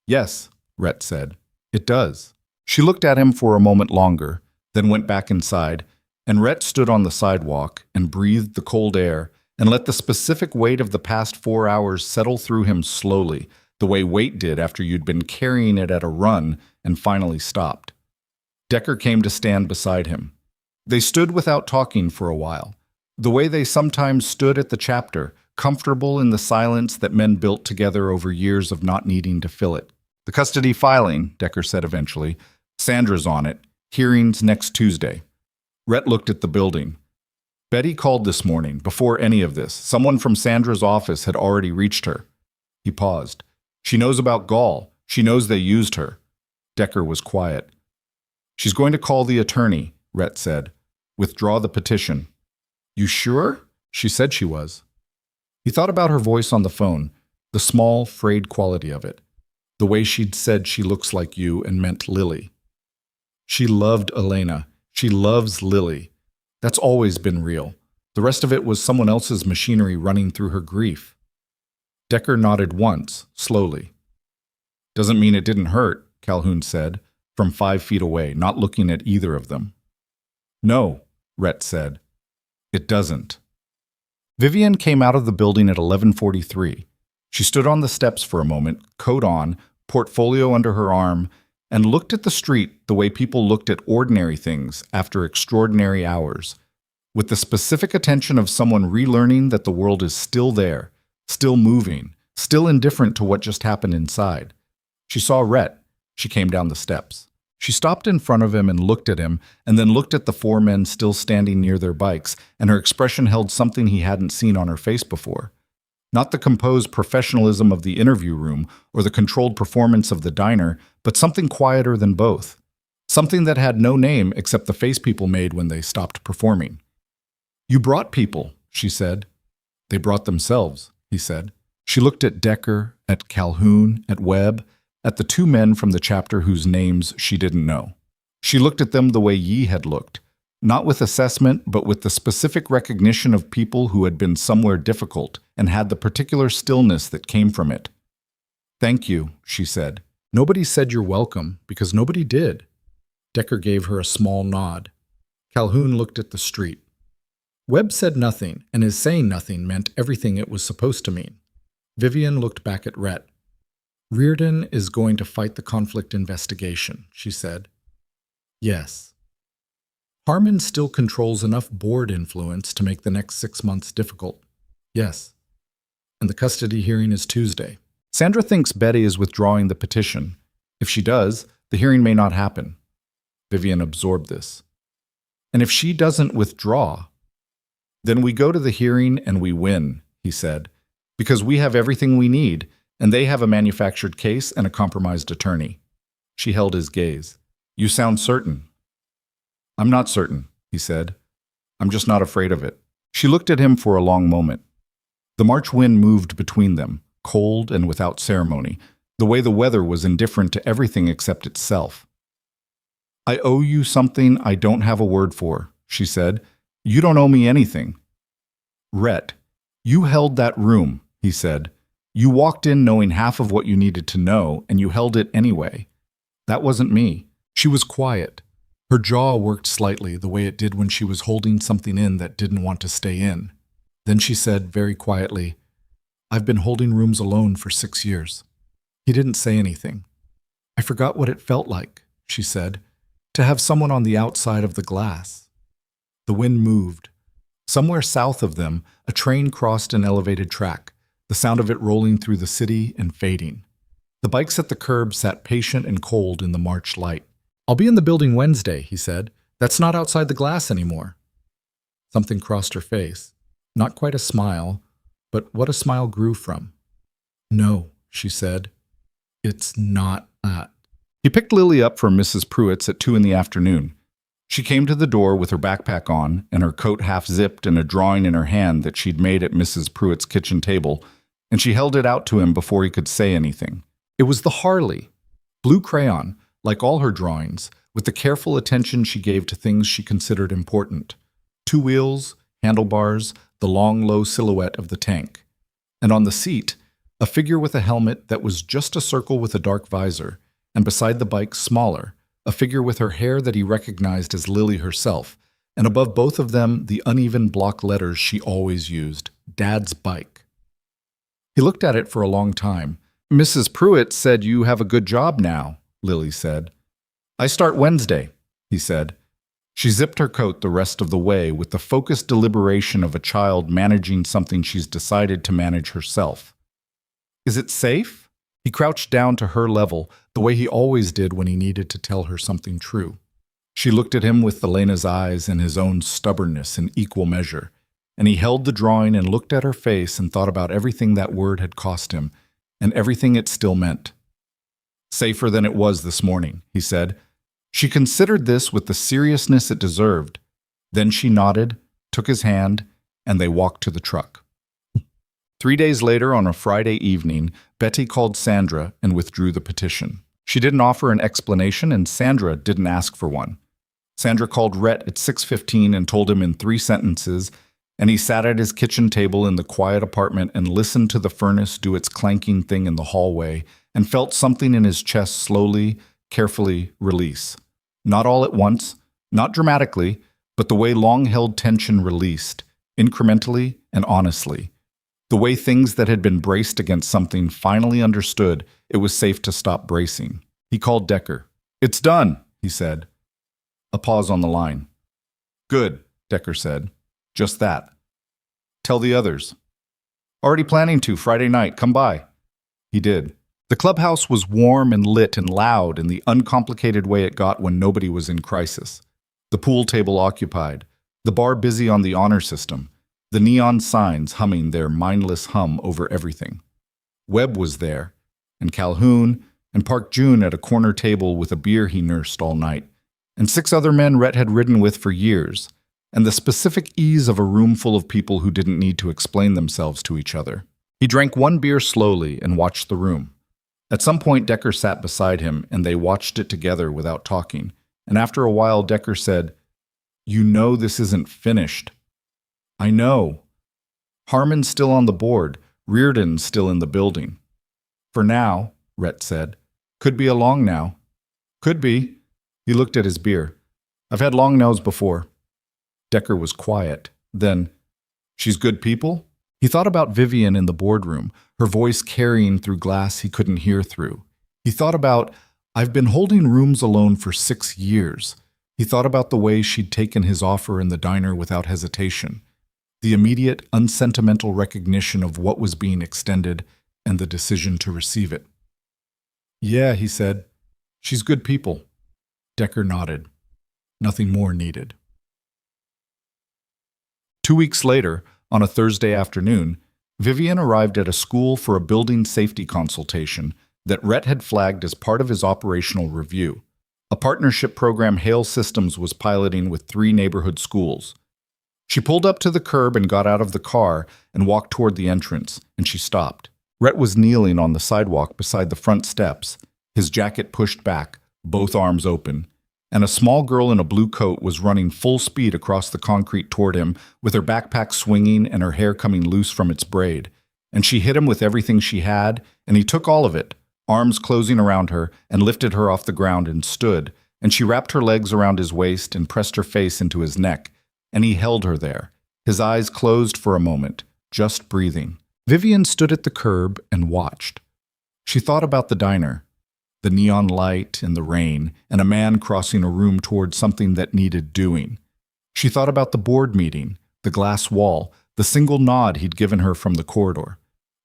"Yes," Rhett said. "It does." She looked at him for a moment longer, then went back inside, and Rhett stood on the sidewalk and breathed the cold air and let the specific weight of the past 4 hours settle through him slowly, the way weight did after you'd been carrying it at a run and finally stopped. Decker came to stand beside him. They stood without talking for a while, the way they sometimes stood at the chapter, comfortable in the silence that men built together over years of not needing to fill it. "The custody filing," Decker said eventually. "Sandra's on it. Hearings next Tuesday." Rhett looked at the building. "Betty called this morning, before any of this. Someone from Sandra's office had already reached her." He paused. "She knows about Gall. She knows they used her." Decker was quiet. "She's going to call the attorney," Rhett said. "Withdraw the petition." "You sure?" She said she was. He thought about her voice on the phone, the small, frayed quality of it, the way she'd said she looks like you and meant Lily. She loved Elena. She loves Lily. That's always been real. The rest of it was someone else's machinery running through her grief. Decker nodded once, slowly. "Doesn't mean it didn't hurt," Calhoun said, from 5 feet away, not looking at either of them. "No," Rhett said. "It doesn't." Vivian came out of the building at 11:43. She stood on the steps for a moment, coat on, portfolio under her arm, and looked at the street the way people looked at ordinary things after extraordinary hours, with the specific attention of someone relearning that the world is still there, still moving, still indifferent to what just happened inside. She saw Rhett. She came down the steps. She stopped in front of him and looked at him, and then looked at the four men still standing near their bikes, and her expression held something he hadn't seen on her face before. Not the composed professionalism of the interview room or the controlled performance of the diner, but something quieter than both. Something that had no name except the face people made when they stopped performing. "You brought people," she said. "They brought themselves," he said. She looked at Decker, at Calhoun, at Webb, at the two men from the chapter whose names she didn't know. She looked at them the way Yi had looked, not with assessment, but with the specific recognition of people who had been somewhere difficult and had the particular stillness that came from it. "Thank you," she said. "Nobody said you're welcome, because nobody did." Decker gave her a small nod. Calhoun looked at the street. Webb said nothing, and his saying nothing meant everything it was supposed to mean. Vivian looked back at Rhett. "Reardon is going to fight the conflict investigation," she said. "Yes." "Harmon still controls enough board influence to make the next 6 months difficult." "Yes." "And the custody hearing is Tuesday." "Sandra thinks Betty is withdrawing the petition. If she does, the hearing may not happen." Vivian absorbed this. "And if she doesn't withdraw, then we go to the hearing and we win," he said, "because we have everything we need, and they have a manufactured case and a compromised attorney." She held his gaze. "You sound certain." "I'm not certain," he said. "I'm just not afraid of it." She looked at him for a long moment. The March wind moved between them, cold and without ceremony, the way the weather was indifferent to everything except itself. "I owe you something I don't have a word for," she said. "You don't owe me anything." "Rhett, you held that room," he said. "You walked in knowing half of what you needed to know, and you held it anyway. That wasn't me." She was quiet. Her jaw worked slightly, the way it did when she was holding something in that didn't want to stay in. Then she said very quietly, "I've been holding rooms alone for 6 years." He didn't say anything. "I forgot what it felt like," she said, "to have someone on the outside of the glass." The wind moved. Somewhere south of them, a train crossed an elevated track, the sound of it rolling through the city and fading. The bikes at the curb sat patient and cold in the March light. "I'll be in the building Wednesday," he said. "That's not outside the glass anymore." Something crossed her face. Not quite a smile, but what a smile grew from. "No," she said. "It's not that." He picked Lily up from Mrs. Pruitt's at 2 in the afternoon. She came to the door with her backpack on and her coat half zipped and a drawing in her hand that she'd made at Mrs. Pruitt's kitchen table, and she held it out to him before he could say anything. It was the Harley, blue crayon, like all her drawings, with the careful attention she gave to things she considered important. 2 wheels, handlebars, the long, low silhouette of the tank. And on the seat, a figure with a helmet that was just a circle with a dark visor, and beside the bike, smaller, a figure with her hair that he recognized as Lily herself, and above both of them, the uneven block letters she always used, Dad's bike. He looked at it for a long time. "Mrs. Pruitt said you have a good job now," Lily said. "I start Wednesday," he said. She zipped her coat the rest of the way with the focused deliberation of a child managing something she's decided to manage herself. "Is it safe?" He crouched down to her level, the way he always did when he needed to tell her something true. She looked at him with Elena's eyes and his own stubbornness in equal measure, and he held the drawing and looked at her face and thought about everything that word had cost him, and everything it still meant. "Safer than it was this morning," he said. She considered this with the seriousness it deserved. Then she nodded, took his hand, and they walked to the truck. 3 days later, on a Friday evening, Betty called Sandra and withdrew the petition. She didn't offer an explanation, and Sandra didn't ask for one. Sandra called Rhett at 6:15 and told him in 3 sentences, and he sat at his kitchen table in the quiet apartment and listened to the furnace do its clanking thing in the hallway and felt something in his chest slowly, carefully release. Not all at once, not dramatically, but the way long-held tension released, incrementally and honestly. The way things that had been braced against something finally understood it was safe to stop bracing. He called Decker. "It's done," he said. A pause on the line. "Good," Decker said. "Just that. Tell the others." "Already planning to, Friday night. Come by." He did. The clubhouse was warm and lit and loud in the uncomplicated way it got when nobody was in crisis. The pool table occupied, the bar busy on the honor system, the neon signs humming their mindless hum over everything. Webb was there, and Calhoun, and Park June at a corner table with a beer he nursed all night, and 6 other men Rhett had ridden with for years, and the specific ease of a room full of people who didn't need to explain themselves to each other. He drank 1 beer slowly and watched the room. At some point, Decker sat beside him, and they watched it together without talking, and after a while, Decker said, "You know this isn't finished." "I know. Harmon's still on the board. Reardon's still in the building." "For now," Rhett said. "Could be a long now." "Could be." He looked at his beer. "I've had long nows before." Decker was quiet. Then, "She's good people?" He thought about Vivian in the boardroom, her voice carrying through glass he couldn't hear through. He thought about, "I've been holding rooms alone for 6 years." He thought about the way she'd taken his offer in the diner without hesitation, the immediate, unsentimental recognition of what was being extended and the decision to receive it. "Yeah," he said. "She's good people." Decker nodded. Nothing more needed. 2 weeks later, on a Thursday afternoon, Vivian arrived at a school for a building safety consultation that Rhett had flagged as part of his operational review, a partnership program Hale Systems was piloting with 3 neighborhood schools. She pulled up to the curb and got out of the car and walked toward the entrance, and she stopped. Rhett was kneeling on the sidewalk beside the front steps, his jacket pushed back, both arms open, and a small girl in a blue coat was running full speed across the concrete toward him, with her backpack swinging and her hair coming loose from its braid. And she hit him with everything she had, and he took all of it, arms closing around her, and lifted her off the ground and stood, and she wrapped her legs around his waist and pressed her face into his neck, and he held her there, his eyes closed for a moment, just breathing. Vivian stood at the curb and watched. She thought about the diner, the neon light and the rain, and a man crossing a room toward something that needed doing. She thought about the board meeting, the glass wall, the single nod he'd given her from the corridor.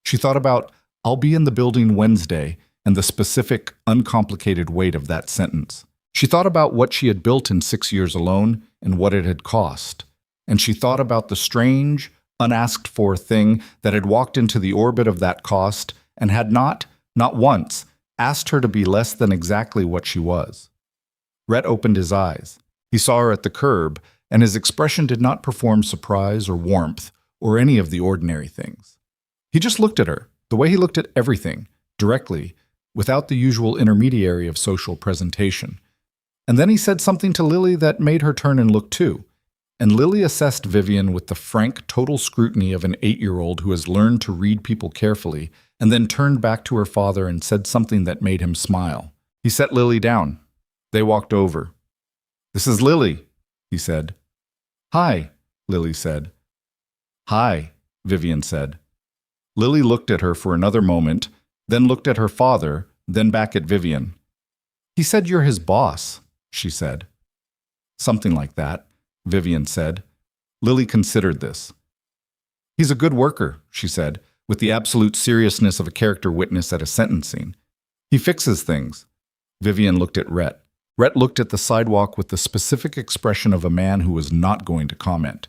She thought about, "I'll be in the building Wednesday," and the specific, uncomplicated weight of that sentence. She thought about what she had built in 6 years alone and what it had cost. And she thought about the strange, unasked-for thing that had walked into the orbit of that cost and had not once, asked her to be less than exactly what she was. Rhett opened his eyes. He saw her at the curb, and his expression did not perform surprise or warmth or any of the ordinary things. He just looked at her, the way he looked at everything, directly, without the usual intermediary of social presentation. And then he said something to Lily that made her turn and look too. And Lily assessed Vivian with the frank, total scrutiny of an 8-year-old who has learned to read people carefully, and then turned back to her father and said something that made him smile. He set Lily down. They walked over. "This is Lily," he said. "Hi," Lily said. "Hi," Vivian said. Lily looked at her for another moment, then looked at her father, then back at Vivian. "He said you're his boss," she said. "Something like that," Vivian said. Lily considered this. "He's a good worker," she said, with the absolute seriousness of a character witness at a sentencing. "He fixes things." Vivian looked at Rhett. Rhett looked at the sidewalk with the specific expression of a man who was not going to comment.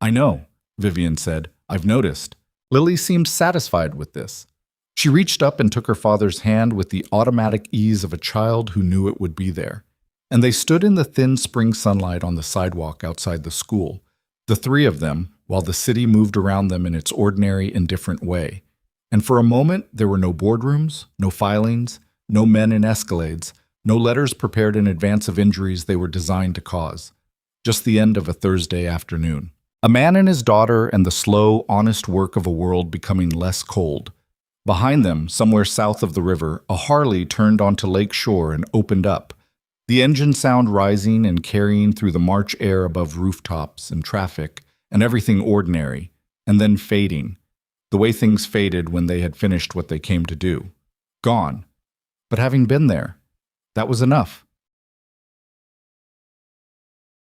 "I know," Vivian said. "I've noticed." Lily seemed satisfied with this. She reached up and took her father's hand with the automatic ease of a child who knew it would be there. And they stood in the thin spring sunlight on the sidewalk outside the school, the 3 of them, while the city moved around them in its ordinary, indifferent way. And for a moment, there were no boardrooms, no filings, no men in Escalades, no letters prepared in advance of injuries they were designed to cause. Just the end of a Thursday afternoon. A man and his daughter and the slow, honest work of a world becoming less cold. Behind them, somewhere south of the river, a Harley turned onto Lake Shore and opened up, the engine sound rising and carrying through the March air above rooftops and traffic and everything ordinary, and then fading. the way things faded when they had finished what they came to do. Gone. But having been there, that was enough.